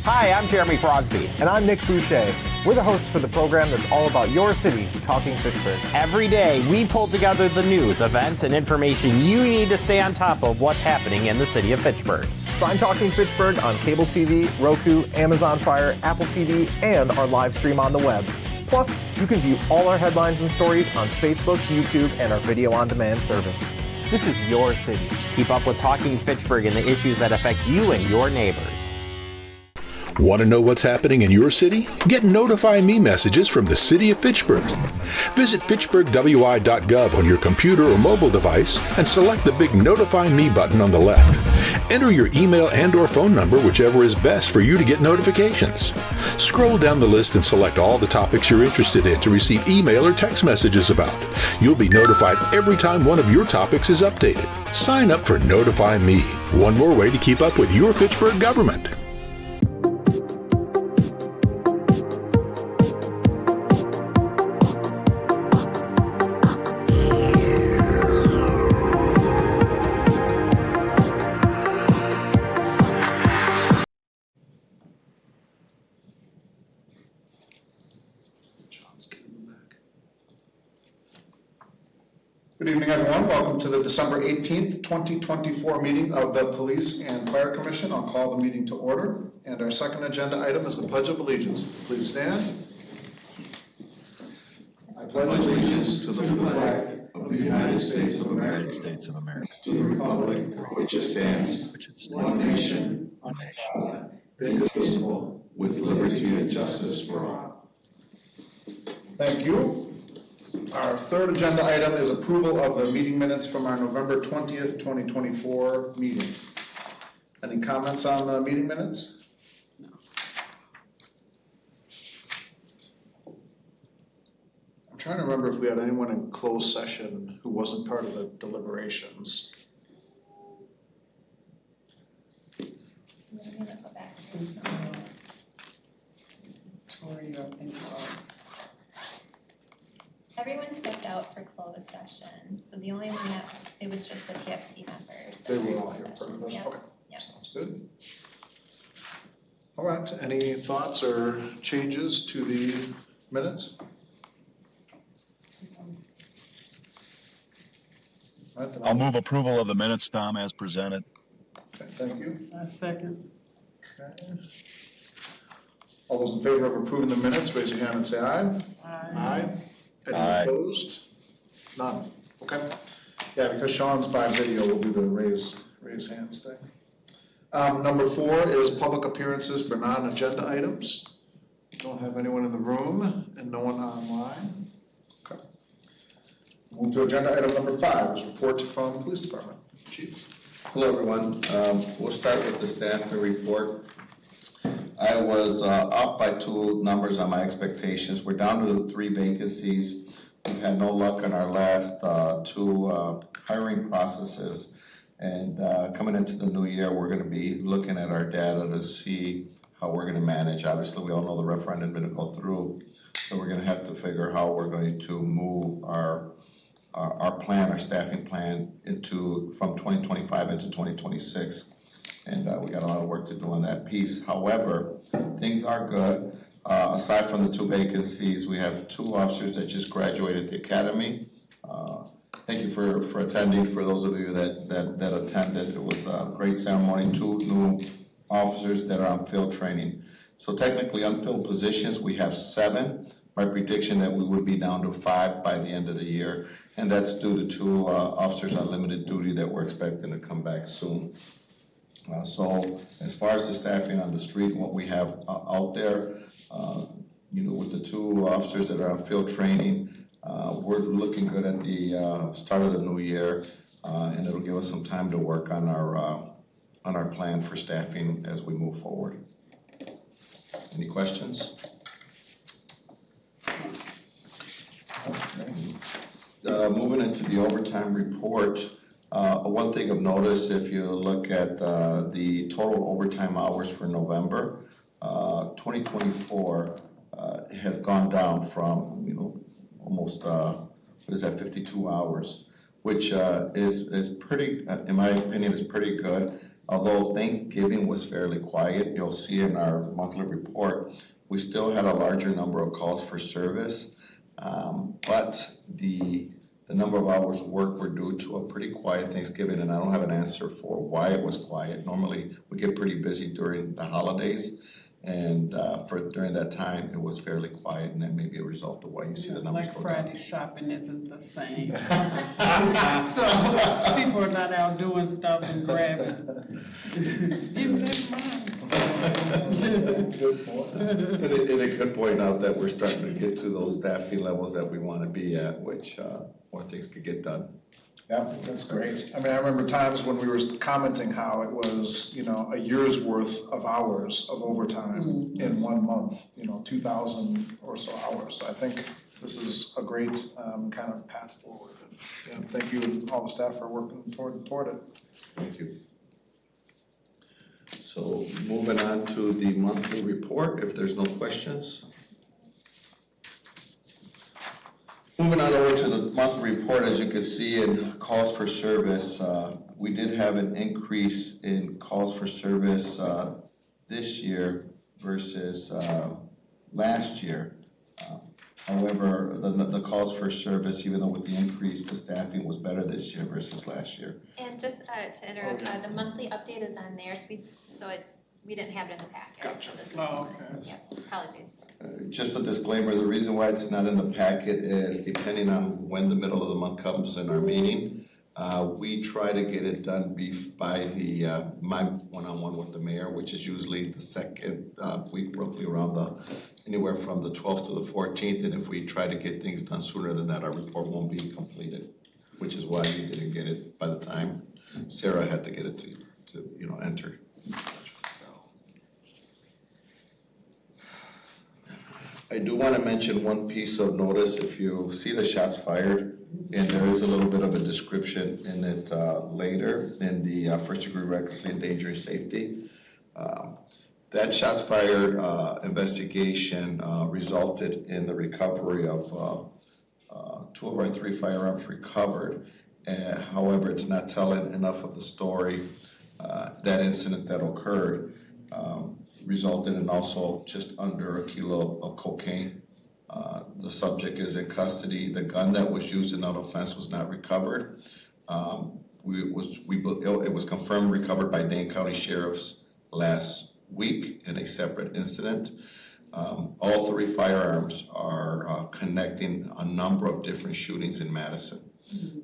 Hi, I'm Jeremy Crosby. And I'm Nick Boucher. We're the hosts for the program that's all about your city, Talking Fitchburg. Every day, we pull together the news, events, and information you need to stay on top of what's happening in the city of Fitchburg. Find Talking Fitchburg on cable TV, Roku, Amazon Fire, Apple TV, and our live stream on the web. Plus, you can view all our headlines and stories on Facebook, YouTube, and our video on demand service. This is your city. Keep up with Talking Fitchburg and the issues that affect you and your neighbors. Want to know what's happening in your city? Get Notify Me messages from the City of Fitchburg. Visit fitchburgwi.gov on your computer or mobile device and select the big Notify Me button on the left. Enter your email and/or phone number, whichever is best for you to get notifications. Scroll down the list and select all the topics you're interested in to receive email or text messages about. You'll be notified every time one of your topics is updated. Sign up for Notify Me, one more way to keep up with your Fitchburg government. Good evening, everyone. Welcome to the December 18th, 2024 meeting of the Police and Fire Commission. I'll call the meeting to order. And our second agenda item is the Pledge of Allegiance. Please stand. I pledge allegiance to the flag of the United States of America, to the republic for which it stands, one nation, under God, indivisible, with liberty and justice for all. Thank you. Our third agenda item is approval of the meeting minutes from our November 20th, 2024 meeting. Any comments on the meeting minutes? No. I'm trying to remember if we had anyone in closed session who wasn't part of the deliberations. Let me go back. Tori up in closed. Everyone stepped out for closed session, so the only one that, it was just the PFC members. They were all here. Yep. Okay, Yep. sounds good. All right, any thoughts or changes to the minutes? All right, then I'll move approval of the minutes, Tom, as presented. Okay, thank you. A second. Okay. All those in favor of approving the minutes, raise your hand and say aye. Aye. Any Aye. opposed? None. Okay. Yeah, because Sean's by video, we'll do the raise hands thing. Number 4 is public appearances for non-agenda items. Don't have anyone in the room and no one online. Okay. Move to agenda item number 5 is report from the police department. Chief. Hello, everyone. We'll start with the staffing report. I was up by 2 numbers on my expectations. We're down to 3 vacancies. We've had no luck in our last 2 hiring processes. And coming into the new year, we're going to be looking at our data to see how we're going to manage. Obviously, we all know the referendum didn't go through, so we're going to have to figure how we're going to move our plan, our staffing plan, from 2025 into 2026. And we got a lot of work to do on that piece. However, things are good. Aside from the 2 vacancies, we have 2 officers that just graduated the academy. Thank you for attending. For those of you that attended, it was a great ceremony. 2 new officers that are on field training. So technically, unfilled positions, we have 7. My prediction that we would be down to 5 by the end of the year, and that's due to 2 officers on limited duty that we're expecting to come back soon. So as far as the staffing on the street, what we have out there, with the 2 officers that are on field training, we're looking good at the start of the new year, and it'll give us some time to work on our plan for staffing as we move forward. Any questions? Moving into the overtime report, one thing of notice, if you look at the total overtime hours for November, 2024 has gone down from, almost, 52 hours, which is pretty, in my opinion, is pretty good. Although Thanksgiving was fairly quiet, you'll see in our monthly report, we still had a larger number of calls for service, but the number of hours worked were due to a pretty quiet Thanksgiving, and I don't have an answer for why it was quiet. Normally, we get pretty busy during the holidays, and during that time, it was fairly quiet, and that may be a result of why you see the numbers Black go Friday down. shopping isn't the same. So people are not out doing stuff and grabbing. Give me that money. And it could point out that we're starting to get to those staffing levels that we want to be at, which more things could get done. Yeah, that's great. I mean, I remember times when we were commenting how it was, a year's worth of hours of overtime in 1 month, 2,000 or so hours. So I think this is a great kind of path forward. And thank you and all the staff for working toward it. Thank you. So moving on to the monthly report, if there's no questions. Moving on over to the monthly report, as you can see in calls for service, we did have an increase in calls for service this year versus last year. However, the calls for service, even though with the increase, the staffing was better this year versus last year. And just to interrupt, the monthly update is on there, so we didn't have it in the packet. Gotcha. So this is Oh, the one. okay. Yeah, apologies. Just a disclaimer, the reason why it's not in the packet is depending on when the middle of the month comes in our meeting, we try to get it done by my one-on-one with the mayor, which is usually the second week, roughly around anywhere from the 12th to the 14th. And if we try to get things done sooner than that, our report won't be completed, which is why you didn't get it by the time Sarah had to get it to enter. I do want to mention one piece of notice. If you see the shots fired, and there is a little bit of a description in it later in the first degree recklessly endangering safety. That shots fired investigation resulted in the recovery of 2 of our 3 firearms recovered. However, it's not telling enough of the story. That incident that occurred resulted in also just under a kilo of cocaine. The subject is in custody. The gun that was used in that offense was not recovered. It was confirmed recovered by Dane County Sheriffs last week in a separate incident. All 3 firearms are connecting a number of different shootings in Madison.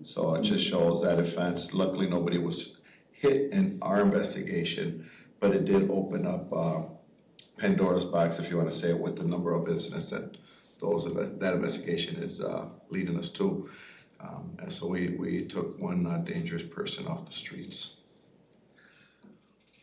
So it just shows that offense. Luckily, nobody was hit in our investigation, but it did open up Pandora's box, if you want to say it, with the number of incidents that that investigation is leading us to. And so we took one dangerous person off the streets.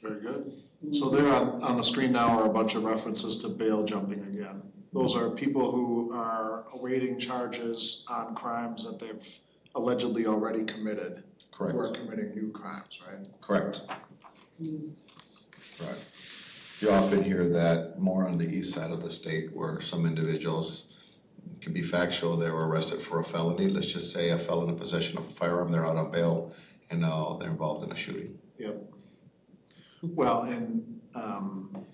Very good. So there on the screen now are a bunch of references to bail jumping again. Those are people who are awaiting charges on crimes that they've allegedly already committed. Correct. Who are committing new crimes, right? Correct. Right. You often hear that more on the east side of the state where some individuals, it can be factual, they were arrested for a felony. Let's just say a felon in possession of a firearm, they're out on bail, and now they're involved in a shooting. Yep. Well, in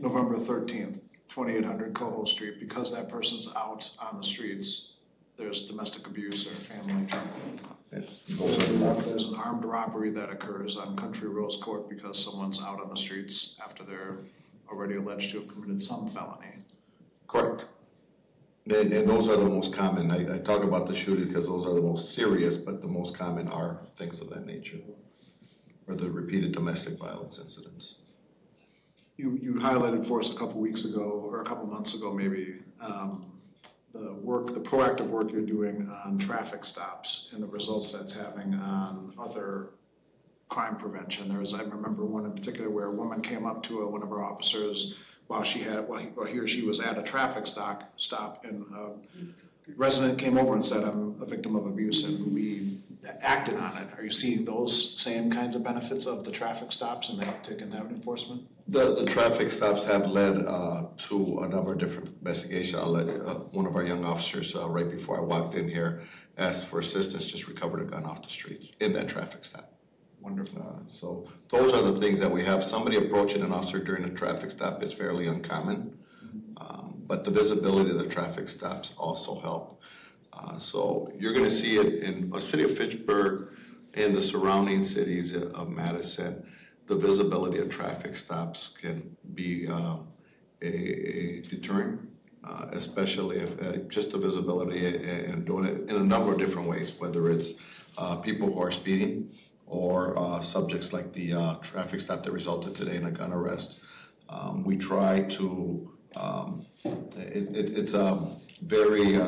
November 13th, 2800 Coho Street, because that person's out on the streets, there's domestic abuse or family trouble. There's an armed robbery that occurs on Country Rose Court because someone's out on the streets after they're already alleged to have committed some felony. Correct. And those are the most common. I talk about the shooting because those are the most serious, but the most common are things of that nature, or the repeated domestic violence incidents. You highlighted for us a couple weeks ago, or a couple months ago maybe, the proactive work you're doing on traffic stops and the results that's having on other crime prevention. I remember one in particular where a woman came up to one of our officers while he or she was at a traffic stop, and a resident came over and said, "I'm a victim of abuse," and we acted on it. Are you seeing those same kinds of benefits of the traffic stops and the uptick in that enforcement? The traffic stops have led to a number of different investigations. One of our young officers, right before I walked in here, asked for assistance, just recovered a gun off the street in that traffic stop. Wonderful. So those are the things that we have. Somebody approaching an officer during a traffic stop is fairly uncommon, but the visibility of the traffic stops also help. So you're going to see it in the city of Fitchburg and the surrounding cities of Madison. The visibility of traffic stops can be a deterrent, especially if just the visibility and doing it in a number of different ways, whether it's people who are speeding or subjects like the traffic stop that resulted today in a gun arrest. We try to, it's a very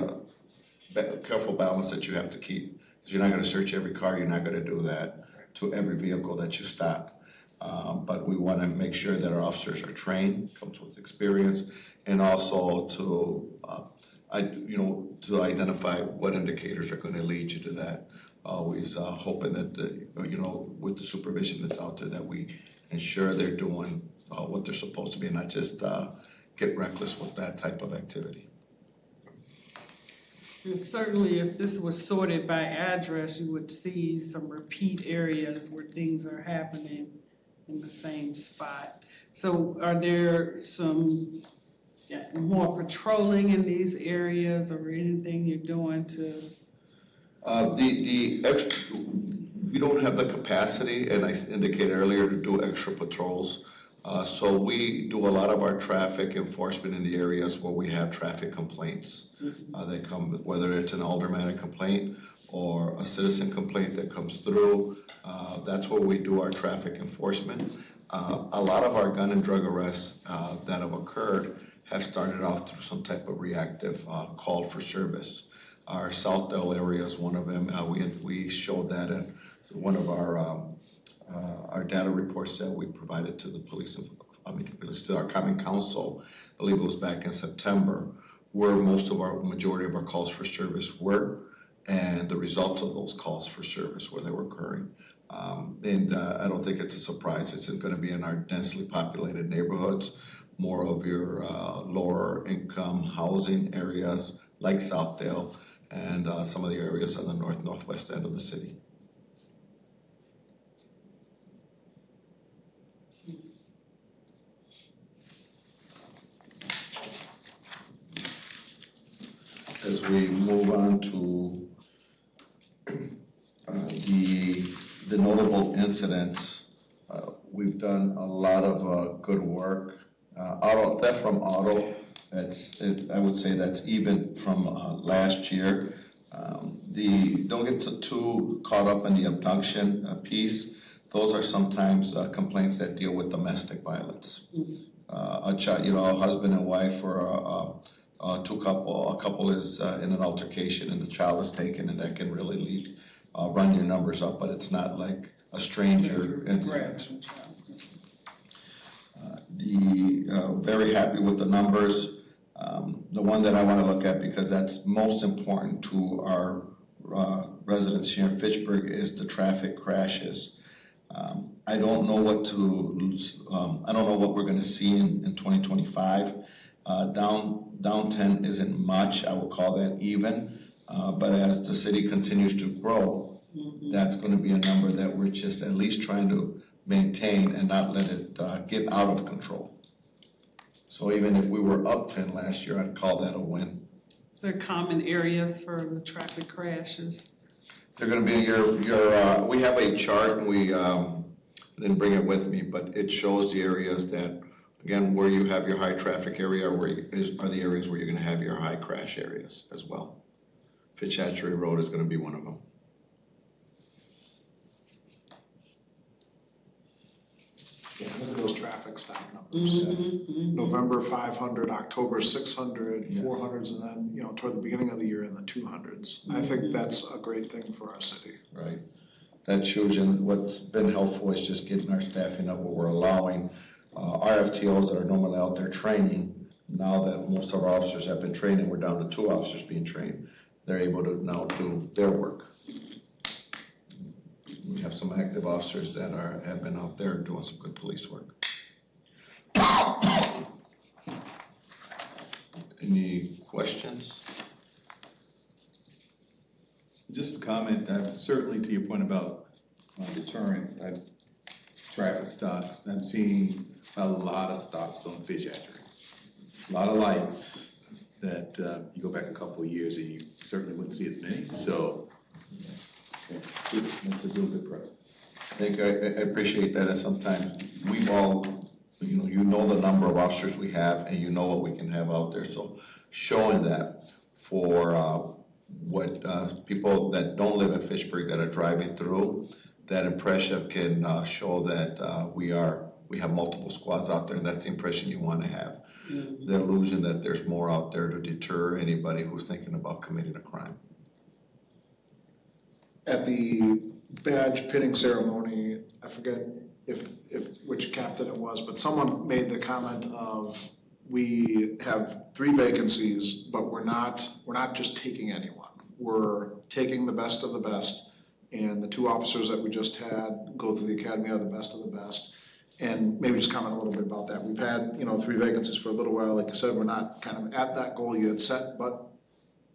careful balance that you have to keep, because you're not going to search every car, you're not going to do that to every vehicle that you stop. But we want to make sure that our officers are trained, comes with experience, and also to, to identify what indicators are going to lead you to that. Always hoping that with the supervision that's out there, that we ensure they're doing what they're supposed to be, and not just get reckless with that type of activity. And certainly, if this was sorted by address, you would see some repeat areas where things are happening in the same spot. So are there some more patrolling in these areas, or anything you're doing to? We don't have the capacity, and I indicated earlier, to do extra patrols. So we do a lot of our traffic enforcement in the areas where we have traffic complaints. They come, whether it's an aldermanic complaint or a citizen complaint that comes through. That's where we do our traffic enforcement. A lot of our gun and drug arrests that have occurred have started off through some type of reactive call for service. Our Southdale area is one of them. We showed that in one of our data reports that we provided to the police, to our common council. I believe it was back in September, where majority of our calls for service were, and the results of those calls for service where they were occurring. And I don't think it's a surprise. It's going to be in our densely populated neighborhoods, more of your lower income housing areas like Southdale, and some of the areas on the northwest end of the city. As we move on to the notable incidents, we've done a lot of good work. Auto theft from auto, I would say that's even from last year. Don't get too caught up in the abduction piece. Those are sometimes complaints that deal with domestic violence. A husband and wife, or a couple is in an altercation and the child is taken, and that can really run your numbers up, but it's not like a stranger incident. Very happy with the numbers. The one that I want to look at, because that's most important to our residents here in Fitchburg, is the traffic crashes. I don't know what we're going to see in 2025. Down 10 isn't much. I would call that even. But as the city continues to grow, that's going to be a number that we're just at least trying to maintain and not let it get out of control. So even if we were up 10 last year, I'd call that a win. Is there common areas for the traffic crashes? They're going to be we have a chart, and we didn't bring it with me, but it shows the areas that, again, where you have your high traffic area, are the areas where you're going to have your high crash areas as well. Fitchhatchery Road is going to be one of them. Yeah, look at those traffic stop numbers. November 500, October 600, 400s, and then, toward the beginning of the year in the 200s. I think that's a great thing for our city. Right. That's huge, and what's been helpful is just getting our staffing up, where we're allowing RFTOs that are normally out there training. Now that most of our officers have been training, we're down to 2 officers being trained. They're able to now do their work. We have some active officers that have been out there doing some good police work. Any questions? Just a comment, certainly to your point about deterrent traffic stops. I'm seeing a lot of stops on Fitchburg. A lot of lights that you go back a couple of years and you certainly wouldn't see as many. So it's a real good presence. I think I appreciate that, and sometimes we've all, you know the number of officers we have, and you know what we can have out there. So showing that for what people that don't live in Fitchburg that are driving through, that impression can show that we have multiple squads out there, and that's the impression you want to have. Mm-hmm. The illusion that there's more out there to deter anybody who's thinking about committing a crime. At the badge pinning ceremony, I forget if which captain it was, but someone made the comment of, we have 3 vacancies, but we're not just taking anyone. We're taking the best of the best, and the 2 officers that we just had go through the academy are the best of the best. And maybe just comment a little bit about that. We've had 3 vacancies for a little while. Like I said, we're not kind of at that goal you had set, but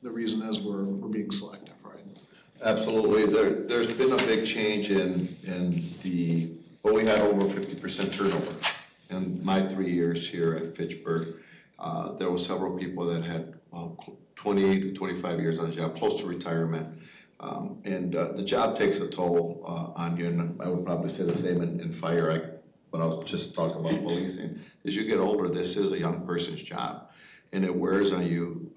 the reason is we're being selective, right? Absolutely. There's been a big change we had over 50% turnover in my 3 years here at Fitchburg. There were several people that had 28 to 25 years on the job, close to retirement. And the job takes a toll on you, and I would probably say the same in fire. But I'll just talk about policing. As you get older, this is a young person's job, and it wears on you.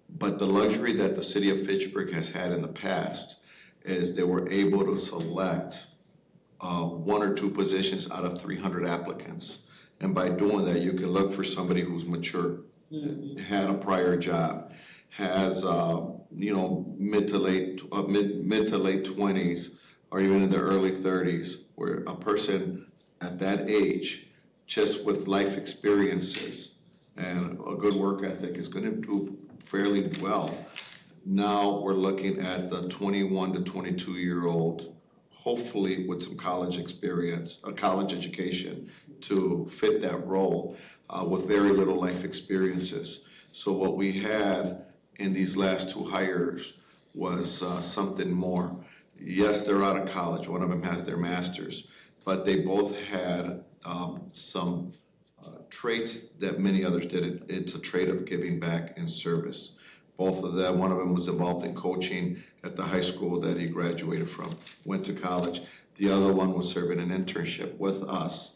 But the luxury that the city of Fitchburg has had in the past is they were able to select 1 or 2 positions out of 300 applicants. And by doing that, you can look for somebody who's mature, had a prior job, has mid to late 20s, or even in their early 30s, where a person at that age, just with life experiences and a good work ethic, is going to do fairly well. Now we're looking at the 21 to 22-year-old, hopefully with some college experience, a college education to fit that role with very little life experiences. So what we had in these last 2 hires was something more. Yes, they're out of college. One of them has their master's, but they both had some traits that many others didn't. It's a trait of giving back and service. Both of them, one of them was involved in coaching at the high school that he graduated from, went to college. The other one was serving an internship with us,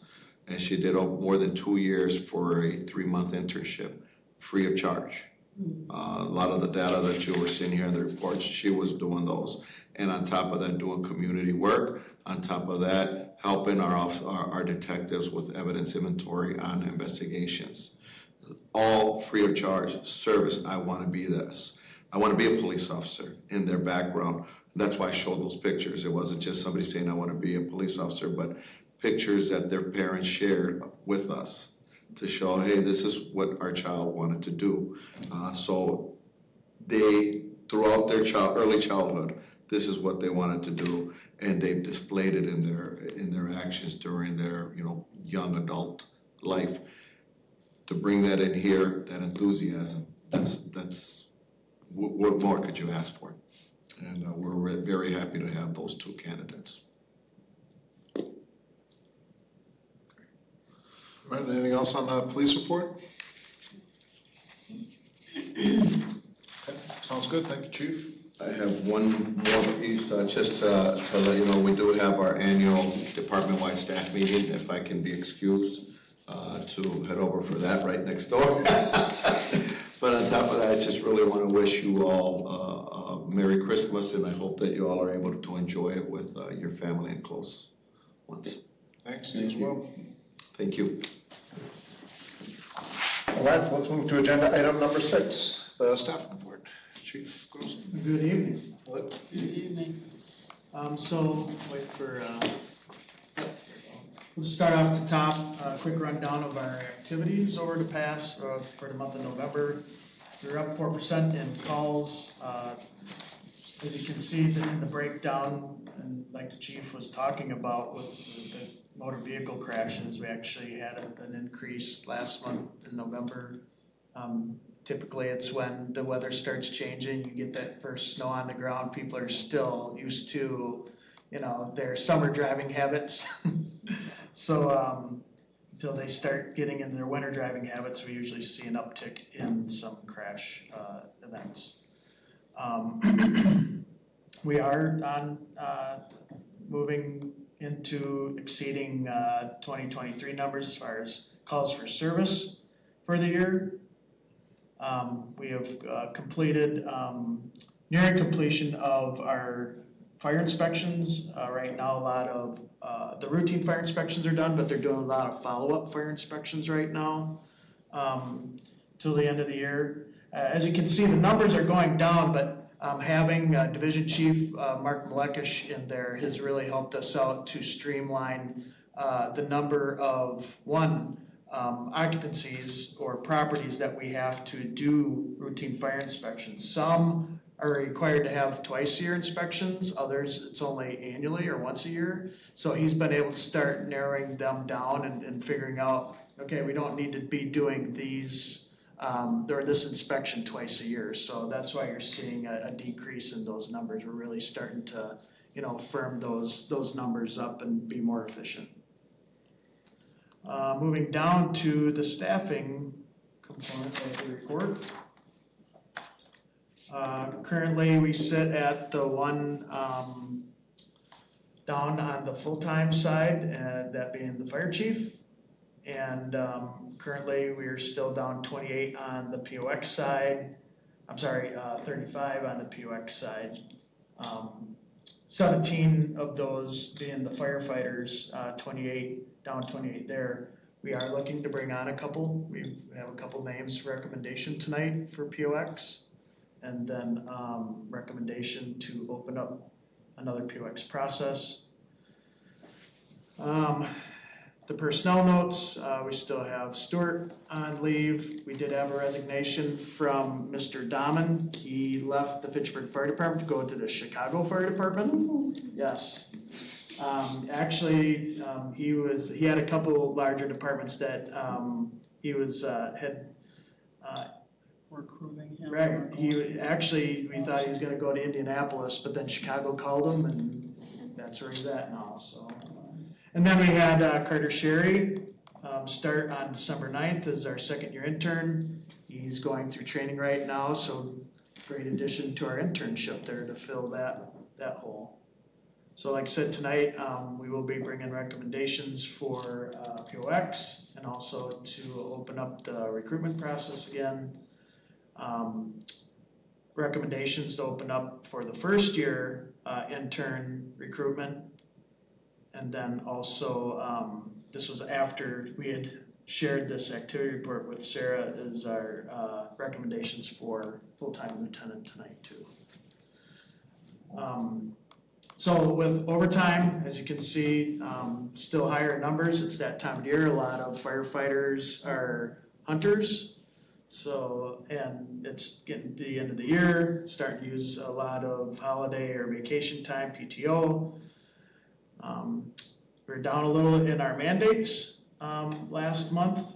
and she did more than 2 years for a 3-month internship, free of charge. A lot of the data that you were seeing here in the reports, she was doing those. And on top of that, doing community work. On top of that, helping our detectives with evidence inventory on investigations. All free of charge service. I want to be this. I want to be a police officer in their background. That's why I showed those pictures. It wasn't just somebody saying I want to be a police officer, but pictures that their parents shared with us to show, hey, this is what our child wanted to do. So they, throughout their early childhood, this is what they wanted to do, and they've displayed it in their actions during their young adult life. To bring that in here, that enthusiasm, that's what more could you ask for? And we're very happy to have those 2 candidates. All right, anything else on the police report? Okay, sounds good. Thank you, Chief. I have one more piece, just to let you know, we do have our annual department-wide staff meeting, if I can be excused to head over for that right next door. But on top of that, I just really want to wish you all a Merry Christmas, and I hope that you all are able to enjoy it with your family and close ones. Thanks, you as well. Thank you. All right, let's move to agenda item number 6, the staff report. Chief Grossman. Good evening. Hello. Good evening. We'll just start off the top, quick rundown of our activities over the past, for the month of November. We're up 4% in calls. As you can see in the breakdown, and like the chief was talking about with the motor vehicle crashes, we actually had an increase last month in November. Typically it's when the weather starts changing, you get that first snow on the ground, people are still used to their summer driving habits. So until they start getting in their winter driving habits, we usually see an uptick in some crash events. We are on moving into exceeding 2023 numbers as far as calls for service for the year. We have completed, nearing completion of our fire inspections. Right now, a lot of the routine fire inspections are done, but they're doing a lot of follow-up fire inspections right now till the end of the year. As you can see, the numbers are going down, but having Division Chief Mark Malekish in there has really helped us out to streamline the number of occupancies or properties that we have to do routine fire inspections. Some are required to have twice-a-year inspections, others it's only annually or once a year. So he's been able to start narrowing them down and figuring out, okay, we don't need to be doing these or this inspection twice a year. So that's why you're seeing a decrease in those numbers. We're really starting to, firm those numbers up and be more efficient. Moving down to the staffing component of the report. Currently, we sit at the one down on the full-time side, that being the fire chief. And currently, we are still down 28 on the POX side. 35 on the POX side. 17 of those being the firefighters, 28 there. We are looking to bring on a couple. We have a couple names recommendation tonight for POX. And then recommendation to open up another POX process. The personnel notes, we still have Stuart on leave. We did have a resignation from Mr. Dahman. He left the Fitchburg Fire Department to go to the Chicago Fire Department. Yes. Actually, he had a couple larger departments that he was had recruiting him. right. We thought he was going to go to Indianapolis, but then Chicago called him, and that's where he's at now. So. And then we had Carter Sherry start on December 9th as our second-year intern. He's going through training right now, so great addition to our internship there to fill that hole. So like I said, tonight we will be bringing recommendations for POX and also to open up the recruitment process again. Recommendations to open up for the first-year intern recruitment. And then also, this was after we had shared this activity report with Sarah, is our recommendations for full-time lieutenant tonight too. So with overtime, as you can see, still higher numbers. It's that time of year. A lot of firefighters are hunters. So, and it's getting to the end of the year, starting to use a lot of holiday or vacation time, PTO. We're down a little in our mandates last month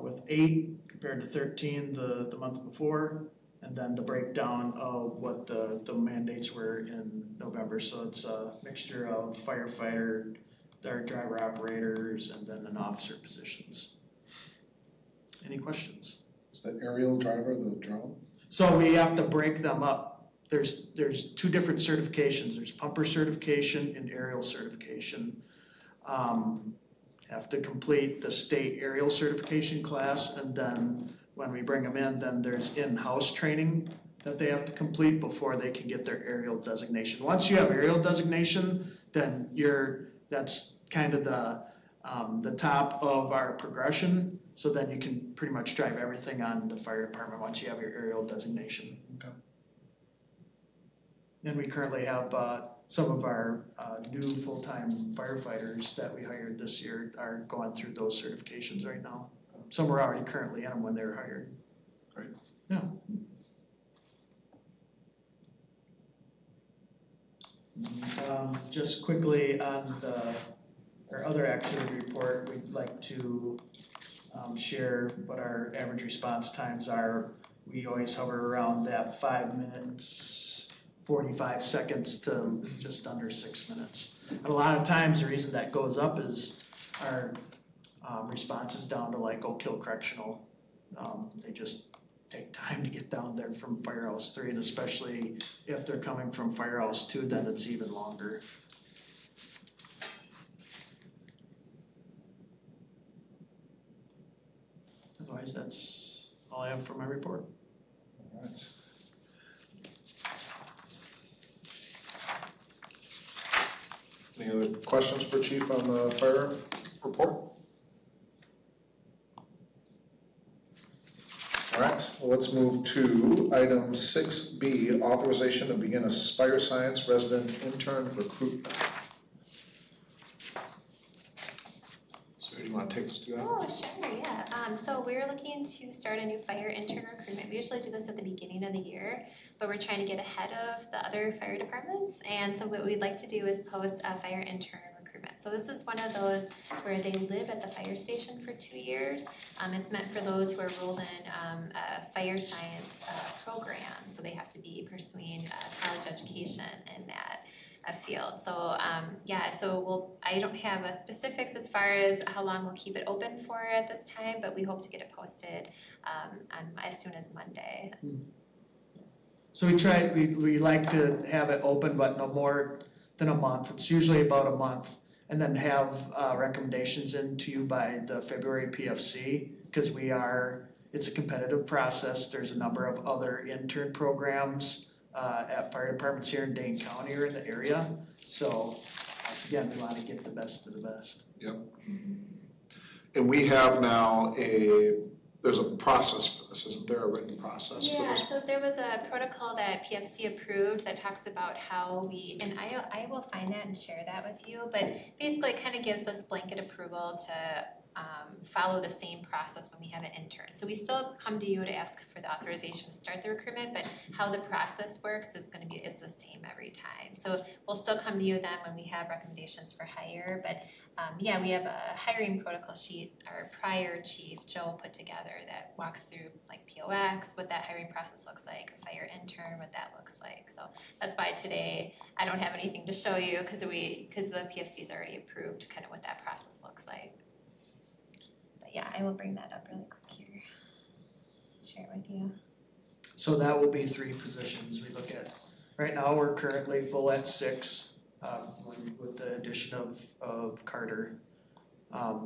with 8 compared to 13 the month before, and then the breakdown of what the mandates were in November. So it's a mixture of firefighter, our driver operators, and then an officer positions. Any questions? Is the aerial driver the drone? So we have to break them up. There's 2 different certifications. There's pumper certification and aerial certification. Have to complete the state aerial certification class, and then when we bring them in, then there's in-house training that they have to complete before they can get their aerial designation. Once you have aerial designation, then that's kind of the top of our progression. So then you can pretty much drive everything on the fire department once you have your aerial designation. Okay. And we currently have some of our new full-time firefighters that we hired this year are going through those certifications right now. Some were already currently in them when they were hired. Great. Yeah. Just quickly on our other activity report, we'd like to share what our average response times are. We always hover around that 5 minutes, 45 seconds to just under 6 minutes. And a lot of times, the reason that goes up is our response is down to like Oak Hill Correctional. They just take time to get down there from Firehouse 3, and especially if they're coming from Firehouse 2, then it's even longer. Otherwise, that's all I have for my report. All right. Any other questions for Chief on the fire report? All right, well, let's move to item 6B, authorization to begin a fire science resident intern recruitment. So do you want to take this to that? Oh, sure, yeah. So we're looking to start a new fire intern recruitment. We usually do this at the beginning of the year, but we're trying to get ahead of the other fire departments. And so what we'd like to do is post a fire intern recruitment. So this is one of those where they live at the fire station for 2 years. It's meant for those who are enrolled in a fire science program. So they have to be pursuing a college education in that field. So I don't have specifics as far as how long we'll keep it open for at this time, but we hope to get it posted as soon as Monday. So we like to have it open, but no more than a month. It's usually about a month, and then have recommendations in to you by the February PFC, because it's a competitive process. There's a number of other intern programs at fire departments here in Dane County or in the area. So once again, we want to get the best of the best. Yep. And we have now there's a process for this. Isn't there a written process for Yeah, this? so there was a protocol that PFC approved that talks about how and I will find that and share that with you, but basically it kind of gives us blanket approval to follow the same process when we have an intern. So we still come to you to ask for the authorization to start the recruitment, but how the process works is it's the same every time. So we'll still come to you then when we have recommendations for hire, but we have a hiring protocol sheet our prior chief, Joe, put together that walks through like POX, what that hiring process looks like, a fire intern, what that looks like. So that's why today I don't have anything to show you because the PFC's already approved kind of what that process looks like. Yeah, I will bring that up really quick here. Share it with you. So that will be 3 positions we look at. Right now, we're currently full at 6 with the addition of Carter.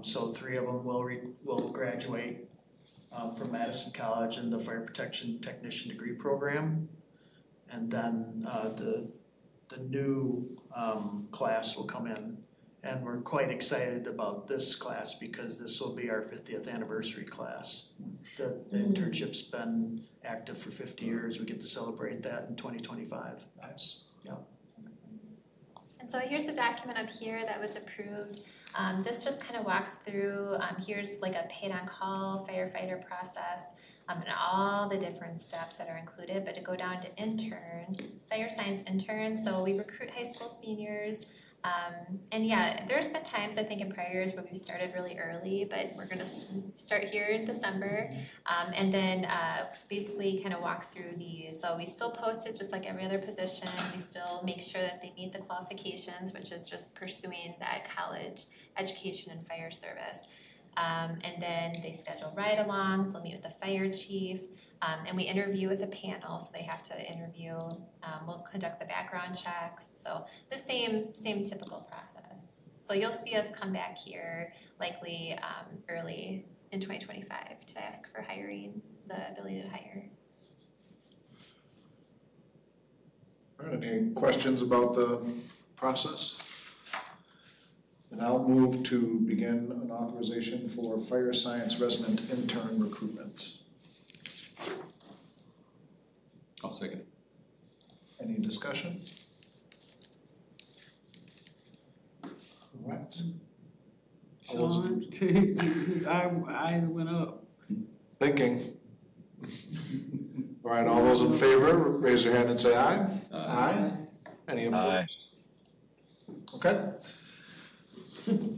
So 3 of them will graduate from Madison College in the Fire Protection Technician degree program. And then the new class will come in. And we're quite excited about this class because this will be our 50th anniversary class. The internship's been active for 50 years. We get to celebrate that in 2025. Nice. Yeah. And so here's a document up here that was approved. This just kind of walks through, here's like a paid on call firefighter process and all the different steps that are included, but to go down to intern, fire science intern. So we recruit high school seniors. And yeah, there's been times I think in prior years where we've started really early, but we're gonna start here in December, and then basically kind of walk through these. So we still post it just like every other position. We still make sure that they meet the qualifications, which is just pursuing that college education and fire service. And then they schedule ride-alongs, they'll meet with the fire chief, and we interview with a panel, so they have to interview. We'll conduct the background checks, so the same typical process. So you'll see us come back here likely early in 2025 to ask for hiring, the ability to hire. All right, any questions about the process? And I'll move to begin an authorization for fire science resident intern recruitment. I'll second. Any discussion? All right. Sean, his eyes went up. Thinking. All right, all those in favor, raise your hand and say aye. Aye. Any opposed? Okay.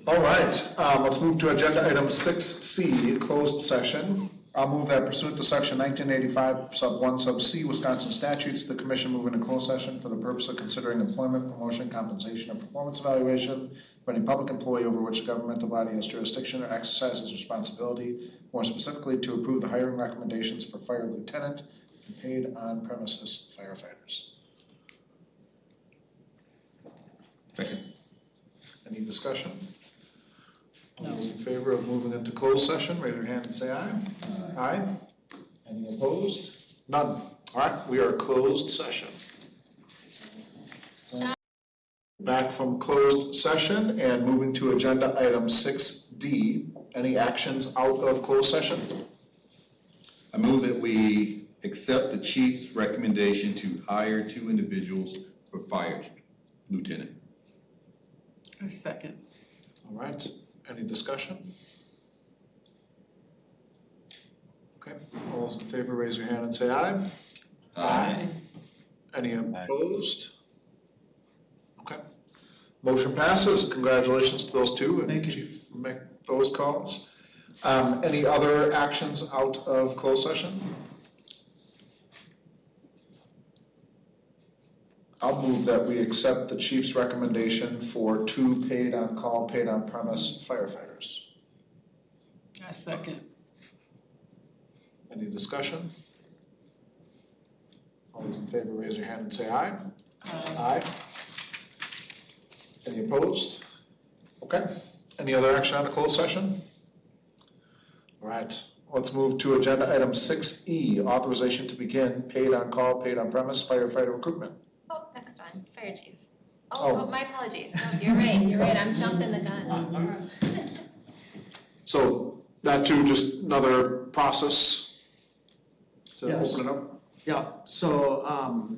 All right, let's move to agenda item 6C, closed session. I'll move that pursuant to section 1985 sub 1 sub C Wisconsin statutes, the commission move into closed session for the purpose of considering employment, promotion, compensation, or performance evaluation of any public employee over which the governmental body has jurisdiction or exercises responsibility, more specifically to approve the hiring recommendations for fire lieutenant and paid on premises firefighters. Second. Any discussion? All those in favor of moving into closed session, raise your hand and say aye. Aye. Any opposed? None. All right, we are closed session. Back from closed session and moving to agenda item 6D. Any actions out of closed session? I move that we accept the chief's recommendation to hire 2 individuals for fire lieutenant. A second. All right, any discussion? Okay, all those in favor, raise your hand and say aye. Aye. Any opposed? Okay. Motion passes. Congratulations to those two. Thank you. Chief, make those calls. Any other actions out of closed session? I'll move that we accept the chief's recommendation for 2 paid on call, paid on premise firefighters. A second. Any discussion? All those in favor, raise your hand and say aye. Aye. Any opposed? Okay. Any other action on a closed session? All right. Let's move to agenda item 6E, authorization to begin paid on call, paid on premise firefighter recruitment. Oh, next one, fire chief. Oh. Oh, my apologies. No, you're right, I'm jumping the gun. So that too, just another process to Yes. open it up? Yeah, so,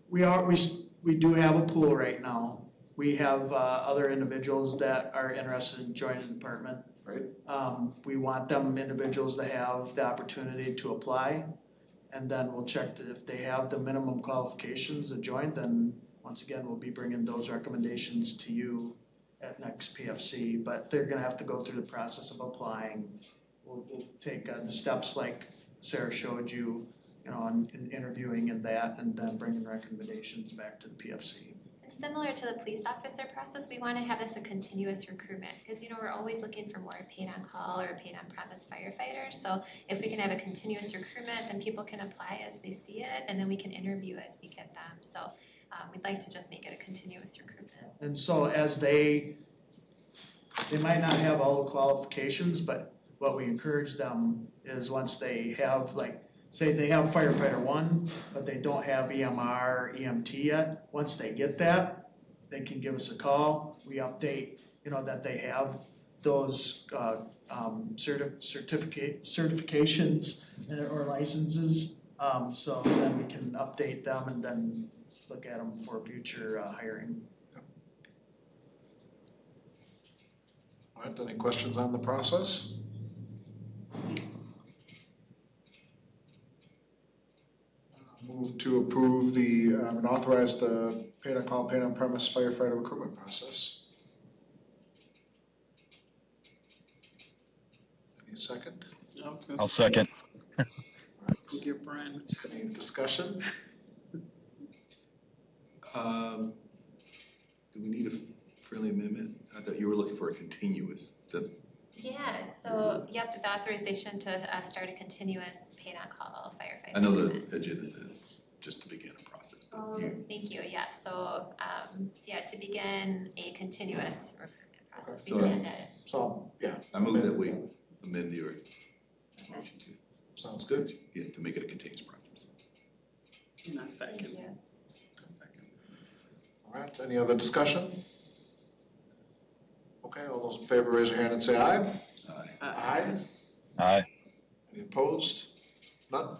we do have a pool right now. We have, other individuals that are interested in joining the department. Right. We want them individuals to have the opportunity to apply. And then we'll check if they have the minimum qualifications to join, then once again, we'll be bringing those recommendations to you at next PFC. But they're gonna have to go through the process of applying. We'll take the steps like Sarah showed you, in interviewing and that, and then bringing recommendations back to the PFC. Similar to the police officer process, we want to have this a continuous recruitment because, we're always looking for more paid on call or paid on premise firefighters. So if we can have a continuous recruitment, then people can apply as they see it, and then we can interview as we get them. So we'd like to just make it a continuous recruitment. And so as they might not have all the qualifications, but what we encourage them is once they have, like, say they have firefighter 1, but they don't have EMR, EMT yet, once they get that, they can give us a call. We update, that they have those certifications or licenses. So then we can update them and then look at them for future hiring. All right, any questions on the process? Move to approve and authorize the paid on call, paid on premise firefighter recruitment process. Any second? I'll second. Give Brian. Any discussion? Do we need a friendly amendment? I thought you were looking for a continuous. Yeah, so, yep, the authorization to start a continuous paid on call firefighter. I know recruitment. the agenda says just to begin a process. But Oh, thank you, yeah, so, to begin a continuous recruitment process. We So- can add it. So, yeah, I move that we amend your motion sounds good. to make it a continuous process. And a second. Thank you. A second. All right, any other discussion? Okay, all those in favor, raise your hand and say aye. Aye. Aye. Any opposed? None?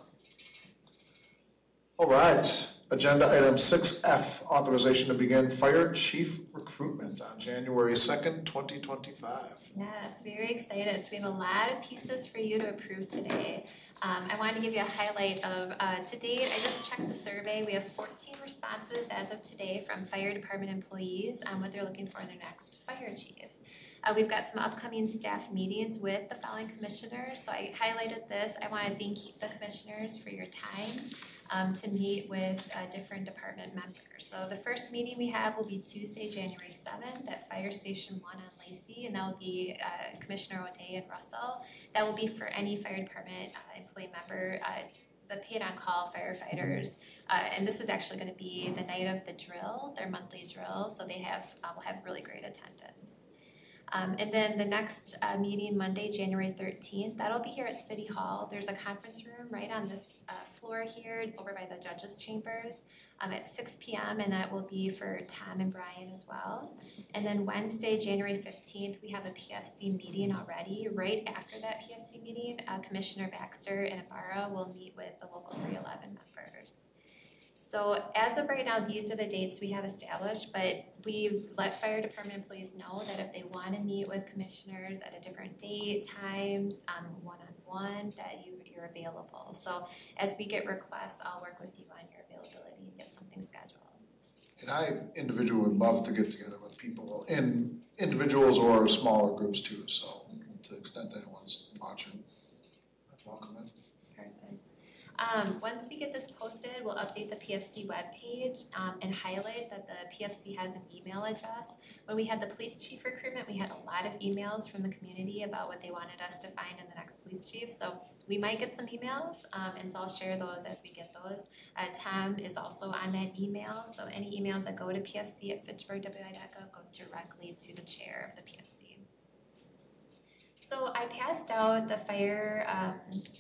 All right, agenda item 6F, authorization to begin fire chief recruitment on January 2nd, 2025. Yes, very excited. So we have a lot of pieces for you to approve today. I wanted to give you a highlight of, to date, I just checked the survey. We have 14 responses as of today from fire department employees on what they're looking for in their next fire chief. We've got some upcoming staff meetings with the following commissioners. So I highlighted this. I want to thank the commissioners for your time to meet with different department members. So the first meeting we have will be Tuesday, January 7th at Fire Station 1 on Lacey, and that will be Commissioner O'Day and Russell. That will be for any fire department employee member, the paid-on-call firefighters, and this is actually going to be the night of the drill, their monthly drill, so they will have really great attendance. And then the next meeting, Monday, January 13th, that'll be here at City Hall. There's a conference room right on this floor here over by the judges' chambers at 6 p.m. and that will be for Tom and Brian as well. And then Wednesday, January 15th, we have a PFC meeting already. Right after that PFC meeting, Commissioner Baxter and Ibarra will meet with the local 311 members. So as of right now, these are the dates we have established, but we've let fire department employees know that if they want to meet with commissioners at a different date, times, one-on-one, that you're available. So as we get requests, I'll work with you on your availability and get something scheduled. And I individually would love to get together with people, in individuals or smaller groups too, so to the extent that anyone's watching, I'd welcome it. Perfect. Once we get this posted, we'll update the PFC webpage and highlight that the PFC has an email address. When we had the police chief recruitment, we had a lot of emails from the community about what they wanted us to find in the next police chief. So we might get some emails, and so I'll share those as we get those. Tom is also on that email, so any emails that go to PFC at fitchburgwi.gov go directly to the chair of the PFC. So I passed out the fire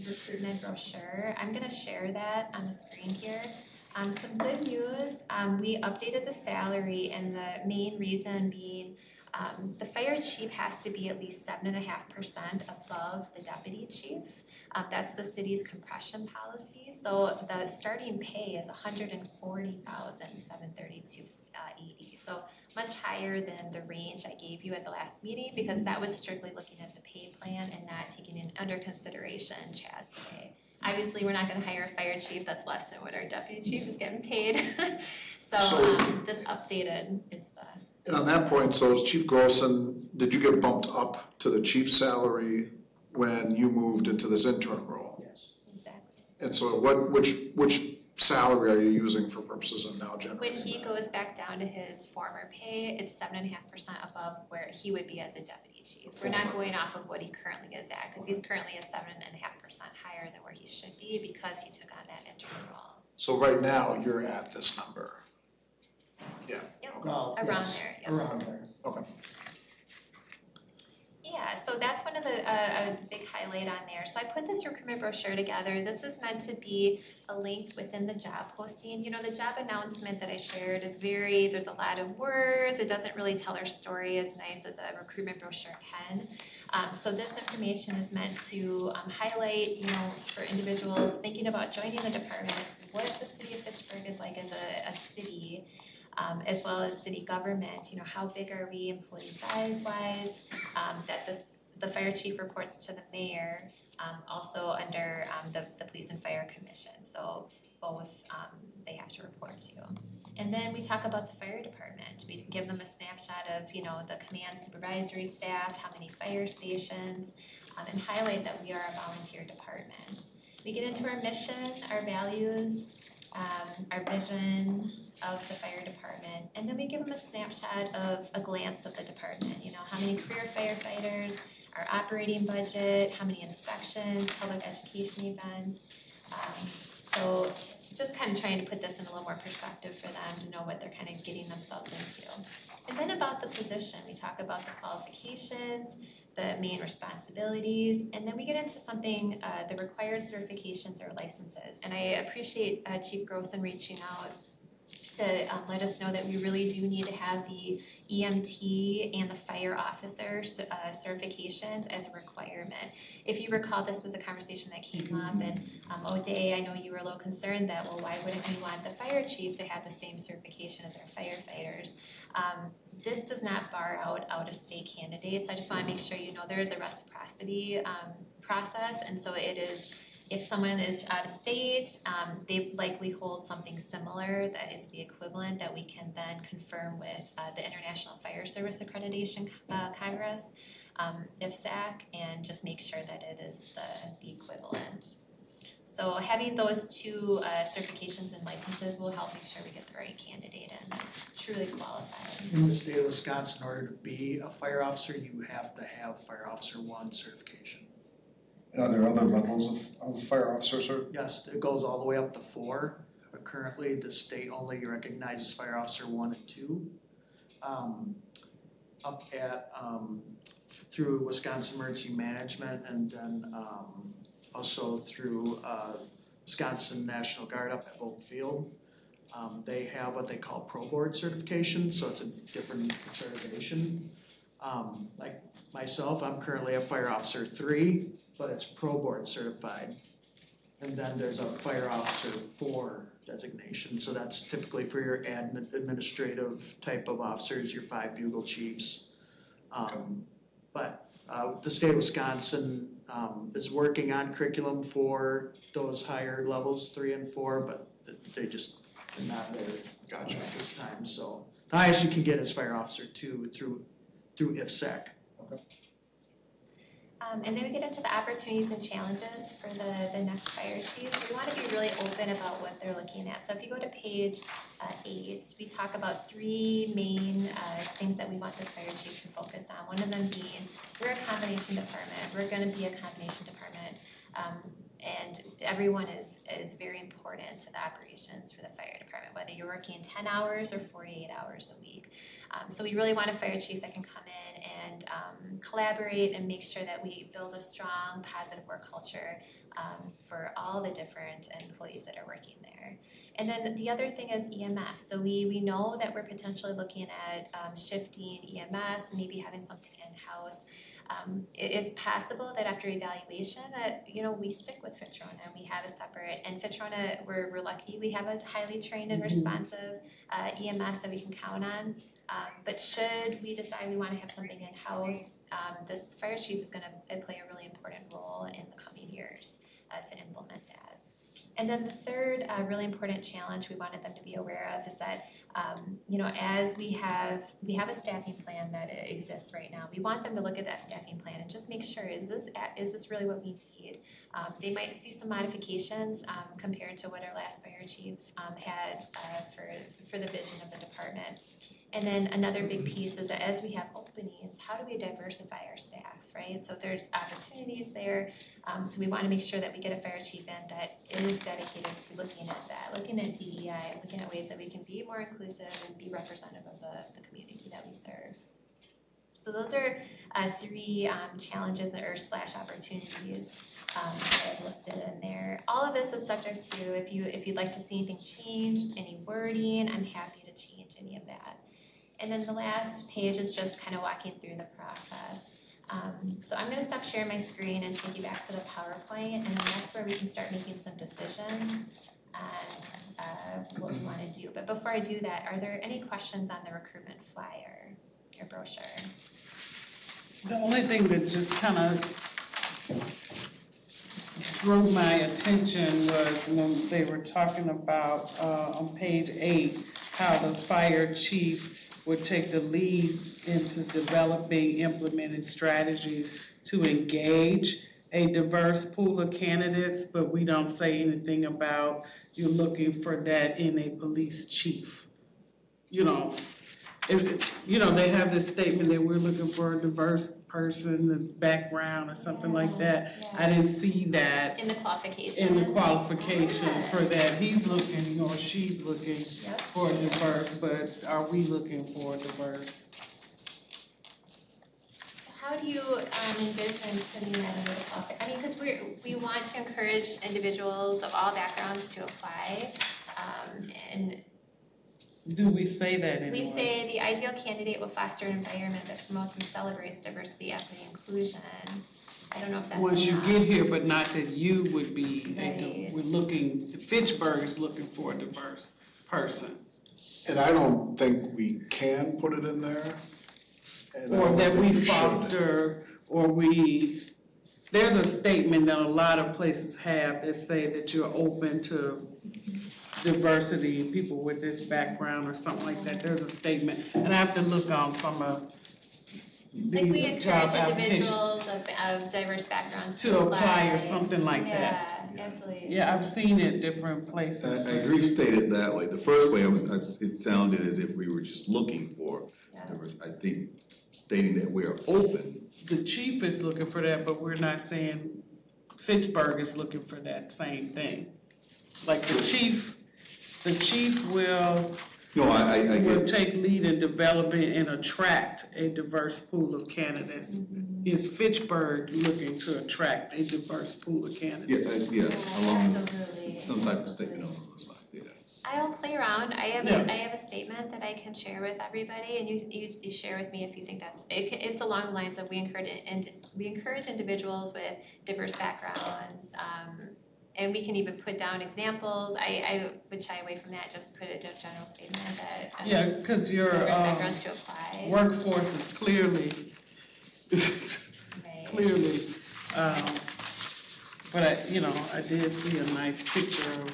recruitment brochure. I'm going to share that on the screen here. Some good news, we updated the salary, and the main reason being the fire chief has to be at least 7.5% above the deputy chief. That's the city's compression policy. So the starting pay is $140,732.80. So much higher than the range I gave you at the last meeting, because that was strictly looking at the pay plan and not taking in under consideration Chad's pay. Obviously, we're not going to hire a fire chief that's less than what our deputy chief is getting paid. So this updated is the. And on that point, so as Chief Grossen, did you get bumped up to the chief's salary when you moved into this interim role? Yes. Exactly. And so which salary are you using for purposes of now generating? When he goes back down to his former pay, it's 7.5% above where he would be as a deputy chief. We're not going off of what he currently is at, because he's currently a 7.5% higher than where he should be because he took on that interim role. So right now, you're at this number? Yeah. Yep. Well, Around yes, there, yep. around there. Okay. Yeah, so that's one of the a big highlight on there. So I put this recruitment brochure together. This is meant to be a link within the job posting. You know, the job announcement that I shared is there's a lot of words. It doesn't really tell our story as nice as a recruitment brochure can. So this information is meant to highlight, you know, for individuals thinking about joining the department, what the city of Fitchburg is like as a city. As well as city government, you know, how big are we employee size-wise, that the fire chief reports to the mayor, also under the police and fire commission, so both they have to report to. And then we talk about the fire department. We give them a snapshot of, you know, the command supervisory staff, how many fire stations, and highlight that we are a volunteer department. We get into our mission, our values, our vision of the fire department, and then we give them a snapshot of a glance of the department. You know, how many career firefighters, our operating budget, how many inspections, public education events. So just kind of trying to put this in a little more perspective for them to know what they're kind of getting themselves into. And then about the position, we talk about the qualifications, the main responsibilities, and then we get into something, the required certifications or licenses. And I appreciate Chief Grossen reaching out to let us know that we really do need to have the EMT and the fire officer certifications as a requirement. If you recall, this was a conversation that came up, and O'Day, I know you were a little concerned that, well, why wouldn't we want the fire chief to have the same certification as our firefighters? This does not bar out of state candidates. I just want to make sure you know there is a reciprocity process, and so it is If someone is out of state, they likely hold something similar that is the equivalent that we can then confirm with the International Fire Service Accreditation Congress, IFSAC, and just make sure that it is the equivalent. So having those two certifications and licenses will help make sure we get the right candidate in that's truly qualified. In the state of Wisconsin, in order to be a fire officer, you have to have Fire Officer 1 certification. And are there other levels of fire officer, sir? Yes, it goes all the way up to 4, but currently the state only recognizes Fire Officer 1 and 2. Up at, through Wisconsin Emergency Management, and then also through Wisconsin National Guard up at Bolton Field. They have what they call Pro Board certification, so it's a different accreditation. Like myself, I'm currently a Fire Officer 3, but it's Pro Board certified. And then there's a Fire Officer 4 designation, so that's typically for your administrative type of officers, your 5 bugle chiefs. But the state of Wisconsin is working on curriculum for those higher levels, 3 and 4, but they just are not there. Gotcha. At this time. So the highest you can get is Fire Officer 2 through IFSAC. Okay. And then we get into the opportunities and challenges for the next fire chiefs. We want to be really open about what they're looking at. So if you go to page 8, we talk about 3 main things that we want this fire chief to focus on. One of them being, we're a combination department. We're going to be a combination department. And everyone is very important to the operations for the fire department, whether you're working 10 hours or 48 hours a week. So we really want a fire chief that can come in and collaborate and make sure that we build a strong, positive work culture for all the different employees that are working there. And then the other thing is EMS. So we know that we're potentially looking at shifting EMS, maybe having something in-house. It's possible that after evaluation that, we stick with Fitchburg and we have a separate, and Fitchburg, we're lucky, we have a highly trained and responsive EMS that we can count on. But should we decide we want to have something in-house, this fire chief is going to play a really important role in the coming years to implement that. And then the third really important challenge we wanted them to be aware of is that, as we have a staffing plan that exists right now, we want them to look at that staffing plan and just make sure, is this really what we need? They might see some modifications compared to what our last fire chief had for the vision of the department. And then another big piece is that as we have openings, how do we diversify our staff, right? So there's opportunities there. So we want to make sure that we get a fire chief in that is dedicated to looking at that, looking at DEI, looking at ways that we can be more inclusive and be representative of the community that we serve. So those are 3 challenges / opportunities that I've listed in there. All of this is subject to, if you'd like to see anything changed, any wording, I'm happy to change any of that. And then the last page is just kind of walking through the process. So I'm going to stop sharing my screen and take you back to the PowerPoint, and then that's where we can start making some decisions on what we want to do. But before I do that, are there any questions on the recruitment flyer or brochure? The only thing that just kind of drew my attention was when they were talking about on page 8 how the fire chief would take the lead into developing, implementing strategies to engage a diverse pool of candidates, but we don't say anything about you're looking for that in a police chief. They have this statement that we're looking for a diverse person, the background or something like that. Yeah. I didn't see that In the qualifications? in the qualifications for that. He's looking or she's looking for diverse, but are we looking for diverse? How do you envision putting that into the qualification? I mean, because we want to encourage individuals of all backgrounds to apply, and Do we say that anyway? we say the ideal candidate will foster an environment that promotes and celebrates diversity, equity, and inclusion. I don't know if that's Once you enough. get here, but not that you would be, Right. we're looking, Fitchburg is looking for a diverse person. And I don't think we can put it in there. And I Or don't that think we should. foster, or we there's a statement that a lot of places have that say that you're open to diversity, people with this background or something like that. There's a statement, and I have to look on some of Like we these job encourage applications individuals of diverse backgrounds to apply or something like that. Yeah, absolutely. Yeah, I've seen it different places. I agree stated that way. The first way it sounded as if we were just looking for, I think stating that we are open. The chief is looking for that, but we're not saying Fitchburg is looking for that same thing. Like the chief will No, I will get, take lead in developing and attract a diverse pool of candidates. Is Fitchburg looking to attract a diverse pool of candidates? yeah, along Absolutely. some type of statement along those lines, yeah. I'll play around. I have Yeah. I have a statement that I can share with everybody, and you share with me if you think it's along the lines of we encourage individuals with diverse backgrounds, and we can even put down examples. I would shy away from that. Just put a general statement that Yeah, because your diverse backgrounds to apply. workforce is clearly Right. but I did see a nice picture of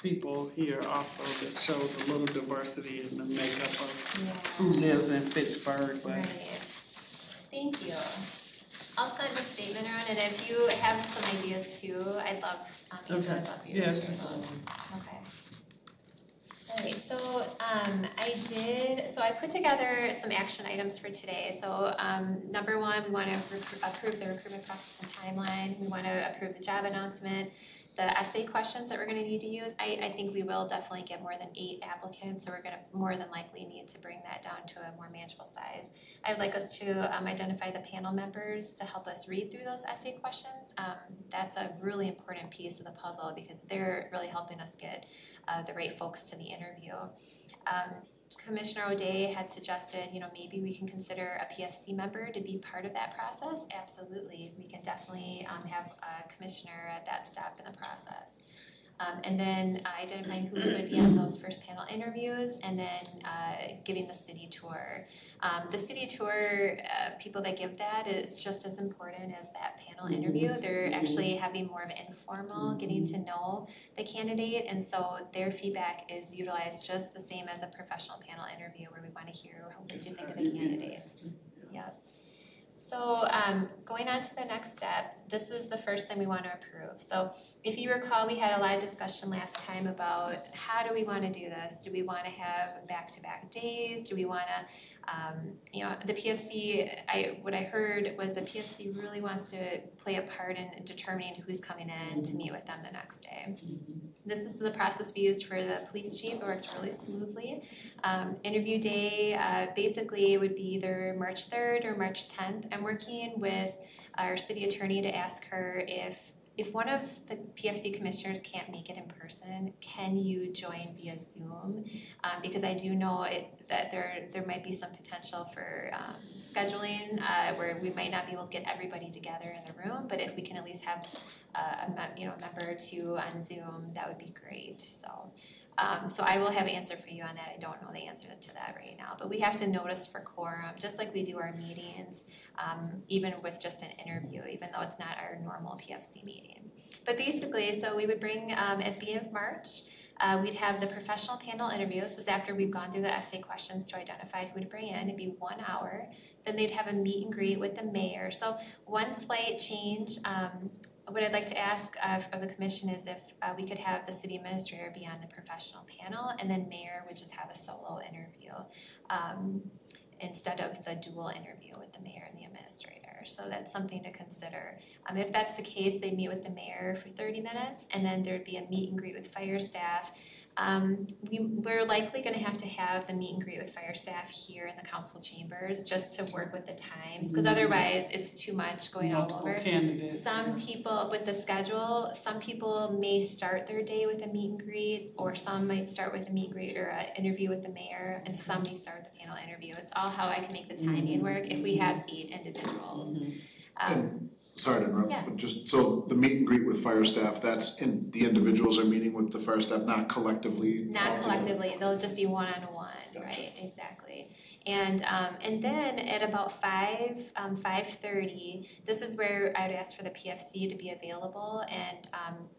people here also that shows a little diversity in the makeup of who lives in Fitchburg, but. Right. Thank you. I'll send a statement around, and if you have some ideas too, I'd love, Okay. I'd love you to Yes. share those. Okay. All right, so I put together some action items for today. So number one, we want to approve the recruitment process and timeline. We want to approve the job announcement. The essay questions that we're going to need to use, I think we will definitely get more than 8 applicants, so we're going to more than likely need to bring that down to a more manageable size. I would like us to identify the panel members to help us read through those essay questions. That's a really important piece of the puzzle because they're really helping us get the right folks to the interview. Commissioner O'Day had suggested, maybe we can consider a PFC member to be part of that process. Absolutely, we can definitely have a commissioner at that step in the process. And then identifying who would be on those first panel interviews, and then giving the city tour. The city tour, people that give that is just as important as that panel interview. They're actually having more of an informal getting to know the candidate, and so their feedback is utilized just the same as a professional panel interview where we want to hear what you think of the candidates. Yep. So going on to the next step, this is the first thing we want to approve. So if you recall, we had a lot of discussion last time about how do we want to do this? Do we want to have back-to-back days? Do we want to, the PFC, what I heard was the PFC really wants to play a part in determining who's coming in to meet with them the next day. This is the process we used for the police chief. It worked really smoothly. Interview day, basically it would be either March 3rd or March 10th. I'm working with our city attorney to ask her if one of the PFC commissioners can't make it in person, can you join via Zoom? Because I do know that there might be some potential for scheduling where we might not be able to get everybody together in the room, but if we can at least have a member or two on Zoom, that would be great. So I will have an answer for you on that. I don't know the answer to that right now, but we have to notice for quorum, just like we do our meetings, even with just an interview, even though it's not our normal PFC meeting. But basically, so we would bring, at the beginning of March, we'd have the professional panel interviews. This is after we've gone through the essay questions to identify who to bring in. It'd be 1 hour. Then they'd have a meet and greet with the mayor. So one slight change, what I'd like to ask of the commission is if we could have the city administrator be on the professional panel, and then mayor would just have a solo interview instead of the dual interview with the mayor and the administrator. So that's something to consider. If that's the case, they meet with the mayor for 30 minutes, and then there'd be a meet and greet with fire staff. We're likely going to have the meet and greet with fire staff here in the council chambers just to work with the times, because otherwise it's too much going all over. Some people with the schedule, some people may start their day with a meet and greet, or some might start with a meet and greet or an interview with the mayor, and some may start with a panel interview. It's all how I can make the timing work if we have 8 individuals. Sorry to interrupt, Yeah. but just, so the meet and greet with fire staff, that's the individuals are meeting with the fire staff, not collectively? Not all together? collectively, they'll just be one-on-one, Gotcha. right, exactly. And then at about 5:30, this is where I would ask for the PFC to be available, and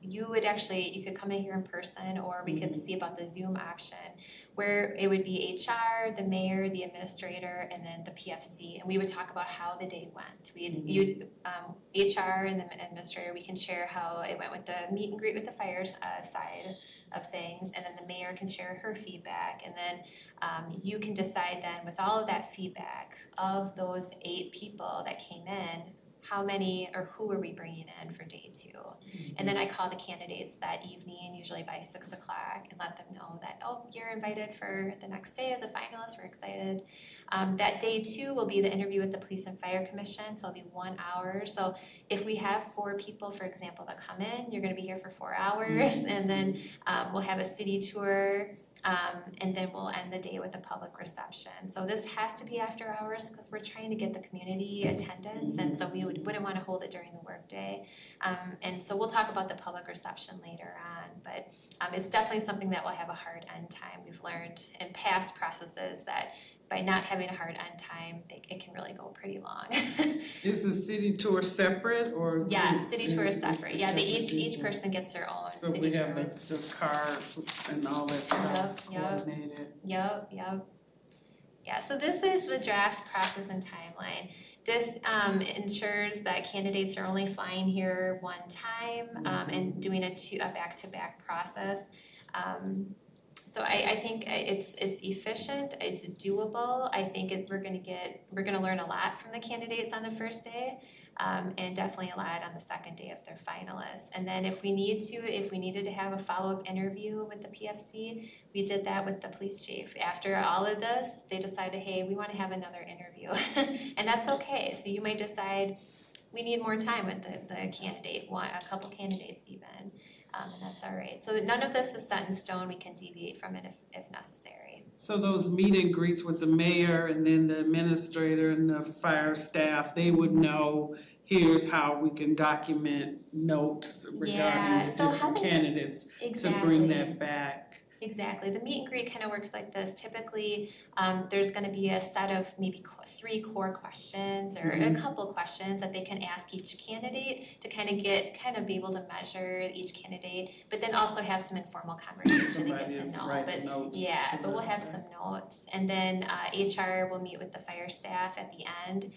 you could come in here in person, or we could see about the Zoom option, where it would be HR, the mayor, the administrator, and then the PFC, and we would talk about how the day went. HR and the administrator, we can share how it went with the meet and greet with the fire side of things, and then the mayor can share her feedback, and then you can decide then with all of that feedback of those 8 people that came in, how many or who are we bringing in for day 2? And then I call the candidates that evening, usually by 6 o'clock, and let them know that, oh, you're invited for the next day as a finalist, we're excited. That day 2 will be the interview with the Police and Fire Commission, so it'll be 1 hour. So if we have 4 people, for example, that come in, you're gonna be here for 4 hours, and then we'll have a city tour, and then we'll end the day with a public reception. So this has to be after hours because we're trying to get the community attendance, and so we wouldn't want to hold it during the workday. And so we'll talk about the public reception later on, but it's definitely something that will have a hard end time. We've learned in past processes that by not having a hard end time, it can really go pretty long. Is the city tour separate, or? Yeah, city tour is separate. Yeah, each person gets their own So city we tour. have the car and all that stuff coordinated. Yep. Yeah, so this is the draft process and timeline. This ensures that candidates are only flying here one time and doing a back-to-back process. So I think it's efficient, it's doable. I think we're gonna learn a lot from the candidates on the first day, and definitely a lot on the second day if they're finalists. And then if we needed to have a follow-up interview with the PFC, we did that with the police chief. After all of this, they decided, hey, we want to have another interview, and that's okay. So you might decide we need more time with the candidate, a couple candidates even. And that's all right. So none of this is set in stone. We can deviate from it if necessary. So those meet and greets with the mayor and then the administrator and the fire staff, they would know, here's how we can document notes regarding the different candidates to bring that back. Exactly. The meet and greet kind of works like this. Typically, there's going to be a set of maybe 3 core questions or a couple questions that they can ask each candidate to kind of be able to measure each candidate, but then also have some informal conversation and get to know. But we'll have some notes, and then HR will meet with the fire staff at the end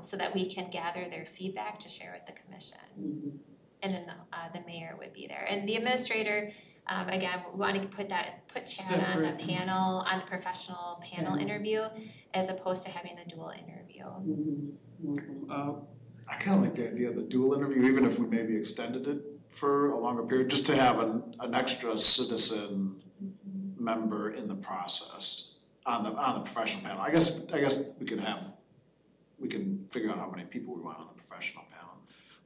so that we can gather their feedback to share with the commission. And then the mayor would be there, and the administrator. Again, we want to put Chad on the panel, on the professional panel interview, as opposed to having the dual interview. I kind of like the idea of the dual interview, even if we maybe extended it for a longer period, just to have an extra citizen member in the process on the professional panel. I guess we can figure out how many people we want on the professional panel.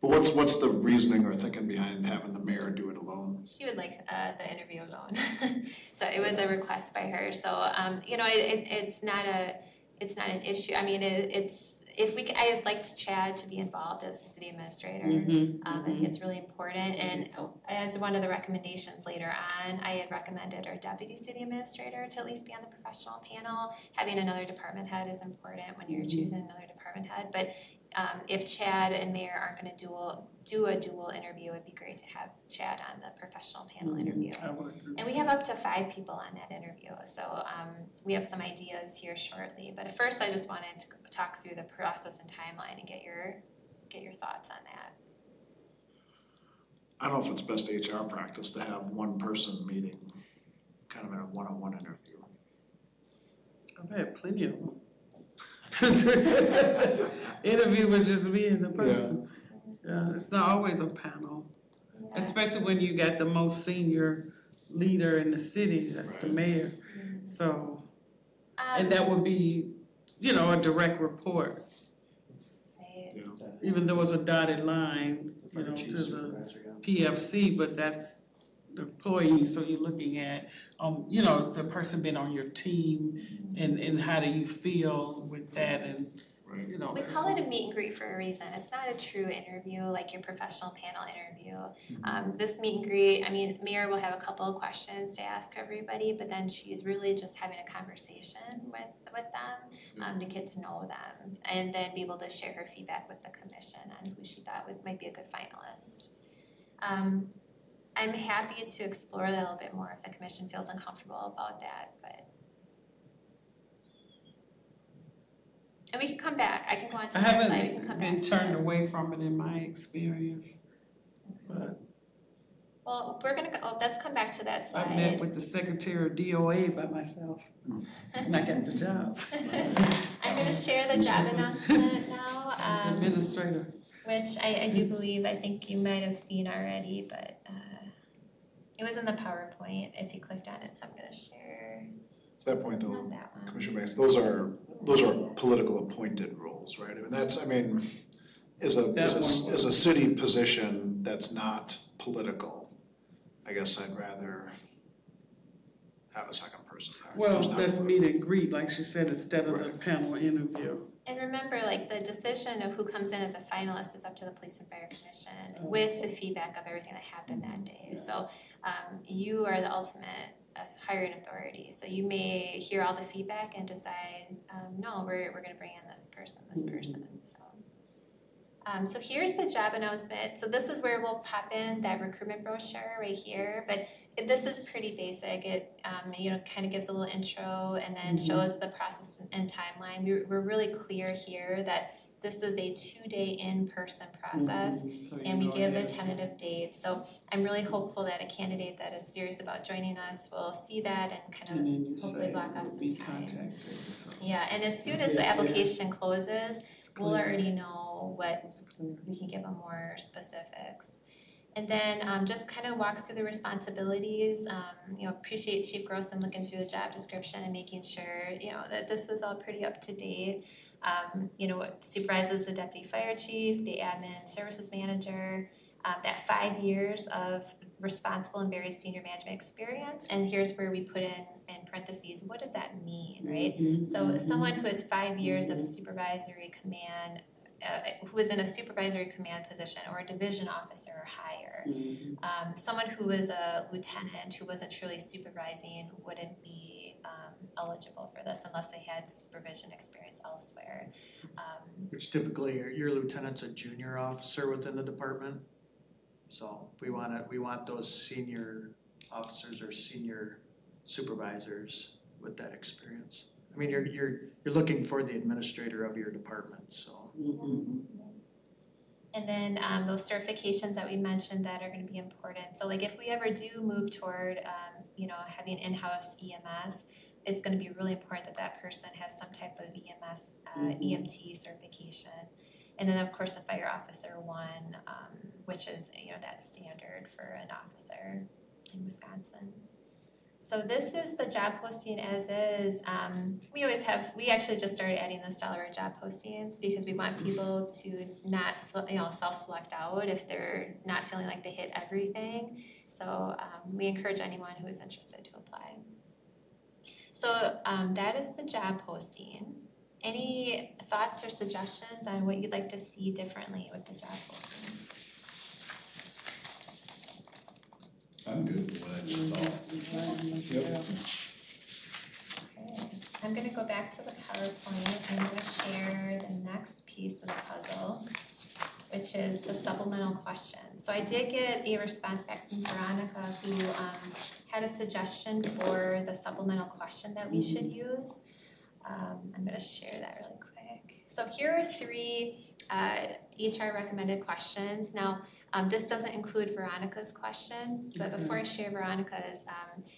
But what's the reasoning or thinking behind having the mayor do it alone? She would like the interview alone. So it was a request by her. So it's not an issue. I mean, I'd like Chad to be involved as the city administrator. I think it's really important. And as one of the recommendations later on, I had recommended our deputy city administrator to at least be on the professional panel. Having another department head is important when you're choosing another department head. But if Chad and Mayor aren't going to do a dual interview, it'd be great to have Chad on the professional panel interview. And we have up to 5 people on that interview, so we have some ideas here shortly. But at first, I just wanted to talk through the process and timeline and get your thoughts on that. I don't know if it's best HR practice to have one person meeting, kind of in a one-on-one interview. I've had plenty of them. Interview with just me and the person. Yeah, it's not always a panel, especially when you got the most senior leader in the city, that's the mayor. So, and that would be, a direct report. Right. Even though it's a dotted line, to the PFC, but that's the employee, so you're looking at, the person being on your team, and how do you feel with that, and you know. We call it a meet and greet for a reason. It's not a true interview like your professional panel interview. This meet and greet, I mean, Mayor will have a couple of questions to ask everybody, but then she's really just having a conversation with them to get to know them and then be able to share her feedback with the commission on who she thought might be a good finalist. I'm happy to explore that a little bit more if the commission feels uncomfortable about that, but. And we can come back. I can go on to I the next slide. We can haven't come been back to turned this. away from it in my experience, but Well, we're gonna go, let's come back to that I met slide. with the secretary of DOA by myself, and I got the job. I'm gonna share the job announcement now, Administrator. which I do believe, I think you might have seen already, but it was in the PowerPoint if you clicked on it, so I'm gonna share To that point though, on that one. Commissioner Banks, those are political appointed roles, right? I mean, that's, I mean, as a city position that's not political, I guess I'd rather have a second person there. Well, who's not that's political. meet and greet, like she said, instead of the Right. panel interview. And remember, like, the decision of who comes in as a finalist is up to the Police and Fire Commission with the feedback of everything that happened that day. So you are the ultimate hiring authority. So you may hear all the feedback and decide, no, we're gonna bring in this person. So here's the job announcement. So this is where we'll pop in that recruitment brochure right here, but this is pretty basic. It kind of gives a little intro and then shows the process and timeline. We're really clear here that this is a 2-day in-person process, and we give the tentative date. So I'm really hopeful that a candidate that is serious about joining us will see that and kind of hopefully block off some time. Yeah, and as soon as the application closes, we'll already know what we can give them more specifics. And then just kind of walks through the responsibilities. Appreciate Chief Grosson looking through the job description and making sure, that this was all pretty up to date. Supervises the deputy fire chief, the admin services manager, that 5 years of responsible and varied senior management experience. And here's where we put in parentheses, what does that mean, right? So someone who has 5 years of supervisory command, who was in a supervisory command position or a division officer or higher. Someone who was a lieutenant who wasn't truly supervising wouldn't be eligible for this unless they had supervision experience elsewhere. Which typically your lieutenant's a junior officer within the department. So we want those senior officers or senior supervisors with that experience. I mean, you're looking for the administrator of your department, so. And then those certifications that we mentioned that are going to be important. So like if we ever do move toward, having in-house EMS, it's going to be really important that person has some type of EMS, EMT certification. And then of course the Fire Officer 1, which is, that standard for an officer in Wisconsin. So this is the job posting as is. We actually just started adding this to all our job postings because we want people to not, self-select out if they're not feeling like they hit everything. So we encourage anyone who is interested to apply. So that is the job posting. Any thoughts or suggestions on what you'd like to see differently with the job posting? I'm good with what I just saw. Yep. Okay. I'm going to go back to the PowerPoint. I'm going to share the next piece of the puzzle, which is the supplemental question. So I did get a response back from Veronica who had a suggestion for the supplemental question that we should use. I'm going to share that really quick. So here are 3 HR recommended questions. Now, this doesn't include Veronica's question, but before I share Veronica's,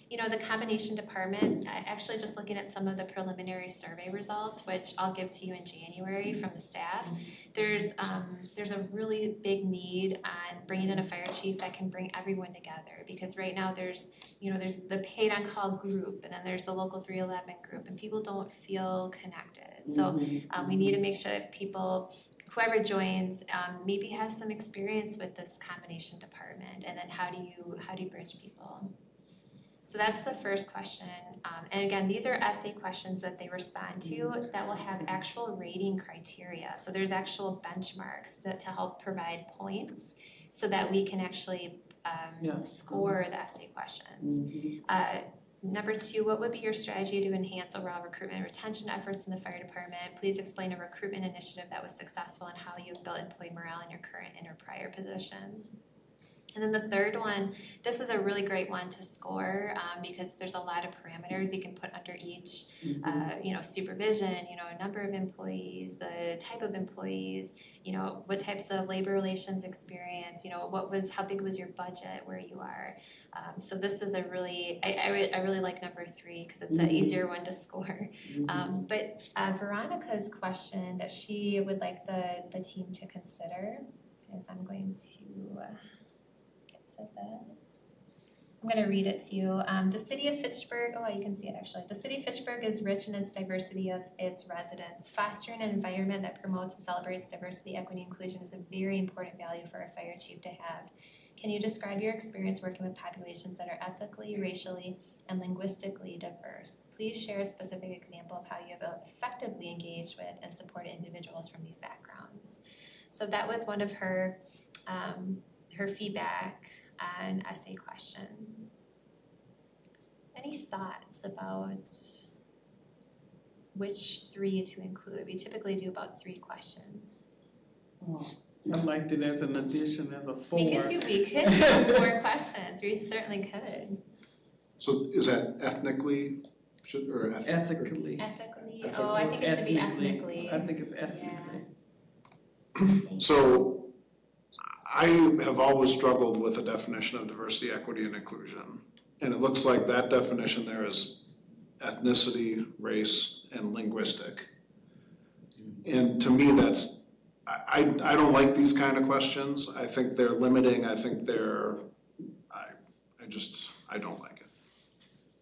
the combination department, actually just looking at some of the preliminary survey results, which I'll give to you in January from the staff, there's a really big need on bringing in a fire chief that can bring everyone together, because right now there's the paid on call group, and then there's the local 311 group, and people don't feel connected. So we need to make sure that whoever joins maybe has some experience with this combination department, and then how do you bridge people? So that's the first question. And again, these are essay questions that they respond to that will have actual rating criteria. So there's actual benchmarks to help provide points so that we can actually score the essay questions. Number 2, what would be your strategy to enhance overall recruitment and retention efforts in the fire department? Please explain a recruitment initiative that was successful and how you've built employee morale in your current and or prior positions. And then the third one, this is a really great one to score because there's a lot of parameters you can put under each, supervision, number of employees, the type of employees, what types of labor relations experience, how big was your budget where you are. So this is a really, I really like number 3 because it's an easier one to score. But Veronica's question that she would like the team to consider is, I'm going to I'm going to read it to you. The city of Fitchburg, you can see it actually. The city of Fitchburg is rich in its diversity of its residents. Fostering an environment that promotes and celebrates diversity, equity, and inclusion is a very important value for a fire chief to have. Can you describe your experience working with populations that are ethnically, racially, and linguistically diverse? Please share a specific example of how you have effectively engaged with and supported individuals from these backgrounds. So that was one of her feedback on essay question. Any thoughts about which 3 to include? We typically do about 3 questions. I liked it as an addition, as a 4. We could do 4 questions. We certainly could. So is that ethnically, or ethically? Ethically? Oh, I think it should be ethnically. I think it's ethnically. Yeah. So I have always struggled with the definition of diversity, equity, and inclusion. And it looks like that definition there is ethnicity, race, and linguistic. And to me, I don't like these kind of questions. I think they're limiting. I think I don't like it.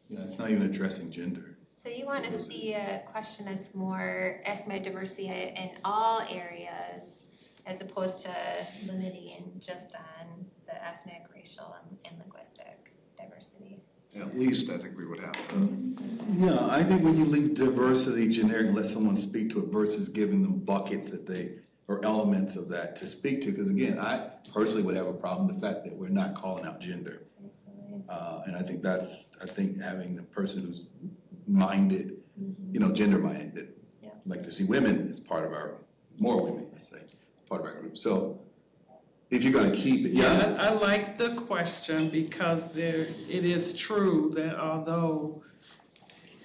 Yeah, it's not even addressing gender. So you want to see a question that's more estimated diversity in all areas, as opposed to limiting just on the ethnic, racial, and linguistic diversity. At least I think we would have to. Yeah, I think when you leave diversity generic and let someone speak to it versus giving them buckets or elements of that to speak to, because again, I personally would have a problem with the fact that we're not calling out gender. Absolutely. And I think having the person who's minded, gender minded, like to see women as part of more women, let's say, part of our group. So if you're going to keep it, I like the question because it is true that although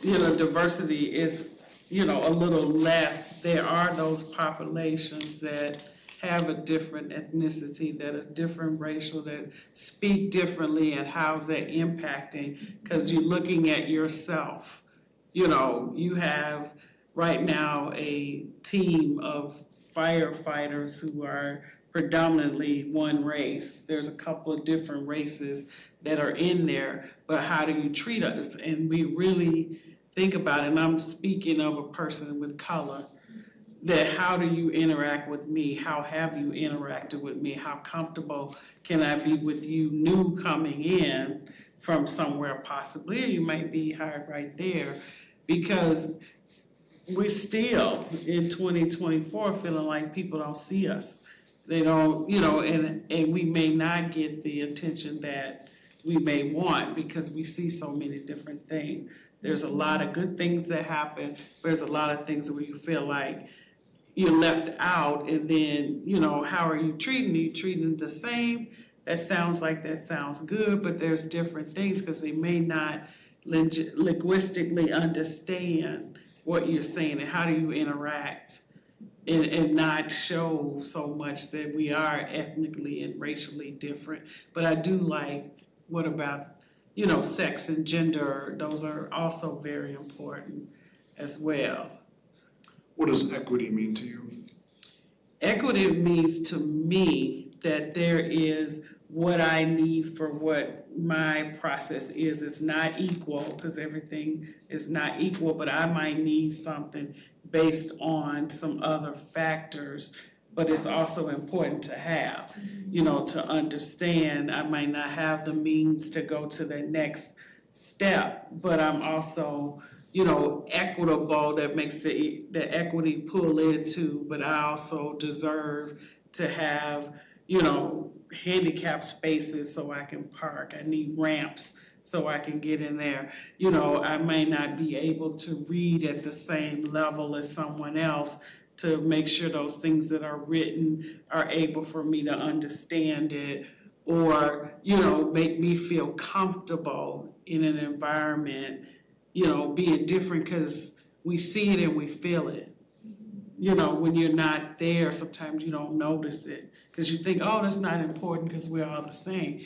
diversity is a little less, there are those populations that have a different ethnicity, that are different racial, that speak differently, and how's that impacting? Because you're looking at yourself. You have right now a team of firefighters who are predominantly one race. There's a couple of different races that are in there, but how do you treat us? And we really think about it, and I'm speaking of a person with color, that how do you interact with me? How have you interacted with me? How comfortable can I be with you new coming in from somewhere possibly? Or you might be hired right there, because we're still in 2024 feeling like people don't see us. They don't, and we may not get the attention that we may want because we see so many different things. There's a lot of good things that happen. There's a lot of things where you feel like you're left out, and then, how are you treating? Are you treating the same? That sounds good, but there's different things because they may not linguistically understand what you're saying, and how do you interact and not show so much that we are ethnically and racially different. But I do like, what about, sex and gender? Those are also very important as well. What does equity mean to you? Equity means to me that there is what I need for what my process is. It's not equal because everything is not equal, but I might need something based on some other factors, but it's also important to have, to understand. I might not have the means to go to the next step, but I'm also, equitable, that makes the equity pull into, but I also deserve to have, handicap spaces so I can park. I need ramps so I can get in there. I may not be able to read at the same level as someone else, to make sure those things that are written are able for me to understand it, or, make me feel comfortable in an environment, being different, because we see it and we feel it. When you're not there, sometimes you don't notice it, because you think, oh, that's not important because we're all the same.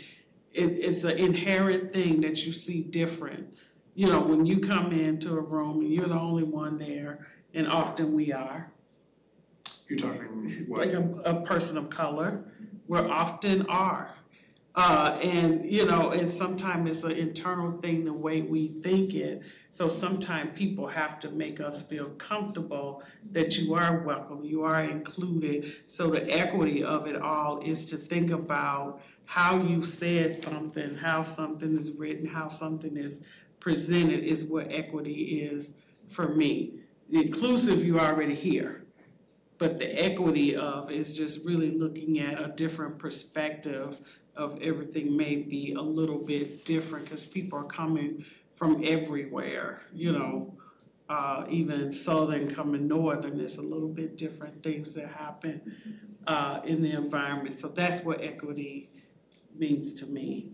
It's an inherent thing that you see different. When you come into a room and you're the only one there, and often we are. You're talking what? Like a person of color, we often are. And sometimes it's an internal thing, the way we think it. So sometimes people have to make us feel comfortable that you are welcome, you are included. So the equity of it all is to think about how you said something, how something is written, how something is presented is what equity is for me. The inclusive, you're already here. But the equity of is just really looking at a different perspective of everything may be a little bit different, because people are coming from everywhere, even southern coming northern, there's a little bit different things that happen in the environment. So that's what equity means to me.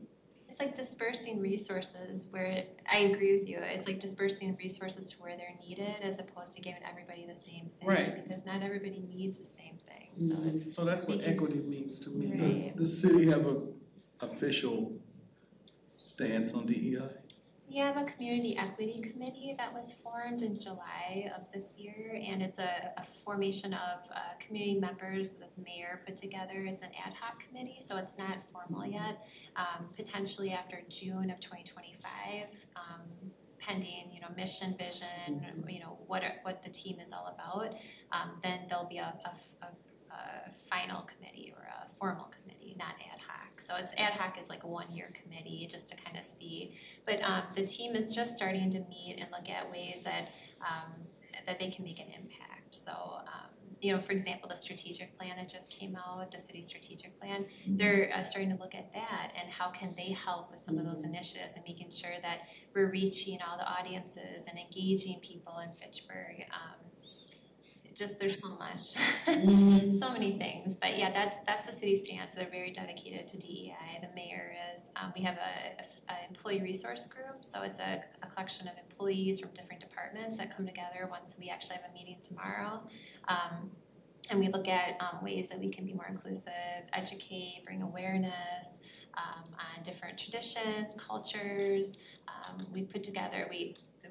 It's like dispersing resources where, I agree with you, it's like dispersing resources to where they're needed as opposed to giving everybody the same thing. Right. Because not everybody needs the same thing. So that's what equity means to me. Right. Does the city have an official stance on DEI? We have a community equity committee that was formed in July of this year, and it's a formation of community members that the mayor put together. It's an ad hoc committee, so it's not formal yet. Potentially after June of 2025, pending, mission, vision, what the team is all about, then there'll be a final committee or a formal committee, not ad hoc. So it's ad hoc is like a one-year committee just to kind of see. But the team is just starting to meet and look at ways that that they can make an impact. So, for example, the strategic plan that just came out, the city strategic plan, they're starting to look at that and how can they help with some of those initiatives and making sure that we're reaching all the audiences and engaging people in Fitchburg. There's so much, so many things. But yeah, that's the city stance. They're very dedicated to DEI. The mayor is. We have an employee resource group, so it's a collection of employees from different departments that come together once we actually have a meeting tomorrow. And we look at ways that we can be more inclusive, educate, bring awareness on different traditions, cultures. We put together,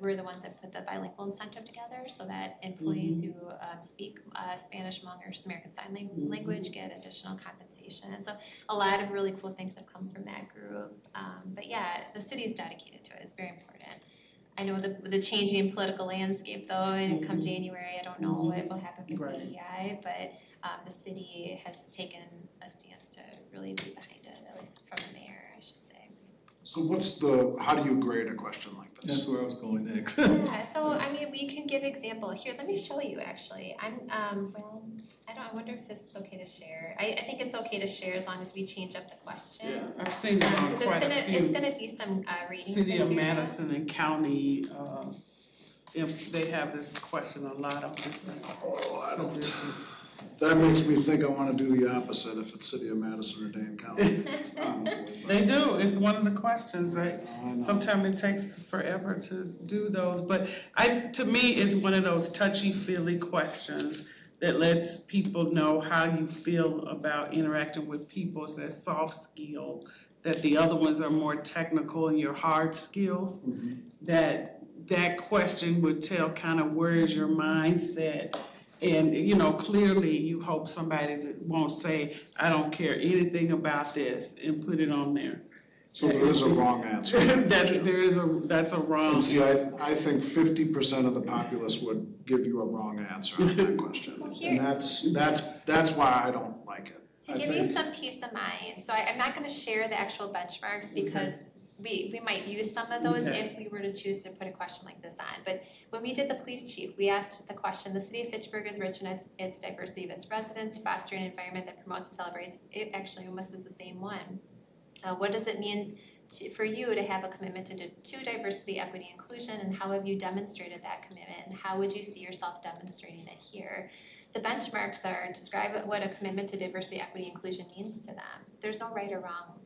we're the ones that put the bilingual incentive together so that employees who speak Spanish, Hmong, or American Sign Language get additional compensation. And so a lot of really cool things have come from that group. But yeah, the city is dedicated to it. It's very important. I know the changing political landscape though, and come January, I don't know what will happen with DEI, but the city has taken a stance to really be behind it, at least from the mayor, I should say. So how do you grade a question like this? That's where I was going next. Yeah, so we can give example. Here, let me show you actually. I wonder if this is okay to share. I think it's okay to share as long as we change up the question. Yeah, I've seen it on quite a few. It's gonna be some reading City of material. Madison and county, if they have this question a lot of different positions. That makes me think I want to do the opposite if it's City of Madison or Dane County, honestly. They do, it's one of the questions that sometimes it takes forever to do those, but to me, it's one of those touchy-feely questions that lets people know how you feel about interacting with people. It's that soft skill, that the other ones are more technical and your hard skills. That question would tell kind of where is your mindset. And, clearly you hope somebody won't say, I don't care anything about this and put it on there. So there is a wrong answer. That's a wrong. And see, I think 50% of the populace would give you a wrong answer on that question. Well, here- And that's why I don't like it. To give you some peace of mind, so I'm not gonna share the actual benchmarks because we might use some of those if we were to choose to put a question like this on. But when we did the police chief, we asked the question, the city of Fitchburg is rich in its diversity of its residents, fostering an environment that promotes and celebrates. It actually almost is the same one. What does it mean for you to have a commitment to diversity, equity, inclusion, and how have you demonstrated that commitment? And how would you see yourself demonstrating it here? The benchmarks are describe what a commitment to diversity, equity, inclusion means to them. There's no right or wrong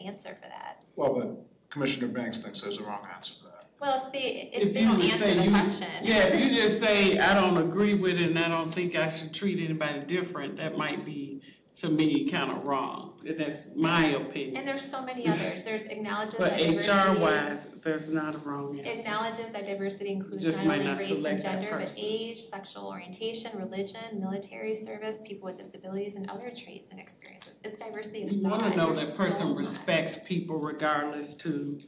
answer for that. Well, but Commissioner Banks thinks there's a wrong answer to that. Well, if they don't answer the question. Yeah, if you just say, I don't agree with it and I don't think I should treat anybody different, that might be, to me, kind of wrong. That's my opinion. And there's so many others. There's acknowledges But that diversity. HR-wise, there's not a wrong answer. Acknowledges that diversity includes Just not might only not race and select that gender, but person. age, sexual orientation, religion, military service, people with disabilities, and other traits and experiences. It's diversity of You thought. want to know There's that person so much. respects people regardless to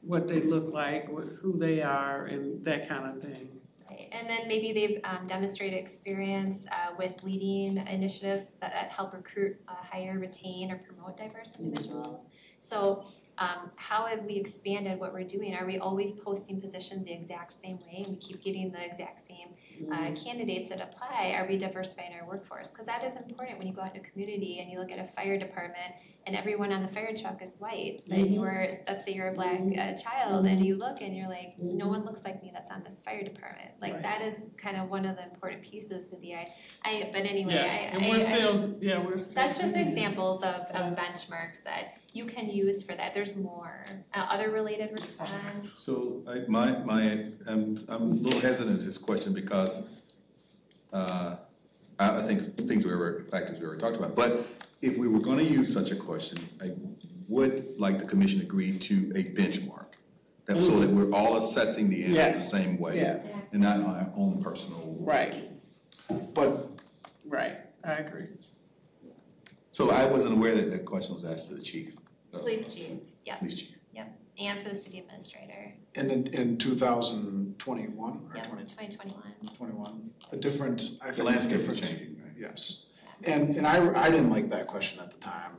what they look like, who they are, and that kind of thing. Right. And then maybe they've demonstrated experience with leading initiatives that help recruit, hire, retain, or promote diverse individuals. So how have we expanded what we're doing? Are we always posting positions the exact same way and we keep getting the exact same candidates that apply? Are we diversifying our workforce? Because that is important when you go out into a community and you look at a fire department and everyone on the fire truck is white, but you're, let's say you're a black child and you look and you're like, no one looks like me that's on this fire department. Like that is kind of one of the important pieces to the, but anyway, that's just examples of benchmarks that you can use for that. There's more. Other related response? So I'm a little hesitant to this question because I think factors we already talked about. But if we were going to use such a question, I would like the commission agree to a benchmark. So that we're all assessing the answer the same way and not on our own personal. Right. But Right, I agree. So I wasn't aware that that question was asked to the chief. Police chief, yep. Police chief. Yep, and for the city administrator. in 2021 or Yep, 2021, 2021. a different, I think. The landscape is different- changing, right? Yes. And I didn't like that question at the time.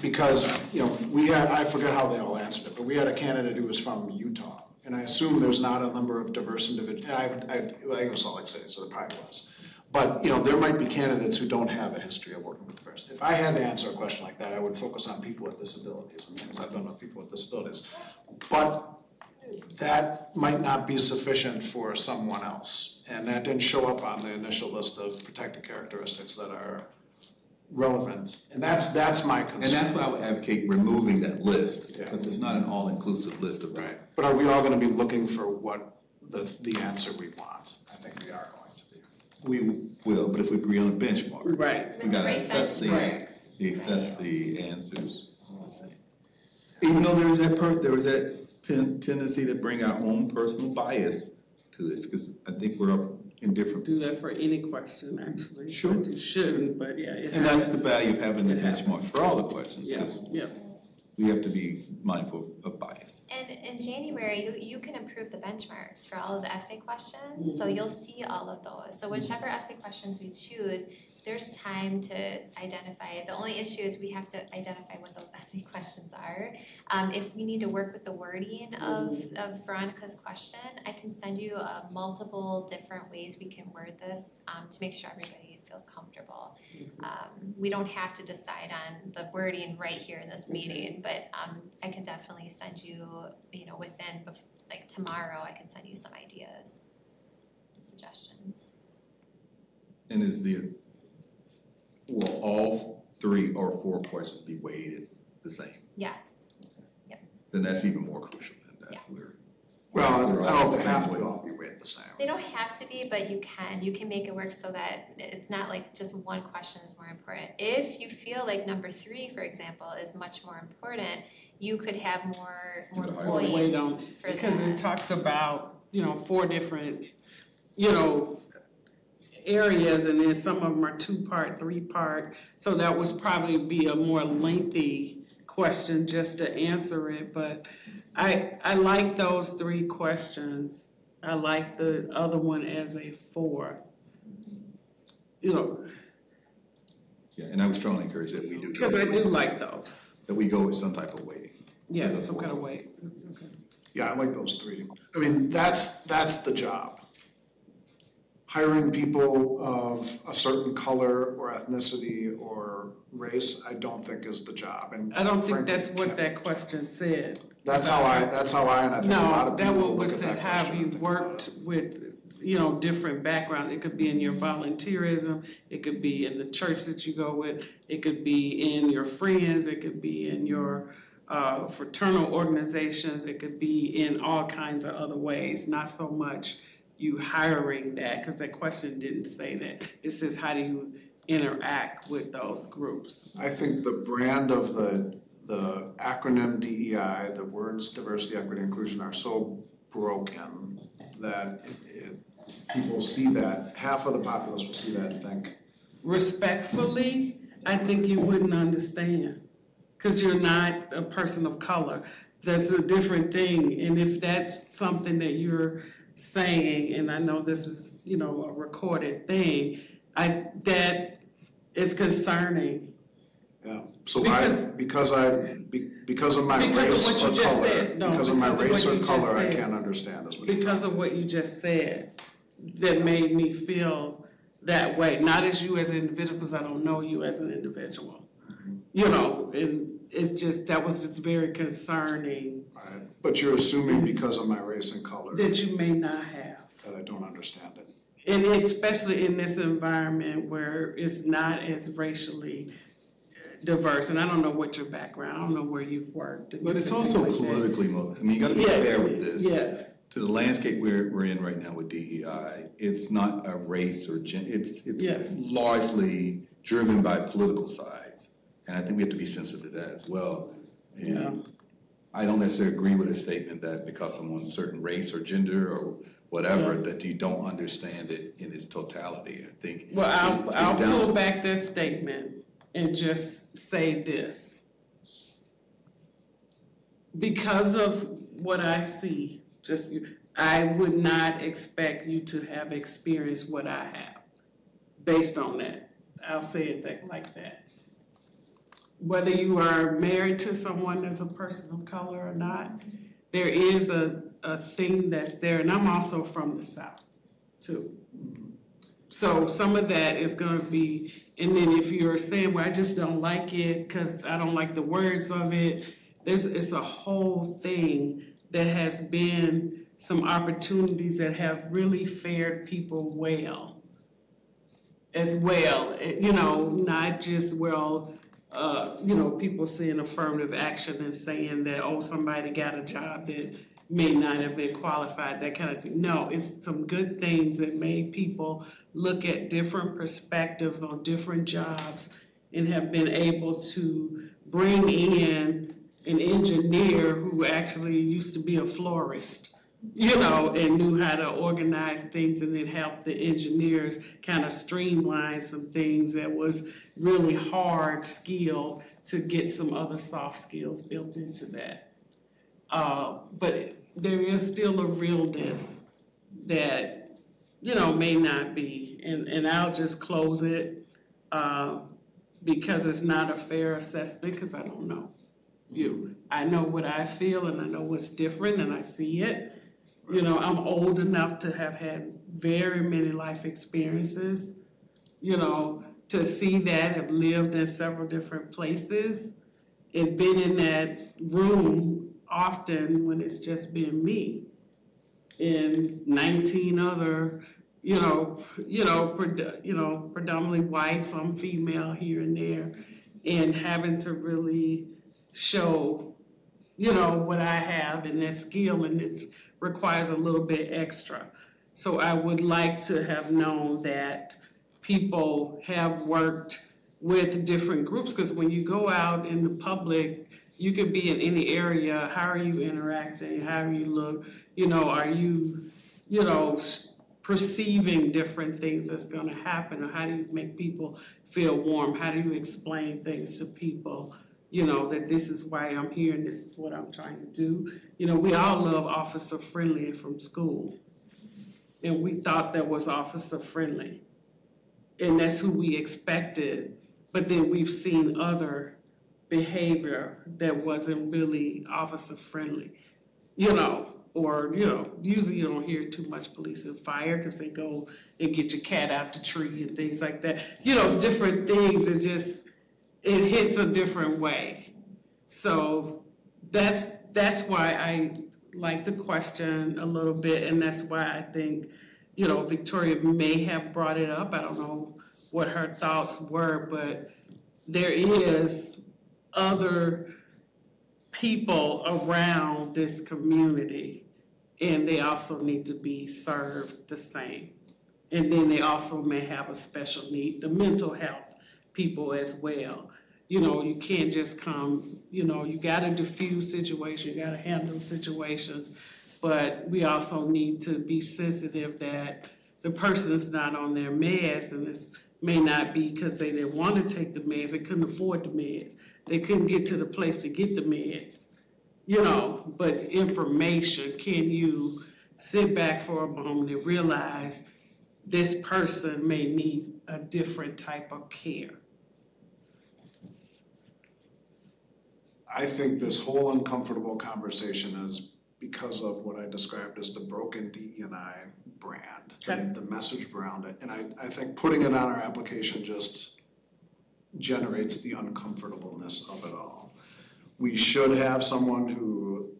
Because, I forget how they all answered it, but we had a candidate who was from Utah. And I assume there's not a number of diverse individuals, I go Salt Lake City, so there probably was. But, there might be candidates who don't have a history of working with diverse. If I had to answer a question like that, I would focus on people with disabilities, because I've done with people with disabilities. But that might not be sufficient for someone else. And that didn't show up on the initial list of protected characteristics that are relevant. And that's my concern. And that's why I would advocate removing that list, Yeah. because it's not an all-inclusive list of. Right. But are we all gonna be looking for what the answer we want? I think we are going to be. We will, but if we agree on a benchmark. Right. We gotta Great assess benchmarks. the answers. Even though there is that tendency to bring our own personal bias to this, because I think we're indifferent. Do that for any question, actually. Sure. But you shouldn't, but yeah. And that's the value of having the benchmark for all the questions, Yeah, because yeah. we have to be mindful of bias. And in January, you can approve the benchmarks for all of the essay questions, so you'll see all of those. So whichever essay questions we choose, there's time to identify it. The only issue is we have to identify what those essay questions are. If we need to work with the wording of Veronica's question, I can send you multiple different ways we can word this to make sure everybody feels comfortable. We don't have to decide on the wording right here in this meeting, but I can definitely send you, within, like tomorrow, I can send you some ideas, suggestions. And will all 3 or 4 questions be weighted the same? Yes. Then that's even more crucial than that. Yeah. Well, I We're don't all know the if they same have way. to all be rated the same. They don't have to be, but you can make it work so that it's not like just one question is more important. If you feel like number 3, for example, is much more important, you could have more points Wait on, for because that. it talks about, 4 different, areas, and then some of them are 2-part, 3-part. So that would probably be a more lengthy question just to answer it, but I like those 3 questions. I like the other one as a 4. Yeah, and I would strongly encourage that we do. Because I do like those. that we go with some type of weighting. Yeah, some kind of weight, okay. Yeah, I like those three. I mean, that's the job. Hiring people of a certain color or ethnicity or race, I don't think is the job. And I don't think frankly, that's what that question said. That's how I, and I think a lot No, of that people one look was at said, that have question you and think about worked it. with, different backgrounds? It could be in your volunteerism, it could be in the church that you go with, it could be in your friends, it could be in your fraternal organizations, it could be in all kinds of other ways, not so much you hiring that, because that question didn't say that. It says, how do you interact with those groups? I think the brand of the acronym DEI, the words diversity, equity, inclusion are so broken that people see that, half of the populace will see that and think. Respectfully, I think you wouldn't understand, because you're not a person of color. That's a different thing, and if that's something that you're saying, and I know this is, a recorded thing, that is concerning. Yeah, so Because of my Because of race what or you just color, said. No, because of my because of race what or you just color, I said. can't understand is what you're Because of what you just said, that made me feel that way. Not as you as an individual, because I don't know you as an individual. And it's just, that was just very concerning. Right, but you're assuming because of my race and color That you may not have. that I don't understand it. And especially in this environment where it's not as racially diverse, and I don't know what your background, I don't know where you've worked. But it's also politically motivated. I mean, you gotta be fair with this. Yeah. To the landscape we're in right now with DEI, it's not a race or it's Yes. largely driven by political sides. And I think we have to be sensitive to that as well. And I don't necessarily agree with a statement that because someone's certain race or gender or whatever, that you don't understand it in its totality. I think. Well, I'll down pull to- back that statement and just say this. Because of what I see, I would not expect you to have experienced what I have based on that. I'll say it like that. Whether you are married to someone that's a person of color or not, there is a thing that's there, and I'm also from the South too. So some of that is gonna be, and then if you're saying, well, I just don't like it because I don't like the words of it, it's a whole thing that has been some opportunities that have really fared people well as well. Not just, people seeing affirmative action and saying that, oh, somebody got a job that may not have been qualified, that kind of thing. No, it's some good things that made people look at different perspectives on different jobs and have been able to bring in an engineer who actually used to be a florist, and knew how to organize things, and then help the engineers kind of streamline some things that was really hard skill to get some other soft skills built into that. But there is still a realness that, may not be, and I'll just close it because it's not a fair assessment, because I don't know you. I know what I feel, and I know what's different, and I see it. I'm old enough to have had very many life experiences, to see that, have lived in several different places, and been in that room often when it's just been me and 19 other, predominantly white, some female here and there, and having to really show, what I have and that skill, and it requires a little bit extra. So I would like to have known that people have worked with different groups, because when you go out in the public, you could be in any area. How are you interacting? How do you look? Are you, perceiving different things that's going to happen? Or how do you make people feel warm? How do you explain things to people? That this is why I'm here and this is what I'm trying to do. We all love Officer Friendly from school. And we thought that was Officer Friendly. And that's who we expected. But then we've seen other behavior that wasn't really officer friendly, or, usually you don't hear too much police and fire because they go and get your cat out the tree and things like that. It's different things. It hits a different way. So that's why I like the question a little bit, and that's why I think, Victoria may have brought it up. I don't know what her thoughts were, but there is other people around this community, and they also need to be served the same. And then they also may have a special need, the mental health people as well. You can't just come, you gotta diffuse situations, you gotta handle situations, but we also need to be sensitive that the person is not on their meds, and this may not be because they didn't want to take the meds, they couldn't afford the meds, they couldn't get to the place to get the meds, but information, can you sit back for a moment and realize this person may need a different type of care? I think this whole uncomfortable conversation is because of what I described as the broken DE&I brand, Okay. the message around it. And I think putting it on our application just generates the uncomfortableness of it all. We should have someone who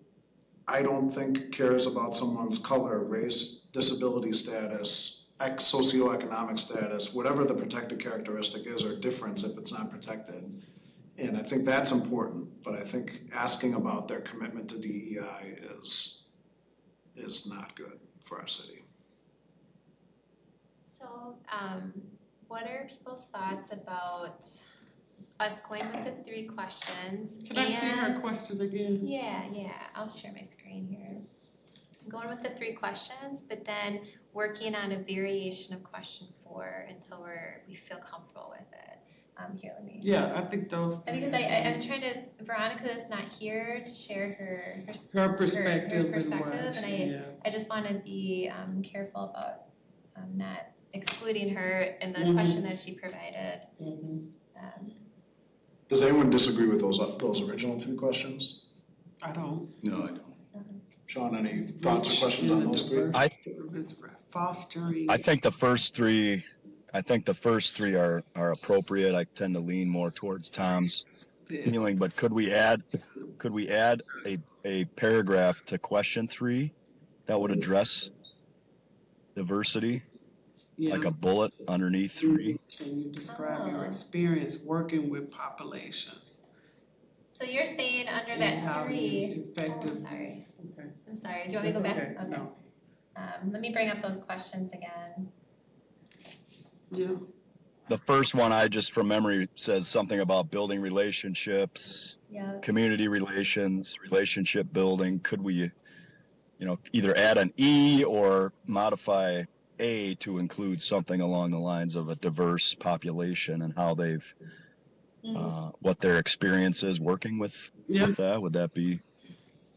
I don't think cares about someone's color, race, disability status, socioeconomic status, whatever the protected characteristic is or difference if it's not protected. And I think that's important, but I think asking about their commitment to DEI is not good for our city. So, what are people's thoughts about us going with the 3 questions? Can I see her question again? Yeah, I'll share my screen here. I'm going with the 3 questions, but then working on a variation of question 4 until we feel comfortable with it. Here, let me. Yeah, I think those. Because I'm trying to, Veronica is not here to share her perspective, and I just want to be careful about not excluding her in the question that she provided. Does anyone disagree with those original 3 questions? I don't. No, I don't. Sean, any thoughts or questions on those 3? Fostering. I think the first three are appropriate. I tend to lean more towards Tom's feeling, but could we add a paragraph to question 3 that would address diversity? Yeah. Like a bullet underneath 3? Can you describe your experience working with populations? So you're saying under that 3, sorry. Okay. I'm sorry, do you want me to go back? Okay. No. Let me bring up those questions again. Yeah. The first one, I just from memory says something about building relationships, community relations, relationship building. Could we, either add an E or modify A to include something along the lines of a diverse population and how they've, what their experience is working with that? Would that be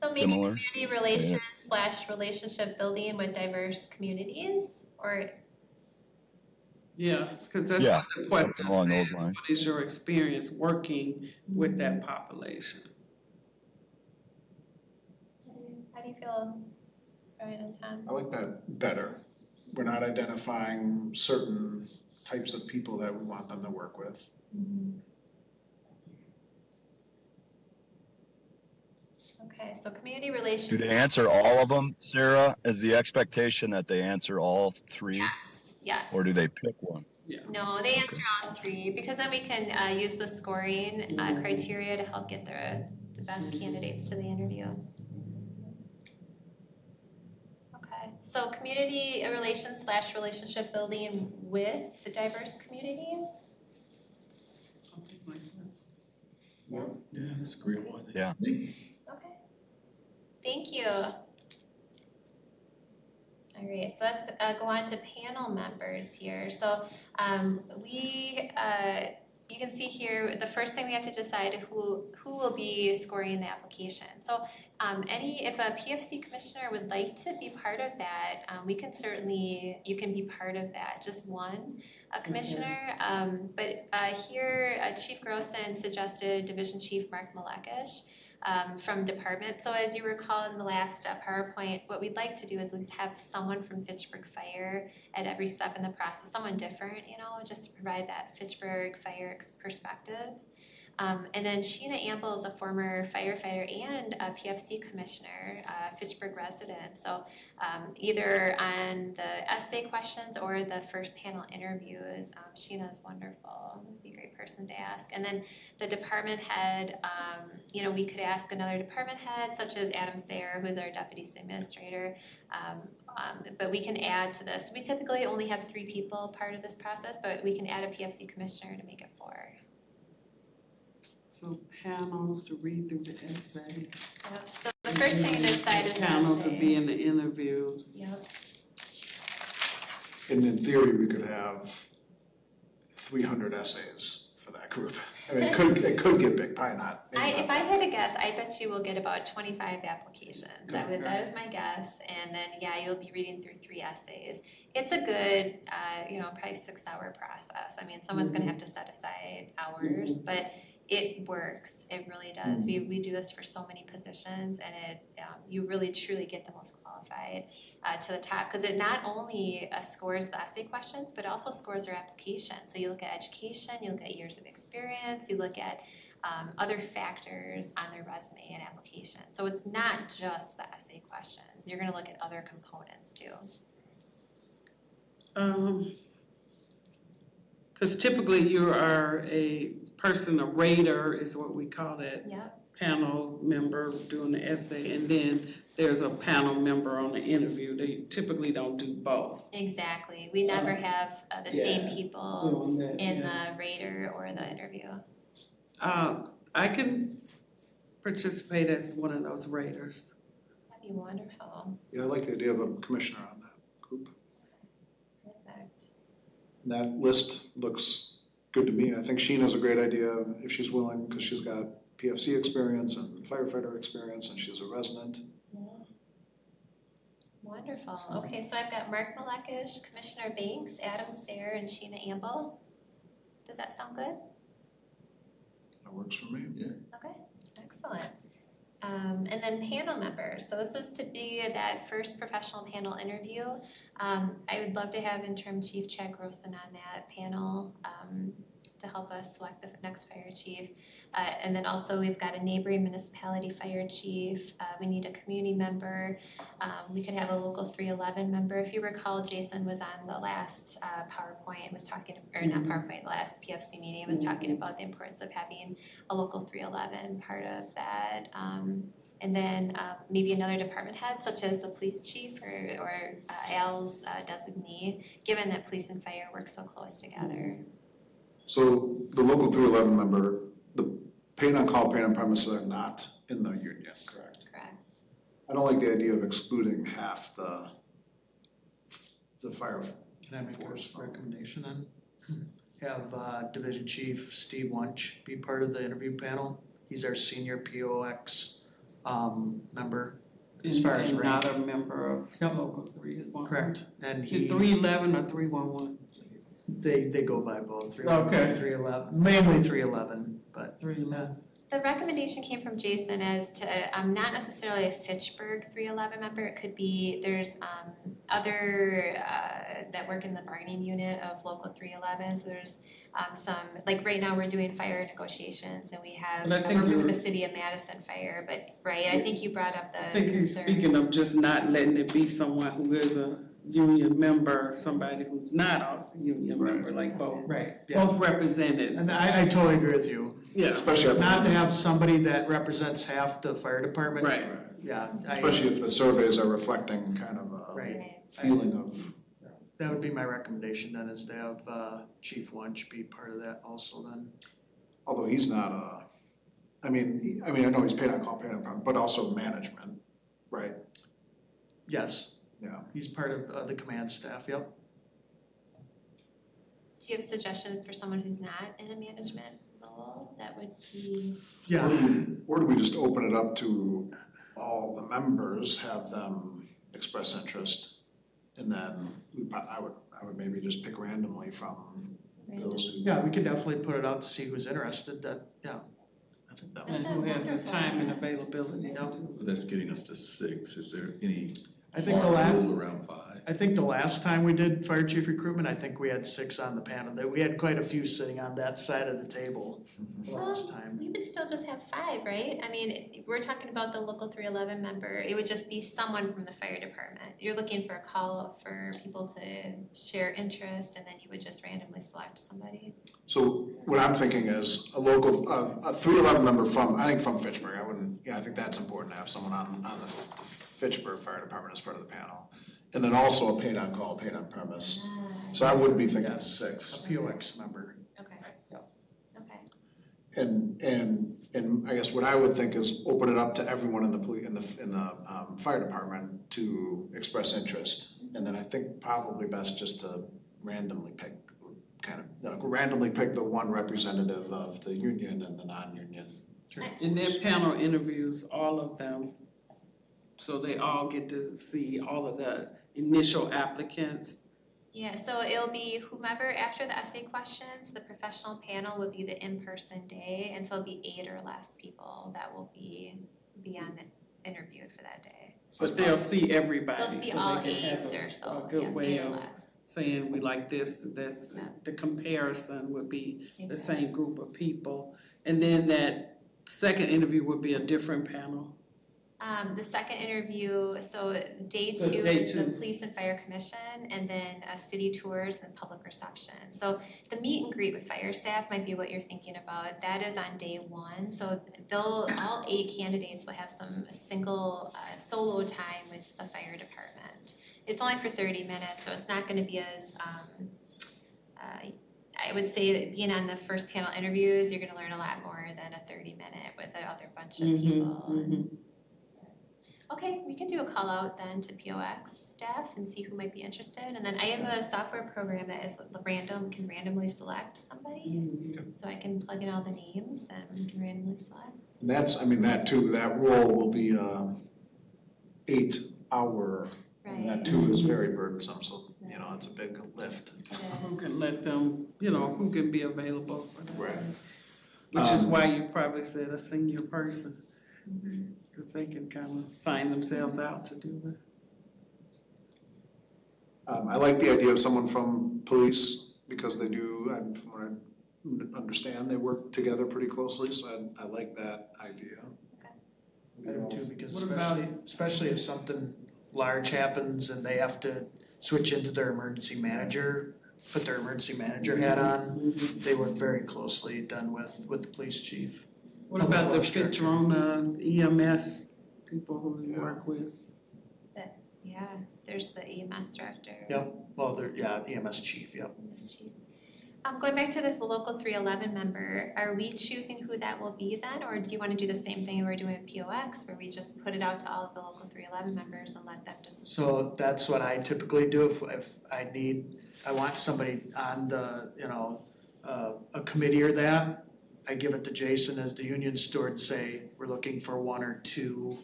so maybe similar? Community relations / relationship building with diverse communities, or? Yeah, because that's what the question along says. those lines. What is your experience working with that population? How do you feel, Brian and Tom? I like that better. We're not identifying certain types of people that we want them to work with. Okay, so community relations. Do they answer all of them, Sarah? Is the expectation that they answer all 3? Yes. Or do they pick one? Yeah. No, they answer all 3 because then we can use the scoring criteria to help get the best candidates to the interview. Okay, so community relations / relationship building with the diverse communities? Something like that. Yeah, that's agreeable. Yeah. Okay, thank you. All right, so let's go on to panel members here. So we you can see here, the first thing we have to decide who will be scoring the application. So if a PFC commissioner would like to be part of that, you can be part of that, just one commissioner. But here, Chief Grossen suggested Division Chief Mark Malekish from department. So as you recall in the last PowerPoint, what we'd like to do is at least have someone from Fitchburg Fire at every step in the process, someone different, just to provide that Fitchburg Fire perspective. And then Sheena Amble is a former firefighter and a PFC commissioner, Fitchburg resident. So either on the essay questions or the first panel interviews, Sheena is wonderful. Would be a great person to ask. And then the department head, we could ask another department head, such as Adam Sayer, who is our deputy city administrator. But we can add to this. We typically only have 3 people part of this process, but we can add a PFC commissioner to make it 4. So panels to read through the essay. Yep. So the first thing to decide is panel essay. to be in the interviews. Yep. And in theory, we could have 300 essays for that group. I mean, it could get big, probably not. If I had to guess, I bet you will get about 25 applications. That is my guess. And then, you'll be reading through 3 essays. It's a good, probably 6-hour process. I mean, someone's going to have to set aside hours, but it works. It really does. We do this for so many positions, and you really truly get the most qualified to the top, because it not only scores the essay questions, but also scores their application. So you look at education, you look at years of experience, you look at other factors on their resume and application. So it's not just the essay questions. You're going to look at other components too. Because typically you are a rater is what we call it. Yep. Panel member doing the essay, and then there's a panel member on the interview. They typically don't do both. Exactly. We never have the same people in the rater or the interview. I can participate as one of those raters. That'd be wonderful. Yeah, I like the idea of a commissioner on that group. Perfect. That list looks good to me. I think Sheena's a great idea if she's willing, because she's got PFC experience and firefighter experience, and she's a resident. Yeah. Wonderful. Okay, so I've got Mark Malekish, Commissioner Banks, Adam Sayer, and Sheena Amble. Does that sound good? That works for me. Yeah. Okay, excellent. And then panel members. So this is to be that first professional panel interview. I would love to have Interim Chief Chad Grossen on that panel to help us select the next fire chief. And then also we've got a neighboring municipality fire chief. We need a community member. We could have a local 311 member. If you recall, Jason was on the last PowerPoint, was talking, or not PowerPoint, the last PFC meeting, was talking about the importance of having a local 311 part of that. And then maybe another department head, such as the police chief or Al's designee, given that police and fire work so close together. So the local 311 member, the paid on call, paid on premises are not in the union, correct? Correct. I don't like the idea of excluding half the fire force. Can I make a recommendation then? Have Division Chief Steve Wunsch be part of the interview panel. He's our senior POX member. As far as rank. Not a member of local 311. Correct. And he 311 or 311? They go by both. 311, mainly 311, but 311. The recommendation came from Jason as to not necessarily a Fitchburg 311 member. It could be, there's other that work in the bargaining unit of local 311. So there's some, like right now we're doing fire negotiations and we have, we're working with the city of Madison Fire, but I think you brought up the I think he's speaking of just not letting it be someone who is a union member, somebody who's not a union member, like both. Right. Yeah. Both represented. And I totally agree with you. Yeah. Especially not to have somebody that represents half the fire department. Right. Yeah. Especially if the surveys are reflecting kind of a feeling of. That would be my recommendation then, is to have Chief Wunsch be part of that also then. Although he's not I mean, I know he's paid on call, paid on premises, but also management, right? Yes. Yeah. He's part of the command staff, yep. Do you have a suggestion for someone who's not in a management role that would be? Yeah, Or do we just open it up to all the members, have them express interest? And then I would maybe just pick randomly from those who. yeah, we could definitely put it out to see who's interested, I think that would. And who has the time and availability to do But that's getting us to 6. Is there any I think the hard last, rule around 5? I think the last time we did fire chief recruitment, I think we had 6 on the panel. We had quite a few sitting on that side of the table last time. We would still just have 5, right? I mean, we're talking about the local 311 member. It would just be someone from the fire department. You're looking for a call for people to share interest, and then you would just randomly select somebody. So what I'm thinking is a local, a 311 member from Fitchburg. I think that's important to have someone on the Fitchburg Fire Department as part of the panel. And then also a paid on call, paid on premise. So I would be thinking Yes. 6. A POX member. Okay. Yep. Okay. And I guess what I would think is open it up to everyone in the fire department to express interest. And then I think probably best just to randomly pick the one representative of the union and the non-union. And then panel interviews all of them, so they all get to see all of the initial applicants. Yeah, so it'll be whomever, after the essay questions, the professional panel would be the in-person day, and so it'll be 8 or less people that will be on the interviewed for that day. But they'll see everybody. They'll see so all they can 8 have or so, A good way 8 or of less. saying we like this, Yeah. the comparison would be the Exactly. same group of people. And then that second interview would be a different panel. The second interview, so day So 2 day is the 2. police and fire commission, and then city tours and public reception. So the meet and greet with fire staff might be what you're thinking about. That is on day 1. So all 8 candidates will have some single solo time with the fire department. It's only for 30 minutes, so it's not going to be as I would say that being on the first panel interviews, you're going to learn a lot more than a 30-minute with another bunch of people. Okay, we could do a call out then to POX staff and see who might be interested. And then I have a software program that is can randomly select somebody. So I can plug in all the names and we can randomly select. And that role will be 8 hour, and that too is very burdensome, so, it's a big lift. Who can let them, who can be available for that. Right. Which is why you probably said a senior person. Because they can kind of sign themselves out to do that. I like the idea of someone from police because they do, from what I understand, they work together pretty closely, so I like that idea. I do too, because What about- especially if something large happens and they have to switch into their emergency manager, put their emergency manager hat on, they work very closely then with the police chief. What about the Fitrona EMS people who we work with? Yeah, there's the EMS director. Yep, well, EMS chief, yep. EMS chief. Going back to the local 311 member, are we choosing who that will be then? Or do you want to do the same thing we're doing with POX, where we just put it out to all of the local 311 members and let them just... So that's what I typically do if I want somebody on the, a committee or that, I give it to Jason as the union steward, say, we're looking for 1 or 2,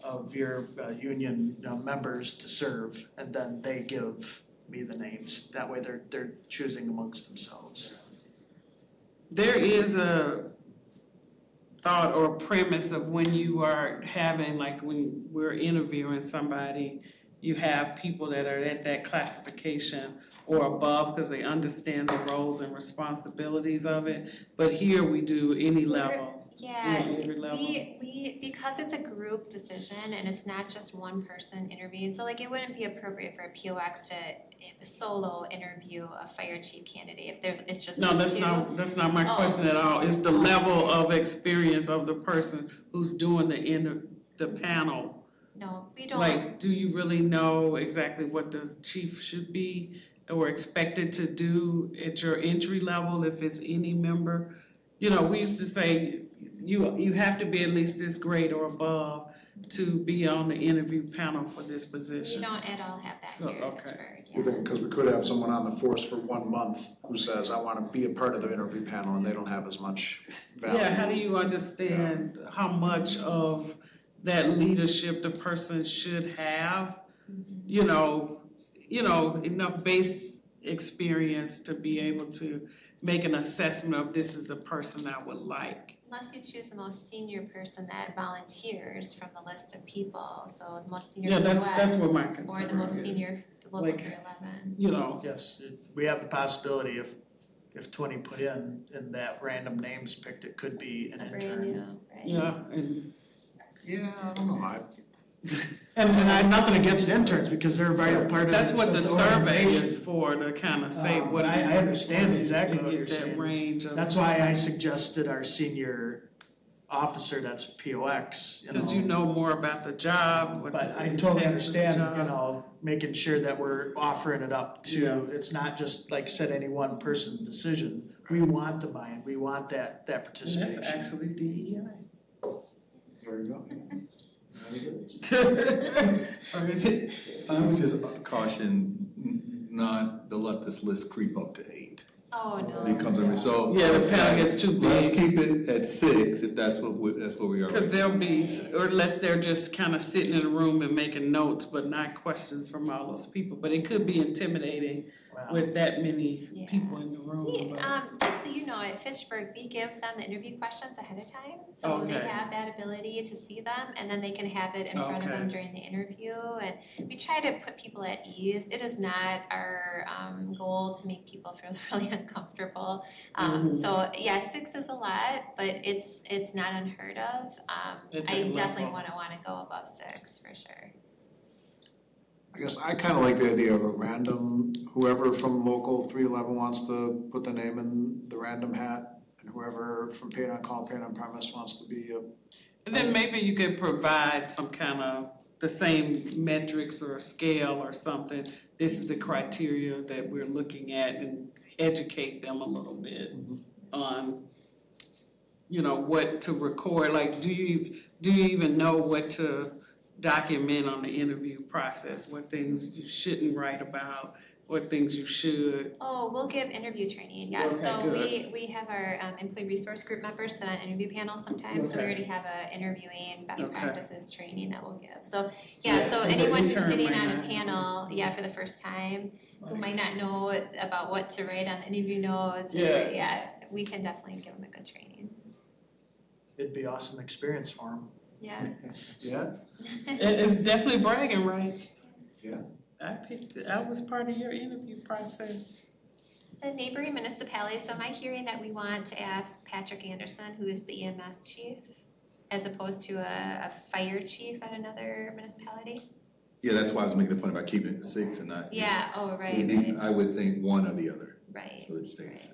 of your union members to serve, and then they give me the names. That way they're choosing amongst themselves. There is a thought or premise of when you are having, like when we're interviewing somebody, you have people that are at that classification or above because they understand the roles and responsibilities of it. But here we do any level. Yeah, every level. we because it's a group decision and it's not just one person interviewing, so like it wouldn't be appropriate for a POX to solo interview a fire chief candidate if it's just No, these that's not my question at all. It's the level of experience of the person who's doing the panel. No, we don't. Like, do you really know exactly what the chief should be or expected to do at your entry level if it's any member? We used to say you have to be at least this grade or above to be on the interview panel for this We position. don't at all have that So, here in okay. Fitchburg, Because we could have someone on the force for 1 month who says, I want to be a part of the interview panel, and they don't have as much value. Yeah, how do you understand how much of that leadership the person should have? You know, enough base experience to be able to make an assessment of this is the person I would like. Unless you choose the most senior person that volunteers from the list of people, so the most senior Yeah, US, that's what my concern or the most is. senior local Like, 311. You know, Yes, we have the possibility if 20 put in that random names picked, it could be an A brand intern. new, right? yeah, and Yeah, I don't know. And I have nothing against interns because they're a vital part of that's what the survey organization. is for, to kind of say what. I understand exactly to what get you're that saying. range of. That's why I suggested our senior officer, that's POX, Because you know more about the job. what But the I totally intents of the understand, job. making sure that we're offering it up to, Yeah. it's not just, like I said, any one person's decision. We want the buy-in, we want that And participation. that's actually DEI. There you go. Or is it? I would just caution not to let this list creep up to 8. Oh, no. Becomes so. Yeah, the panel gets too Let's big. keep it at 6 if that's what we are. Because there'll be, or unless they're just kind of sitting in a room and making notes, but not questions from all those people. But it could be intimidating Wow. with that many Yeah. people in the room. Just so you know, at Fitchburg, we give them the interview questions ahead of time. So they Okay. have that ability to see them, and then they can have it in front of Okay. them during the interview. And we try to put people at ease. It is not our goal to make people feel really uncomfortable. So yeah, 6 is a lot, but it's not unheard of. At I that level. definitely want to go above 6 for sure. I guess I kind of like the idea of a random, whoever from local 311 wants to put the name in the random hat, and whoever from paid on call, paid on premise wants to be a. And then maybe you could provide some kind of, the same metrics or scale or something. This is the criteria that we're looking at, and educate them a little bit on, what to record. Like, do you even know what to document on the interview process? What things you shouldn't write about, what things you should. Oh, we'll give interview training, yes. Okay, So good. we have our employee resource group members sit on interview panels sometimes. So we Okay. already have a interviewing best Okay. practices training that we'll give. So, Yeah, so and the anyone who's intern sitting might on a not. panel, for the first time, who might not know about what to write on the interview notes, or, Yeah. we can definitely give them a good training. It'd be awesome experience for them. Yeah. Yeah? It's definitely bragging rights. Yeah. I was part of your interview process. The neighboring municipalities, so am I hearing that we want to ask Patrick Anderson, who is the EMS chief, as opposed to a fire chief at another municipality? Yeah, that's why I was making the point about keeping it at 6 and not. Yeah, oh, right. I would think one or the other. Right. So it stays at 6.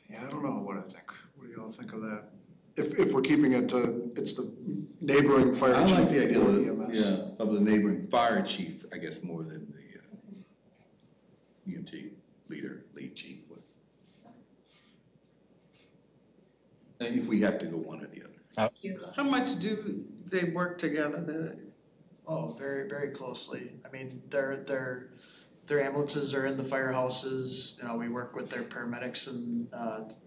Yeah, I don't know what I think. What do y'all think of that? If we're keeping it to, it's the neighboring fire I chief. like the idea or of, EMS. of the neighboring fire chief, I guess, more than the EMT lead chief. And if we have to go one or the other. How much do they work together? Oh, very, very closely. I mean, their ambulances are in the firehouses. We work with their paramedics and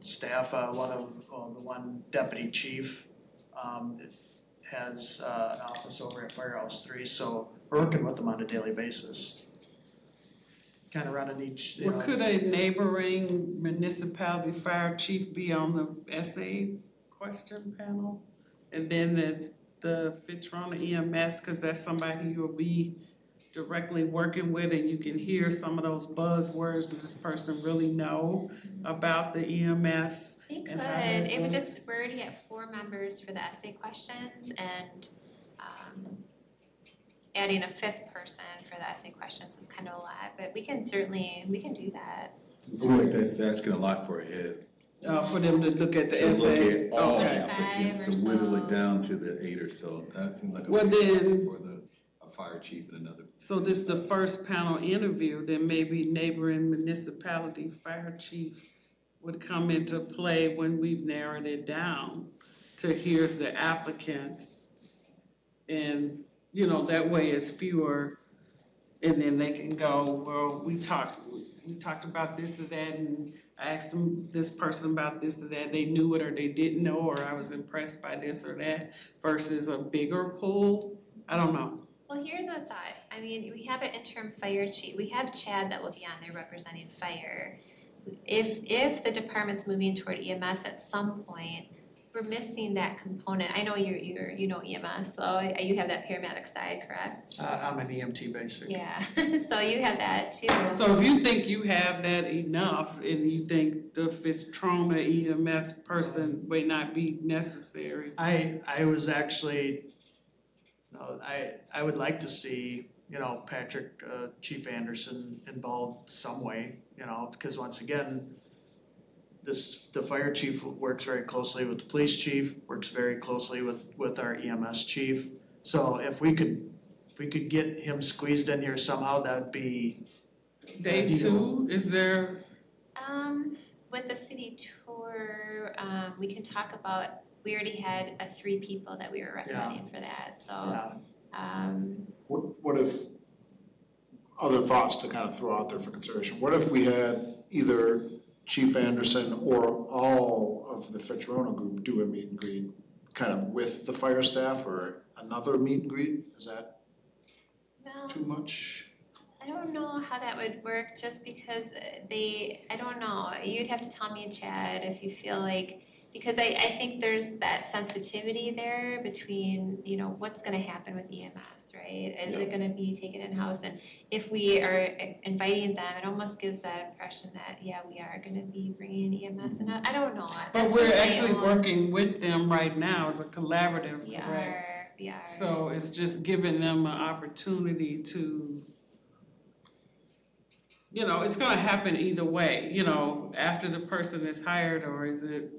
staff. The one deputy chief has an office over at Firehouse 3, so we're working with them on a daily basis. Kind of running each. Well, could a neighboring municipality fire chief be on the essay question panel? And then the Fitchburg EMS, because that's somebody you'll be directly working with, and you can hear some of those buzzwords does this person really know about the EMS? They could, and how that it would works? just, we're already at 4 members for the essay questions, and adding a 5th person for the essay questions is kind of a lot, but we can do that. I feel like that's asking a lot for a head. For them to look at the To look essays? at all Okay. applicants, to 5 or whittle so. it down to the 8 or so. That seems like a Well, big task then- for a fire chief and another. So this is the first panel interview, then maybe neighboring municipality fire chief would come into play when we've narrowed it down to here's the applicants. And, you know, that way it's fewer, and then they can go, well, we talked about this or that, and I asked them, this person about this or that, they knew it or they didn't know, or I was impressed by this or that, versus a bigger pool. I don't know. Well, here's a thought. I mean, we have an interim fire chief. We have Chad that will be on there representing fire. If the department's moving toward EMS at some point, we're missing that component. I know you know EMS, so you have that paramedic side, correct? I'm an EMT basic. Yeah, so you have that too. So if you think you have that enough, and you think the trauma EMS person may not be necessary. I was actually, no, I would like to see, you know, Patrick, Chief Anderson involved some way, you know, because once again, the fire chief works very closely with the police chief, works very closely with our EMS chief. So if we could get him squeezed in here somehow, that'd be Day ideal. 2, is there? With the city tour, we can talk about, we already had 3 people that we were recommending for that, so. Yeah. What if, other thoughts to kind of throw out there for consideration, what if we had either Chief Anderson or all of the Fitch-Rona group do a meet and greet kind of with the fire staff, or another meet and greet? Is that too much? I don't know how that would work, just because I don't know. You'd have to tell me, Chad, if you feel like, because I think there's that sensitivity there between, you know, what's gonna happen with EMS, right? Is it gonna be taken in-house? And if we are inviting them, it almost gives that impression that, yeah, we are gonna be bringing EMS, and I don't know. But That's we're just my actually own- working with them right now as a collaborative, We correct? are. So it's just giving them an opportunity to, you know, it's gonna happen either way, you know, after the person is hired, or is it,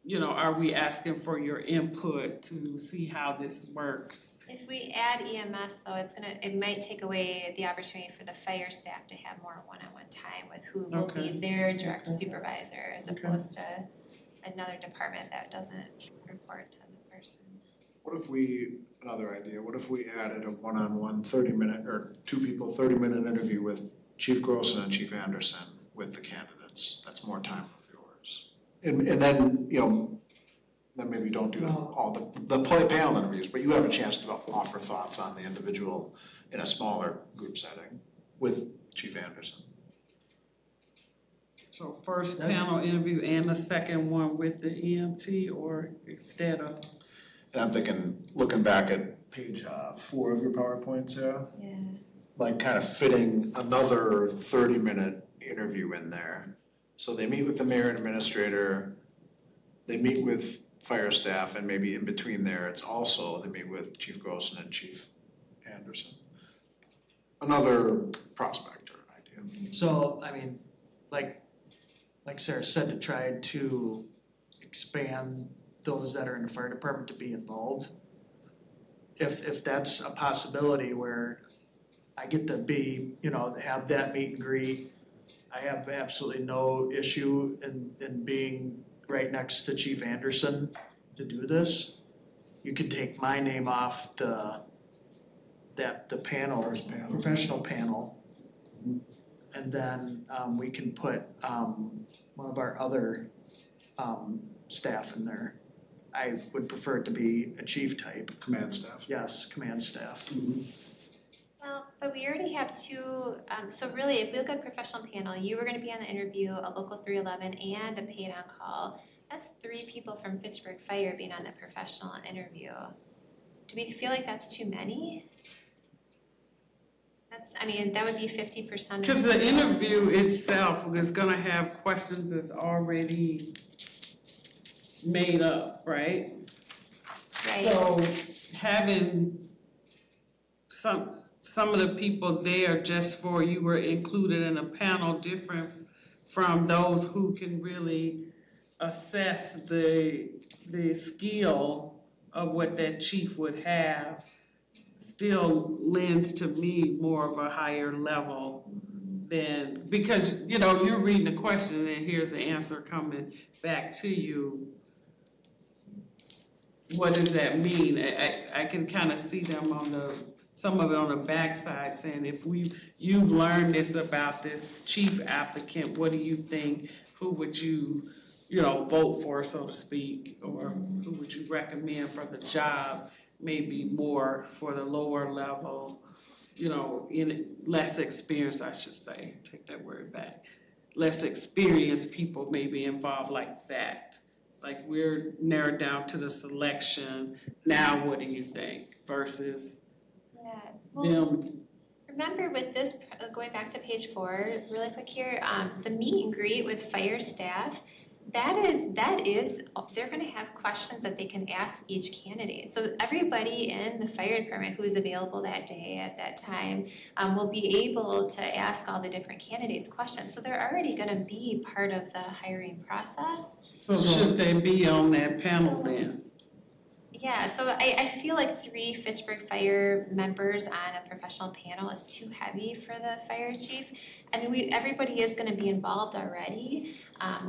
you know, are we asking for your input to see how this works? If we add EMS though, it might take away the opportunity for the fire staff to have more one-on-one time with who will be their direct supervisor, as opposed to another department that doesn't report to the person. What if another idea, what if we added a one-on-one 30-minute, or 2 people, 30-minute interview with Chief Grossen and Chief Anderson with the candidates? That's more time of yours. And then, you know, then maybe don't do all the panel interviews, but you have a chance to offer thoughts on the individual in a smaller group setting with Chief Anderson. So first panel interview and the second one with the EMT, or instead of? And I'm thinking, looking back at page 4 of your PowerPoint, Sarah, like kind of fitting another 30-minute interview in there. So they meet with the mayor and administrator, they meet with fire staff, and maybe in between there, it's also, they meet with Chief Grossen and Chief Anderson. Another prospect or idea. So, I mean, like Sarah said, to try to expand those that are in the fire department to be involved. If that's a possibility where I get to be, you know, have that meet and greet, I have absolutely no issue in being right next to Chief Anderson to do this. You could take my name off the panel, professional panel. And then we can put one of our other staff in there. I would prefer it to be a chief type. Command staff. Yes, command staff. Well, but we already have 2, so really, if we look at professional panel, you were gonna be on the interview, a local 311, and a paid on call. That's 3 people from Fitchburg Fire being on the professional interview. Do we feel like that's too many? That would be 50%. Because the interview itself is gonna have questions that's already made up, right? Right. So having some of the people there just for you were included in a panel different from those who can really assess the skill of what that chief would have still lends to me more of a higher level then, because, you know, you're reading the question and here's the answer coming back to you. What does that mean? I can kind of see them on some of it on the backside saying, if you've learned this about this chief applicant, what do you think? Who would you vote for, so to speak? Or who would you recommend for the job? Maybe more for the lower level, in less experienced, I should say, take that word back. Less experienced people may be involved like that. Like we're narrowed down to the selection, now what do you think? Versus them. Remember with this, going back to page 4, really quick here, the meet and greet with fire staff, that is, they're gonna have questions that they can ask each candidate. So everybody in the fire department who is available that day at that time will be able to ask all the different candidates questions. So they're already gonna be part of the hiring process. So should they be on that panel then? Yeah, so I feel like 3 Fitchburg Fire members on a professional panel is too heavy for the fire chief. I mean, everybody is gonna be involved already.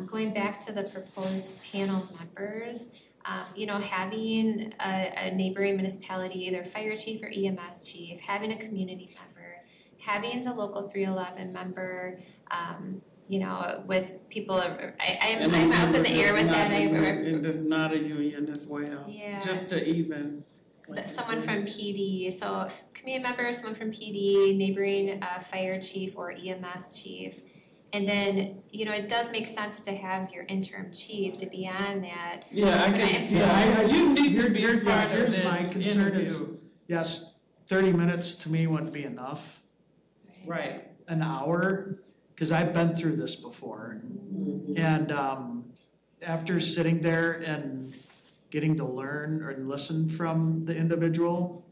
Going back to the proposed panel members, having a neighboring municipality, either fire chief or EMS chief, having a community member, having the local 311 member, with people, I'm up in the air with that. And there's not a union as well. Yeah. Just to even. Someone from PD, so community member, someone from PD, neighboring fire chief or EMS chief. And then, it does make sense to have your interim chief to be on that. Yeah, you need to be a part of Here's that my concern interview. is, yes, 30 minutes to me wouldn't be enough. Right. An hour, because I've been through this before. And after sitting there and getting to learn or listen from the individual,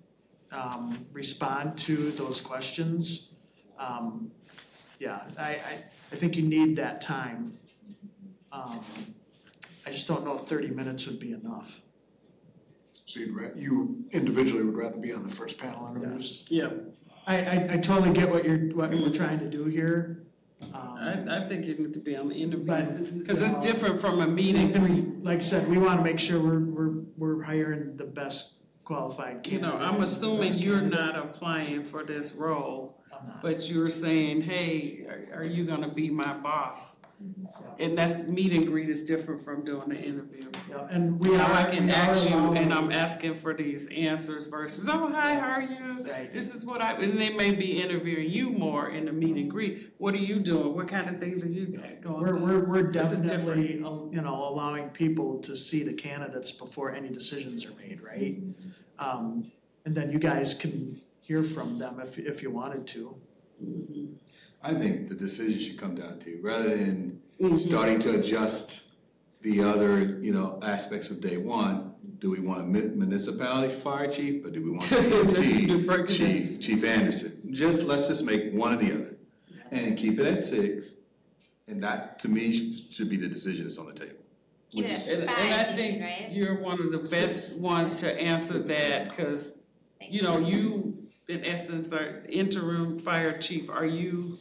respond to those questions, I think you need that time. I just don't know if 30 minutes would be enough. So you individually would rather be on the first panel interviews? Yeah. I totally get what we're trying to do here. I think you need to be on the interview, But, because it's different from a meeting. And like I said, we want to make sure we're hiring the best qualified candidate. I'm assuming you're not applying for this role, but you're saying, hey, are you gonna be my boss? And that's, meet and greet is different from doing the interview. Yeah, and I can ask you, and I'm asking for these answers versus, oh, hi, how are you? Right. This is what and they may be interviewing you more in the meet and greet. What are you doing? What kind of things are you going on? We're definitely, allowing people to see the candidates before any decisions are made, right? And then you guys can hear from them if you wanted to. I think the decision should come down to, rather than starting to adjust the other, aspects of day one, do we want a municipality fire chief, or do we want a Chief Anderson? Let's just make one or the other, and keep it at 6, and that, to me, should be the decision that's on the table. Keep it at 5, and I think right? you're one of the best ones to answer that, because, you, in essence, are interim fire chief. Are you,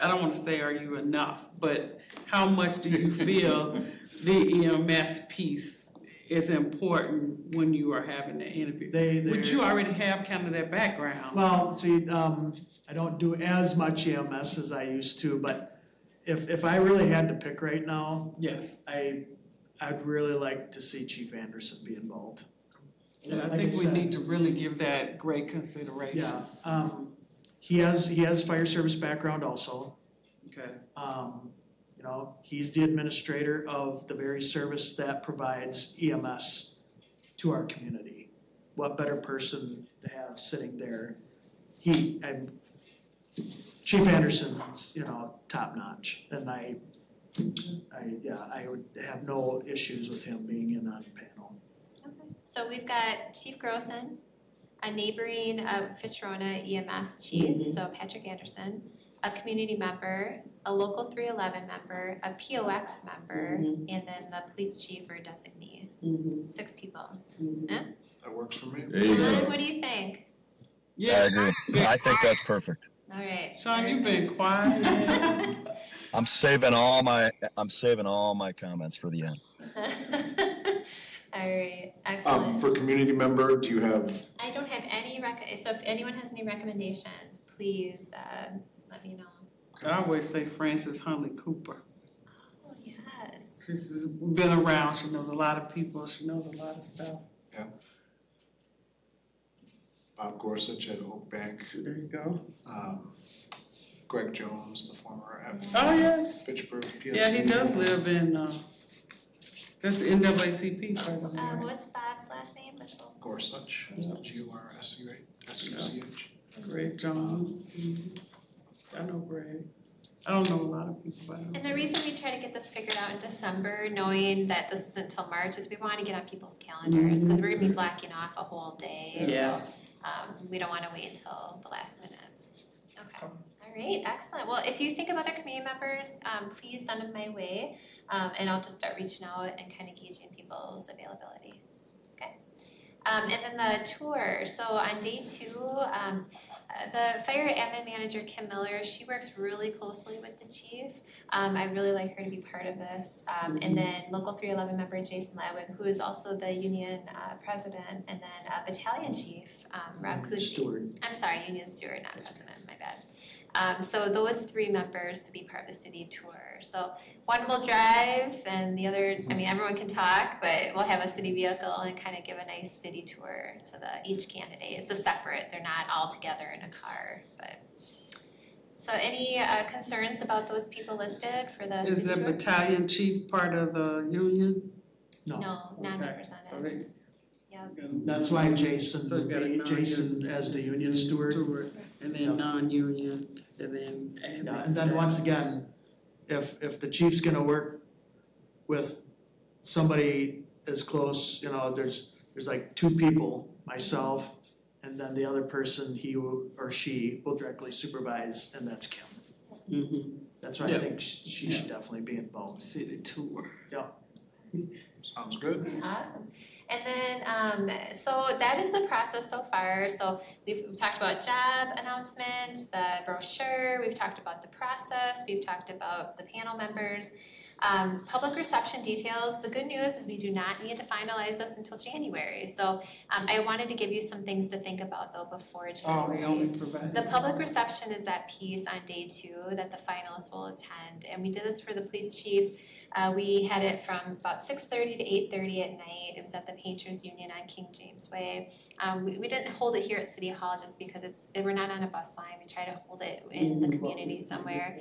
I don't want to say are you enough, but how much do you feel the EMS piece is important when you are having the interview? Would you already have kind of that background? Well, see, I don't do as much EMS as I used to, but if I really had to pick right now, yes, I'd really like to see Chief Anderson be involved. Yeah, I think we need to really give that great consideration. Yeah, he has fire service background also. Okay. He's the administrator of the very service that provides EMS to our community. What better person to have sitting there? Chief Anderson's, top notch, and I would have no issues with him being in on the panel. Okay. So we've got Chief Grossen, a neighboring Fitzrona EMS chief, so Patrick Anderson, a community member, a local 311 member, a POX member, and then the police chief or designee. 6 people. Yeah? That works for me. There you go. What do you think? I agree. I think that's perfect. All right. Sean, you've been quiet. I'm saving all my comments for the end. All right, excellent. For community member, do you have? I don't have any so if anyone has any recommendations, please let me know. I always say Frances Huntley Cooper. Oh, yes. She's been around. She knows a lot of people. She knows a lot of stuff. Yeah. Bob Gorsuch at Oak Bank. There you go. Greg Jones, the former Fitchburg. PSC. Yeah, he does live in, that's the NAACP president. Right? What's Bob's last name? Gorsuch, G-O-R-S-U-C-H. Greg Jones. I know Greg. I don't know a lot of people, but I know. And the reason we try to get this figured out in December, knowing that this isn't until March, is we want to get on people's calendars, because we're going to be blocking off a whole day. Yes. So we don't want to wait until the last minute. Okay. All right, excellent. Well, if you think of other community members, please send them my way, and I'll just start reaching out and kind of gauging people's availability. Okay. And then the tour. So on day 2, the fire admin manager, Kim Miller, she works really closely with the chief. I really like her to be part of this. And then local 311 member Jason Ladwig, who is also the union president, and then battalion chief Rob Kuzi. I'm sorry, union steward, not president, my bad. So those 3 members to be part of the city tour. So one will drive and the other, I mean, everyone can talk, but we'll have a city vehicle and kind of give a nice city tour to each candidate. It's a separate, they're not all together in a car. But so any concerns about those people listed for the Is the battalion chief part of the union? No, non-represented. So they, Yep. That's why Jason So would you got a be, Jason non-union as the union steward. and then non-union, and then admin. Yeah, and then once again, if the chief's gonna work with somebody as close, there's like 2 people, myself, and then the other person, he or she will directly supervise, and that's Kim. Mm-hmm. That's why I think she should definitely be involved. City tour. Yeah. Sounds good. Awesome. And then, so that is the process so far. So we've talked about job announcement, the brochure, we've talked about the process, we've talked about the panel members. Public reception details, the good news is we do not need to finalize this until January. So I wanted to give you some things to think about though before January. We only provide. The public reception is that piece on day 2 that the finalists will attend. And we did this for the police chief. We had it from about 6:30 to 8:30 at night. It was at the Painters Union on King James Way. We didn't hold it here at City Hall just because we're not on a bus line. We try to hold it in the community somewhere.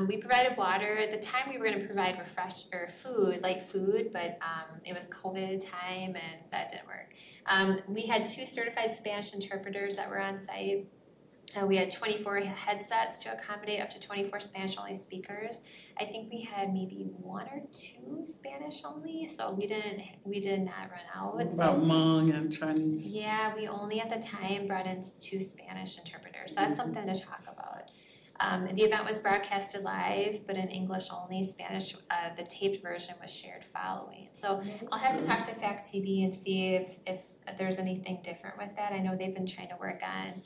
We provided water. At the time we were going to provide light food, but it was COVID time and that didn't work. We had 2 certified Spanish interpreters that were on site. We had 24 headsets to accommodate up to 24 Spanish-only speakers. I think we had maybe 1 or 2 Spanish only, so we did not run out. About Hmong and Chinese. Yeah, we only at the time brought in 2 Spanish interpreters. So that's something to talk about. The event was broadcasted live, but in English only. Spanish, the taped version was shared following. So I'll have to talk to FACTv and see if there's anything different with that. I know they've been trying to work on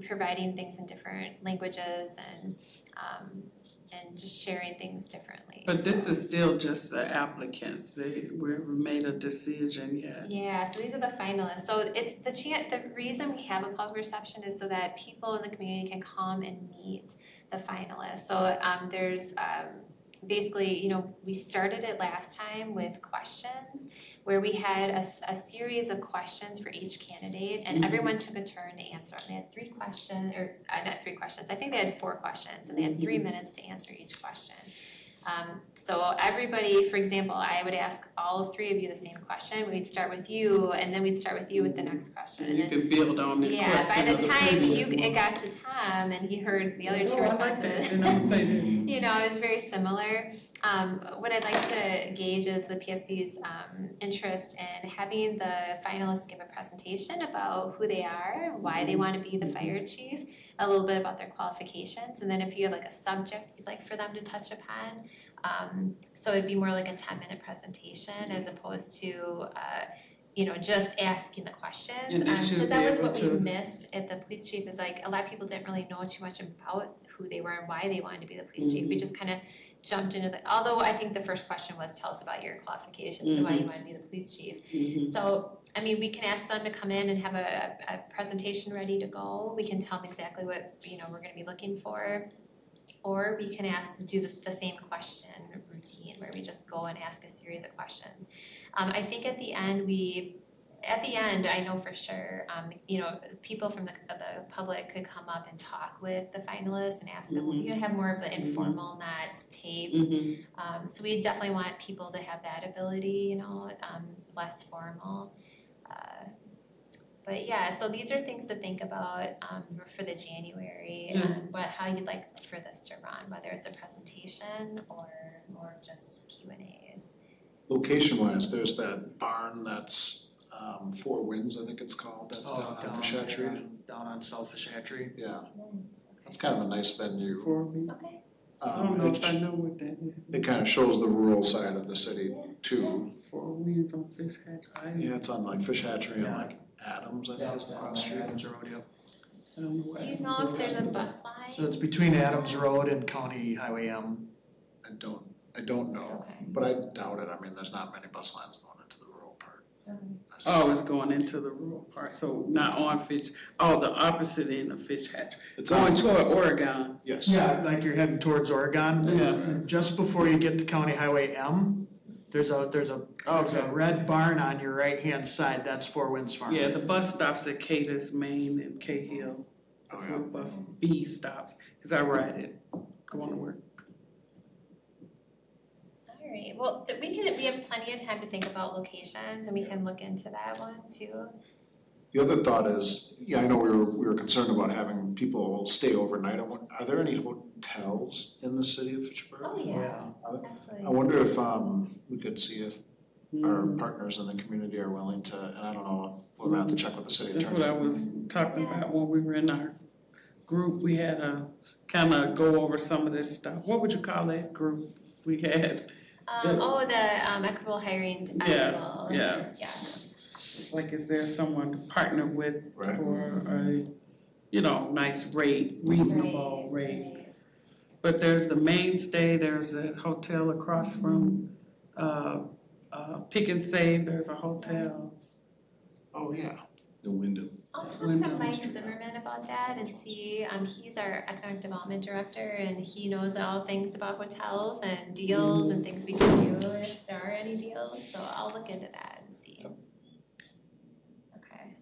providing things in different languages and just sharing things differently. But this is still just the applicants. We haven't made a decision yet. Yeah, so these are the finalists. So it's the reason we have a public reception is so that people in the community can come and meet the finalists. So there's basically, we started it last time with questions where we had a series of questions for each candidate and everyone took a turn to answer them. They had 3 questions, or not 3 questions, I think they had 4 questions and they had 3 minutes to answer each question. So everybody, for example, I would ask all 3 of you the same question. We'd start with you, and then we'd start with you with the next question. And you can build on the question. Yeah, by the time it got to Tom and he heard the other 2 responses, it was very similar. What I'd like to gauge is the PFC's interest in having the finalists give a presentation about who they are, why they want to be the fire chief, a little bit about their qualifications, and then if you have like a subject you'd like for them to touch upon. So it'd be more like a 10-minute presentation as opposed to just asking the questions. And they should Because that be was able what we to- missed at the police chief, is like, a lot of people didn't really know too much about who they were and why they wanted to be the police chief. We just kind of jumped into although I think the first question was, tell us about your qualifications and why you want to be the police chief. So, I mean, we can ask them to come in and have a presentation ready to go. We can tell them exactly what, we're gonna be looking for. Or we can do the same question routine, where we just go and ask a series of questions. I think at the end, I know for sure, people from the public could come up and talk with the finalists and ask them, have more of an informal, not taped. So we definitely want people to have that ability, less formal. But yeah, so these are things to think about for the January, and how you'd like for this to run, whether it's a presentation or just Q&As. Location-wise, there's that barn that's Four Winds, I think it's called, that's down on Fish Hatchery. Down on South Fish Hatchery. Yeah, that's kind of a nice venue. Okay. I don't know if I know what that is. It kind of shows the rural side of the city too. 4 Winds on Fish Hatchery. Yeah, it's on like Fish Hatchery and like Adams, I think is the cross street. Adams Road, yep. I don't know what. Do you know if there's a bus line? So it's between Adams Road and County Highway M. I don't know, Okay. but I doubt it. I mean, there's not many bus lines going into the rural part. Oh, it's going into the rural part, so not on Fish, the opposite end of Fish Hatchery. It's Going on- toward Oregon. Yes. Yeah, like you're heading towards Oregon. Yeah. Just before you get to County Highway M, there's a red barn on your right-hand side. That's Four Winds Farm. Yeah, the bus stops at Cadiz, Maine and Cahill. That's where bus B stops, because I ride it going to work. All right, well, we have plenty of time to think about locations, and we can look into that one too. The other thought is, I know we were concerned about having people stay overnight. Are there any hotels in the city of Fitchburg? Oh, yeah, absolutely. I wonder if we could see if our partners in the community are willing to, and I don't know, we're gonna have to check with the city attorney. That's what I was talking about when we were in our group. We had to kind of go over some of this stuff. What would you call that group we had? The equitable hiring tool. Yeah. Yes. Like, is there someone to partner with Right. for a, nice rate, reasonable rate? Right. But there's the Mainstay, there's a hotel across from Pick and Save, there's a hotel. Oh, yeah, the Wyndham. I'll talk to Mike Zimmerman about that and see, he's our economic development director, and he knows all things about hotels and deals and things we can do if there are any deals, so I'll look into that and see. Okay.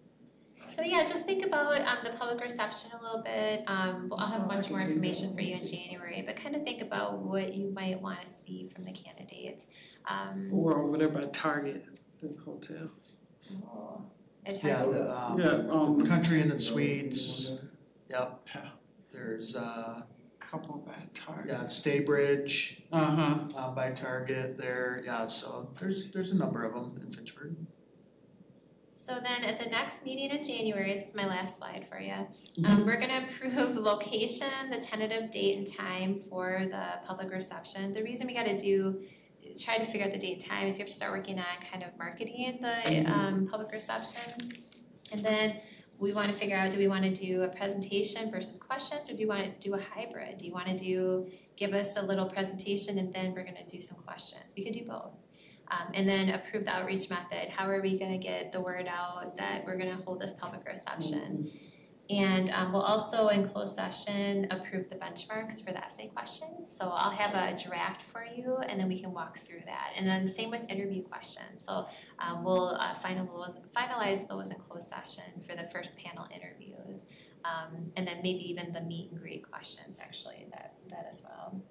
So yeah, just think about the public reception a little bit. I'll have much more information for you in January, but kind of think about what you might want to see from the candidates. Or over there by Target, there's a hotel. Yeah, the Country Inn and Suites. Yep. There's Couple by Target. Staybridge Uh-huh. by Target there. Yeah, so there's a number of them in Fitchburg. So then at the next meeting in January, this is my last slide for you, we're gonna approve location, the tentative date and time for the public reception. The reason we gotta try to figure out the date and time is we have to start working on kind of marketing the public reception. And then we wanna figure out, do we wanna do a presentation versus questions, or do you wanna do a hybrid? Do you wanna give us a little presentation and then we're gonna do some questions? We could do both. And then approve the outreach method. How are we gonna get the word out that we're gonna hold this public reception? And we'll also, in closed session, approve the benchmarks for the essay questions. So I'll have a draft for you, and then we can walk through that. And then same with interview questions. So we'll finalize those in closed session for the first panel interviews. And then maybe even the meet and greet questions, actually, that as well.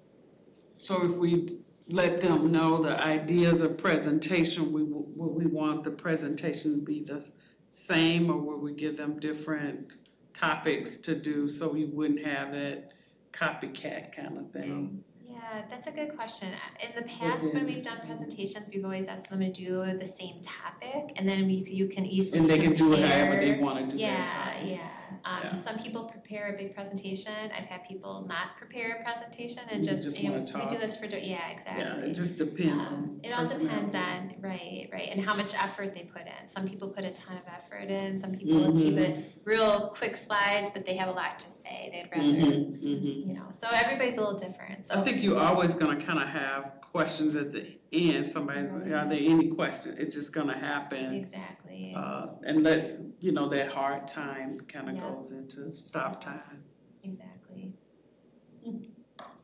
So if we let them know the ideas of presentation, will we want the presentation to be the same, or will we give them different topics to do so we wouldn't have that copycat kind of thing? Yeah, Yeah, that's a good question. In the past, when we've done presentations, we've always asked them to do the same topic, and then you can easily And they can do it however they compare. want to do their Yeah, time. yeah. Yeah. Some people prepare a big presentation. I've had people not prepare a presentation and You just, just you know, wanna we do talk. this for, yeah, exactly. Yeah, it just depends on It all depends personality. on, right, and how much effort they put in. Some people put a ton of effort in, some people keep it real quick slides, but they have a lot to say. They'd rather, you know, so everybody's a little different, so. I think you're always gonna kind of have questions at the end. Somebody, are there any questions? It's just gonna happen. Exactly. Unless, you know, that hard time kind of Yeah. goes into stop time. Exactly.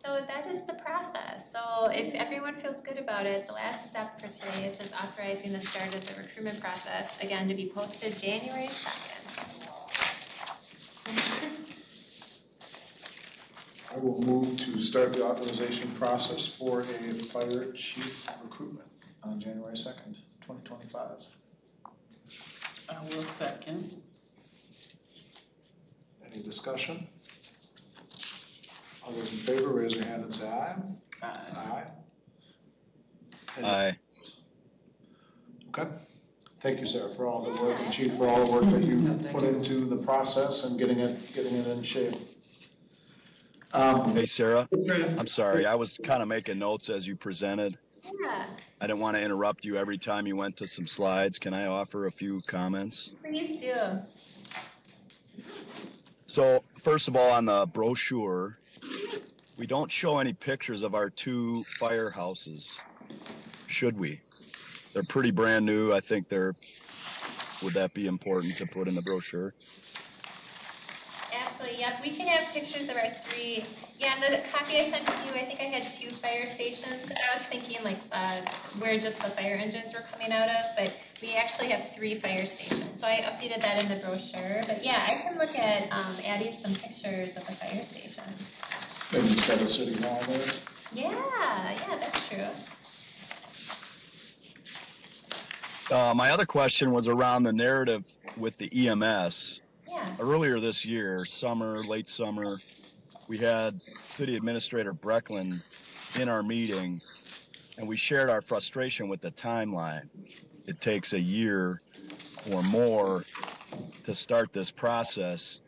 So that is the process. So if everyone feels good about it, the last step for today is just authorizing the start of the recruitment process, again, to be posted January 2nd. I will move to start the authorization process for a fire chief recruitment on January 2nd, 2025. I will second. Any discussion? All those in favor, raise your hand and say aye. Aye. Any Aye. opposed? Okay. Thank you, Sarah, for all the work, and Chief, for all the work that you've put into the process and getting it in shape. Hey, Sarah, I'm sorry. I was kind of making notes as you presented. Yeah, I didn't want to interrupt you every time you went to some slides. Can I offer a few comments? please do. So, first of all, on the brochure, we don't show any pictures of our two firehouses. Should we? They're pretty brand new. I think would that be important to put in the brochure? Absolutely, yep, we can have pictures of our three, yeah, and the copy I sent to you, I think I had 2 fire stations, because I was thinking like, where just the fire engines were coming out of, but we actually have 3 fire stations, so I updated that in the brochure, but yeah, I can look at, adding some pictures of the fire stations. Maybe instead of City Hall there. Yeah, that's true. My other question was around the narrative with the EMS. Yeah, Earlier this year, late summer, we had City Administrator Brecklin in our meeting, and we shared our frustration with the timeline. It takes a year or more to start this process.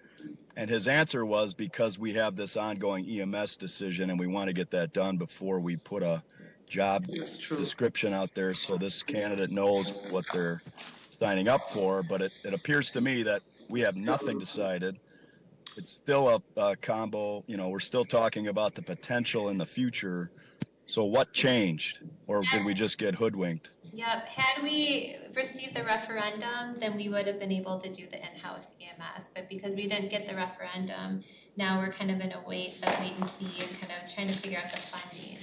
And his answer was because we have this ongoing EMS decision and we want to get that done before we put a job description out there so this candidate knows what they're signing up for. But it appears to me that we have nothing decided. It's still a combo, you know, we're still talking about the potential in the future. So what changed? Or did we just get hoodwinked? yep, had we received the referendum, then we would have been able to do the in-house EMS, but because we didn't get the referendum, now we're kind of in a wait and see and kind of trying to figure out the funding.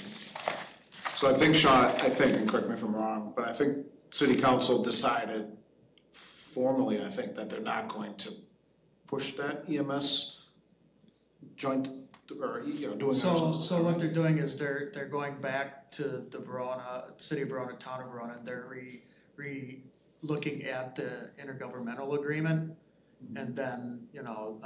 So I think, Sean, and correct me if I'm wrong, but I think City Council decided formally, I think, that they're not going to push that EMS joint, or, you know, doing. So what they're doing is they're going back to the City of Verona, Town of Verona, and they're looking at the intergovernmental agreement, and then, you know,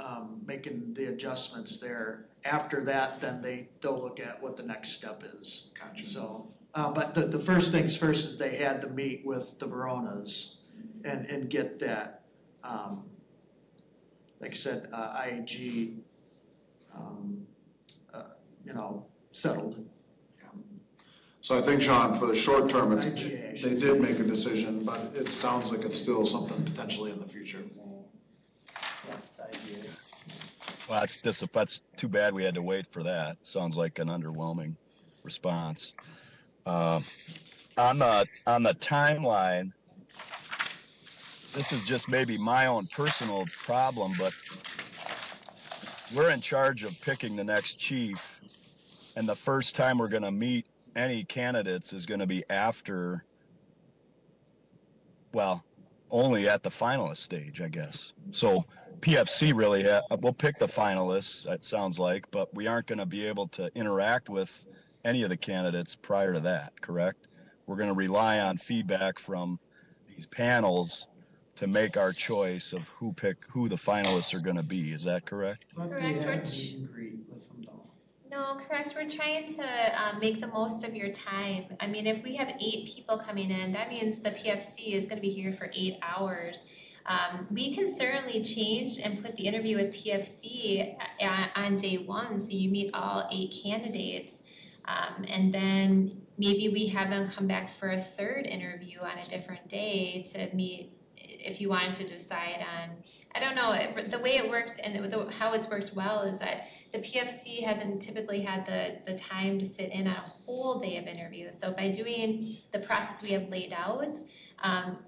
making the adjustments there. After that, then they'll look at what the next step is. Gotcha. So, but the first things first is they had to meet with the Veronas and get that, like I said, IAG, you know, settled. So I think, Sean, for the short term, IGA, I should they did make a decision, but it sounds like it's still something potentially in the future. Well, that's too bad we had to wait for that. Sounds like an underwhelming response. On the timeline, this is just maybe my own personal problem, but we're in charge of picking the next chief, and the first time we're going to meet any candidates is going to be after, well, only at the finalist stage, I guess. So PFC really, we'll pick the finalists, it sounds like, but we aren't going to be able to interact with any of the candidates prior to that, correct? We're going to rely on feedback from these panels to make our choice of who the finalists are going to be. Is that correct? Correct, No, correct. We're trying to make the most of your time. I mean, if we have 8 people coming in, that means the PFC is going to be here for 8 hours. We can certainly change and put the interview with PFC on day 1, so you meet all 8 candidates, and then maybe we have them come back for a 3rd interview on a different day to meet. If you wanted to decide on, I don't know, the way it worked and how it's worked well is that the PFC hasn't typically had the time to sit in on a whole day of interviews. So by doing the process we have laid out,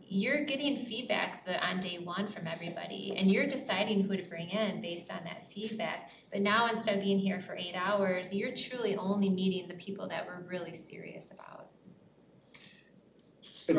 you're getting feedback on day 1 from everybody, and you're deciding who to bring in based on that feedback. But now instead of being here for 8 hours, you're truly only meeting the people that we're really serious about. And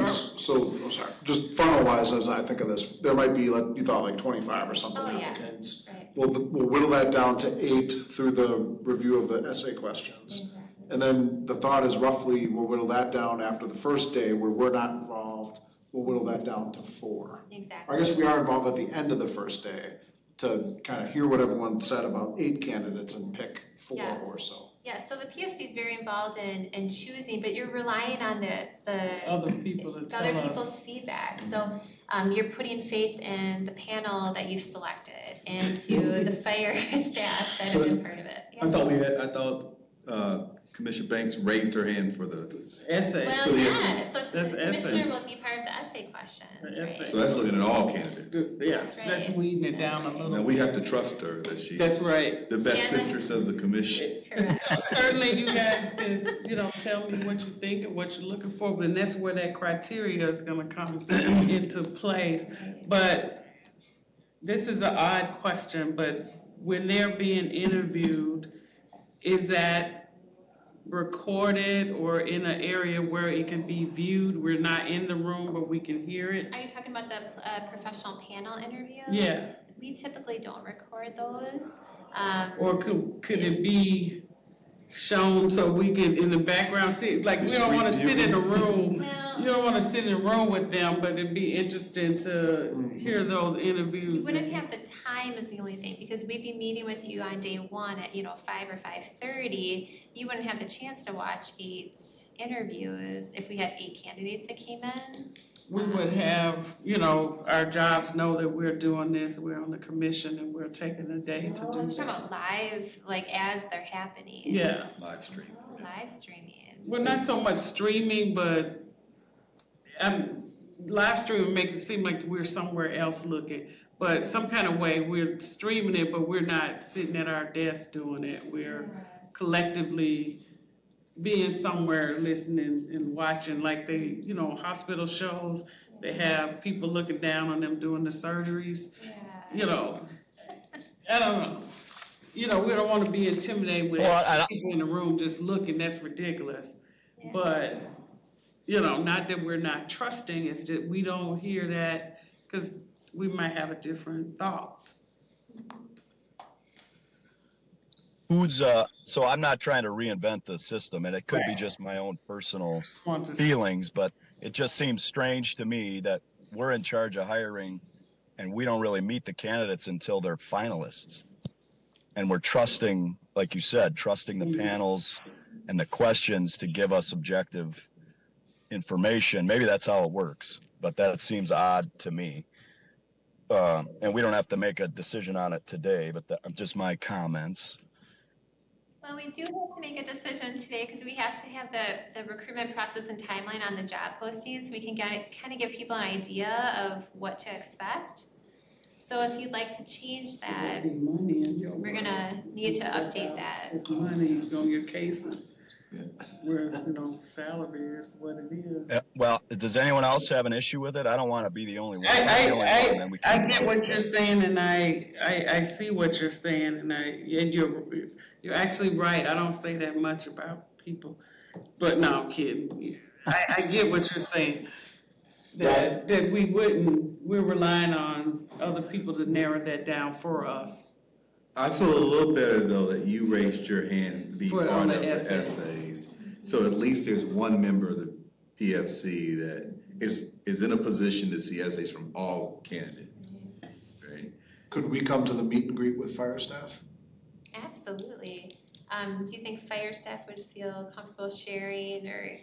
just funnel-wise, as I think of this, there might be, like, you thought like 25 or something applicants. Right. We'll whittle that down to 8 through the review of the essay questions. Exactly. And then the thought is roughly, we'll whittle that down after the first day where we're not involved, we'll whittle that down to 4. Exactly. I guess we are involved at the end of the first day to kind of hear what everyone said about 8 candidates and pick 4 or so. Yeah, so the PFC is very involved in choosing, but you're relying on the Other people to tell other us. people's feedback. So you're putting faith in the panel that you've selected, into the fire staff that have been part of it. Yeah. I thought Commissioner Banks raised her hand for the Essay. Well, for the yeah, essays. so That's the commissioner essays. will be part of the essay questions, The essay. right? So that's looking at all candidates. Yes, That's that's right. weeding it down a That's little. Now, we have to trust her that she's That's right. the best Yeah. interest of the commission. Correct. Certainly you guys can, tell me what you think and what you're looking for, but that's where that criteria is gonna come into place. But this is an odd question, but when they're being interviewed, is that recorded or in an area where it can be viewed? We're not in the room, but we can hear it? Are you talking about the professional panel interview? Yeah. We typically don't record those. Or could it be shown so we can, in the background, see, like, we don't wanna sit in a room, Well, you don't wanna sit in a room with them, but it'd be interesting to hear those interviews. you wouldn't have the time is the only thing, because we'd be meeting with you on day 1 at 5 or 5:30. You wouldn't have the chance to watch 8 interviews if we had 8 candidates that came in. We would have, our jobs know that we're doing this, we're on the commission, and we're taking a day to Oh, do we're talking that. about live, like as they're happening. Yeah, Live stream. Oh, live streaming. well, not so much streaming, but live streaming makes it seem like we're somewhere else looking. But some kind of way, we're streaming it, but we're not sitting at our desk doing it. We're collectively being somewhere listening and watching, like they, hospital shows, they have people looking down on them doing the surgeries. Yeah. I don't know. We don't want to be intimidated with people in the room just looking, that's ridiculous. Yeah. But, not that we're not trusting, it's that we don't hear that because we might have a different thought. So I'm not trying to reinvent the system, and it could be just my own personal Want to- feelings, but it just seems strange to me that we're in charge of hiring and we don't really meet the candidates until they're finalists. And we're trusting, like you said, trusting the panels and the questions to give us objective information. Maybe that's how it works, but that seems odd to me. And we don't have to make a decision on it today, but just my comments. Well, we do have to make a decision today because we have to have the recruitment process and timeline on the job postings. We can kind of give people an idea of what to expect. So if you'd like to change that, Money in your we're gonna need to update that. It's money on your cases. Whereas, salary is what it is. Well, does anyone else have an issue with it? I don't want to be the only one. I'm the only one, then we I can- get what you're saying, and I see what you're saying, and you're actually right. I don't say that much about people, but no, I'm kidding. I get what you're saying. That we're relying on other people to narrow that down for us. I feel a little better though that you raised your hand to be For part the of the essays. essays. So at least there's one member of the PFC that is in a position to see essays from all candidates, right? Could we come to the meet and greet with fire staff? Absolutely. Do you think fire staff would feel comfortable sharing or,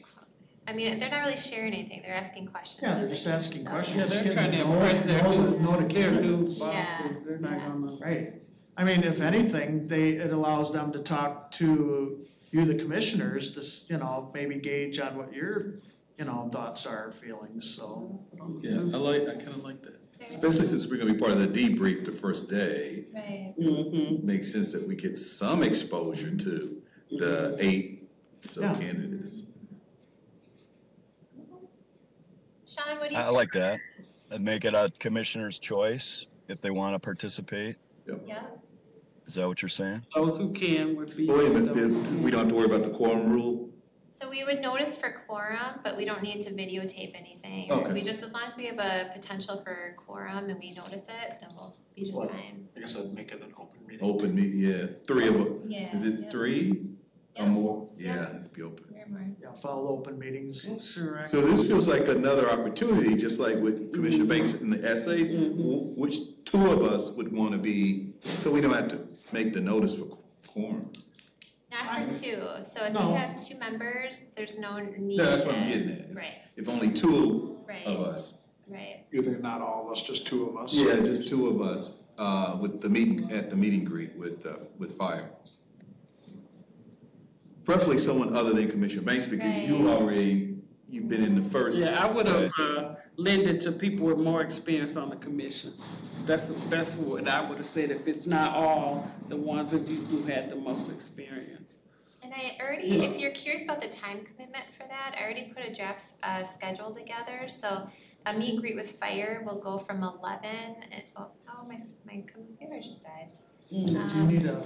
I mean, they're not really sharing anything, they're asking questions. Yeah, they're just asking questions. Yeah, they're Getting trying to know- impress their know the new candidates. bosses, they're not Yeah. gonna. Right. I mean, if anything, it allows them to talk to you, the commissioners, to, maybe gauge on what your, thoughts are, feelings, so. Yeah, I kind of like that. Especially since we're gonna be part of the debrief the first day. Right. Mm-hmm. Makes sense that we get some exposure to the 8 Yeah. candidates. Sean, what do you? I like that. And make it a commissioner's choice if they want to participate. Yeah, Is that what you're saying? Those who can would be. Wait a minute, those who can. we don't have to worry about the quorum rule? so we would notice for quorum, but we don't need to videotape anything. Okay. We just, as long as we have a potential for quorum and we notice it, then we'll be just Well, fine. I guess I'd make it an open meeting. Open meeting, yeah, 3 of them. Yeah. Is it yeah. 3 Yeah. or more? Yeah. Yeah, it'd be open. We're more. Yeah, follow open meetings. Sure. So this feels like another opportunity, just like with Commissioner Banks in the essays, which 2 of us would want to be, so we don't have to make the notice for quorum. Not for 2, so if No. you have 2 members, there's no need. No, that's what I'm to- getting at. Right, If only 2 right, of us, right. You think not all of us, just 2 of us? yeah, just 2 of us, with the meeting, at the meeting greet with fire. Preferably someone other than Commissioner Banks, because you've been in the first. Yeah, I would have lent it to people with more experience on the commission. That's what I would have said, if it's not all the ones of you who had the most experience. And I already, if you're curious about the time commitment for that, I already put a draft schedule together. So a meet and greet with fire will go from 11, and, my computer just died. Do you need a,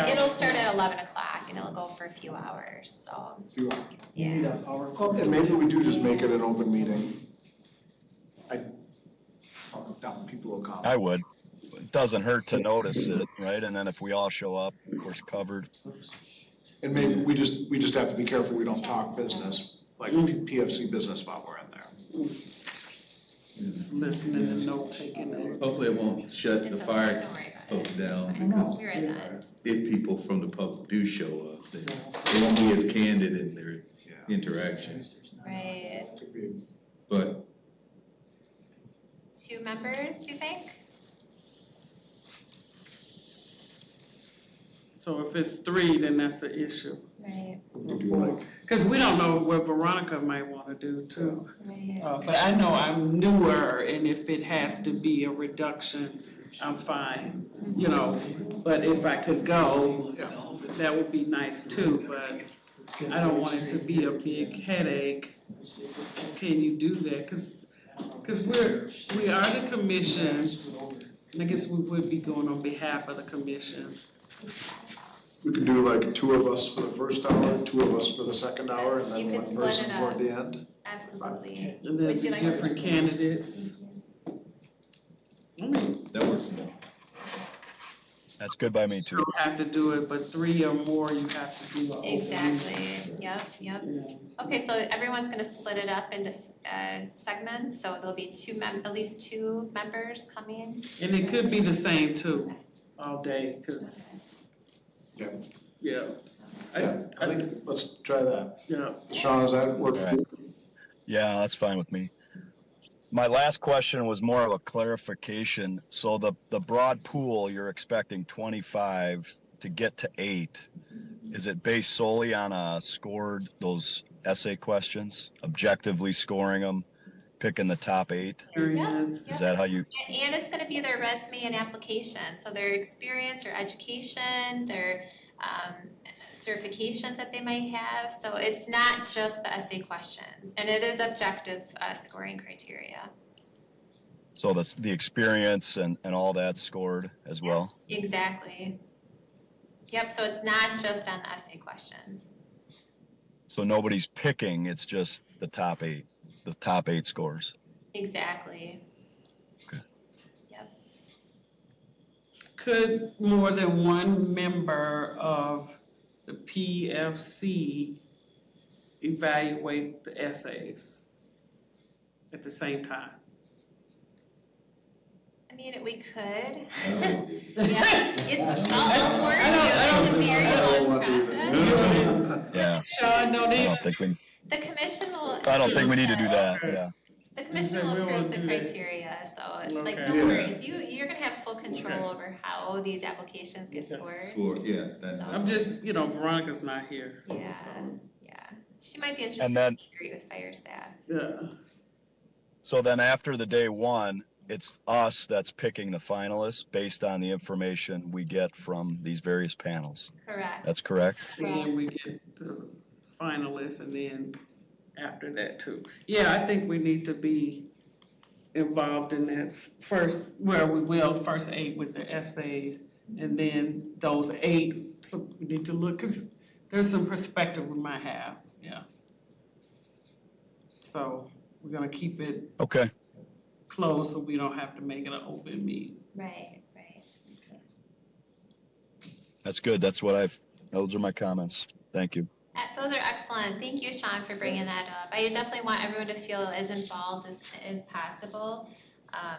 It'll start at 11 o'clock and it'll go for a few hours, so, Few hours. you need yeah. a power? And maybe we do just make it an open meeting. People will come. I would. It doesn't hurt to notice it, right? And then if we all show up, of course, covered. And maybe we just have to be careful we don't talk business, like PFC business while we're in there. Just listening and note taking. Hopefully it won't shut the It's okay, fire don't worry about folks it. down, It's fine. because We're at the end. if people from the public do show up, they won't be as candid in their interactions. Right. Could be. But 2 members, do you think? So if it's 3, then that's an issue. Right, We do like, Because we don't know what Veronica might want to do too. right. But I know I'm newer, and if it has to be a reduction, I'm fine, But if I could go, that would be nice too, but I don't want it to be a big headache. Can you do that? Because we are the commission, and I guess we would be going on behalf of the commission. we could do like 2 of us for the first hour, 2 of us for the second hour, and You then could one split person it toward up. the end. Absolutely. And then Would you the like to- different candidates. that works for me. That's good by me, You too. don't have to do it, but 3 or more, you have to do it. Exactly, yep. Okay, so everyone's gonna split it up into segments, so there'll be at least 2 members coming. And it could be the same too, all day, because. Yeah. Yeah. I think, let's try that. Yeah. Sean, does that work for you? Yeah, that's fine with me. My last question was more of a clarification. So the broad pool, you're expecting 25 to get to 8. Is it based solely on those essay questions, objectively scoring them, picking the top 8? Areas. Is that how you? And it's gonna be their resume and application, so their experience or education, their certifications that they might have. So it's not just the essay questions, and it is objective scoring criteria. So that's the experience and all that scored as well? Exactly. Yep, so it's not just on the essay questions. So nobody's picking, it's just the top 8 scores? Exactly. Okay. Yep. Could more than one member of the PFC evaluate the essays at the same time? mean, we could. Oh. Yeah, it's all work, it's a very long process. Yeah. Sean, no I need. don't think we, The commission will. I don't think we need to do that, yeah. The commission will We approve won't the do that. criteria, so like Okay. no Yeah. worries, you're gonna have full control over how these applications get scored. Sure, yeah, that. I'm just, Veronica's not here. Yeah, so, yeah, she might be interested And in then- agree with fire staff. Yeah. So then after the day one, it's us that's picking the finalists based on the information we get from these various panels. Correct. That's correct? And then we get the finalists and then after that too. Yeah, I think we need to be involved in that first, first 8 with the essays. And then those 8, so we need to look, cause there's some perspective we might have, yeah. So we're gonna keep it Okay. closed so we don't have to make it an open meeting. Right. That's good. Those are my comments. Thank you. Those are excellent. Thank you, Sean, for bringing that up. I definitely want everyone to feel as involved as possible.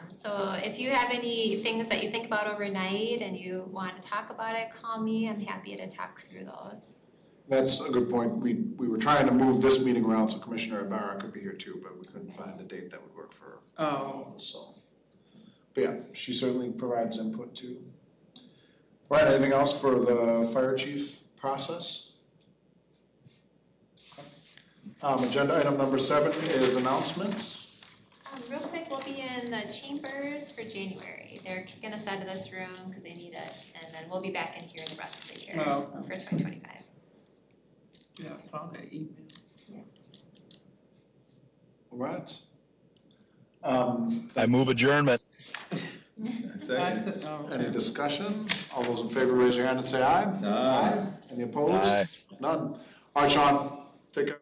So if you have any things that you think about overnight and you want to talk about it, call me. I'm happy to talk through those. That's a good point. We were trying to move this meeting around so Commissioner Ibarra could be here too, but we couldn't find a date that would work for her. Oh. So, but yeah, she certainly provides input too. All right, anything else for the fire chief process? Agenda item number 7 is announcements. Real quick, we'll be in the chambers for January. They're kicking us out of this room because they need it, and then we'll be back in here the rest of the year for 2025. Yeah, I saw that email. All right. I move adjournment. Second. Any discussion? All those in favor, raise your hand and say aye. Aye. Any opposed? Aye. None. All right, Sean, take care.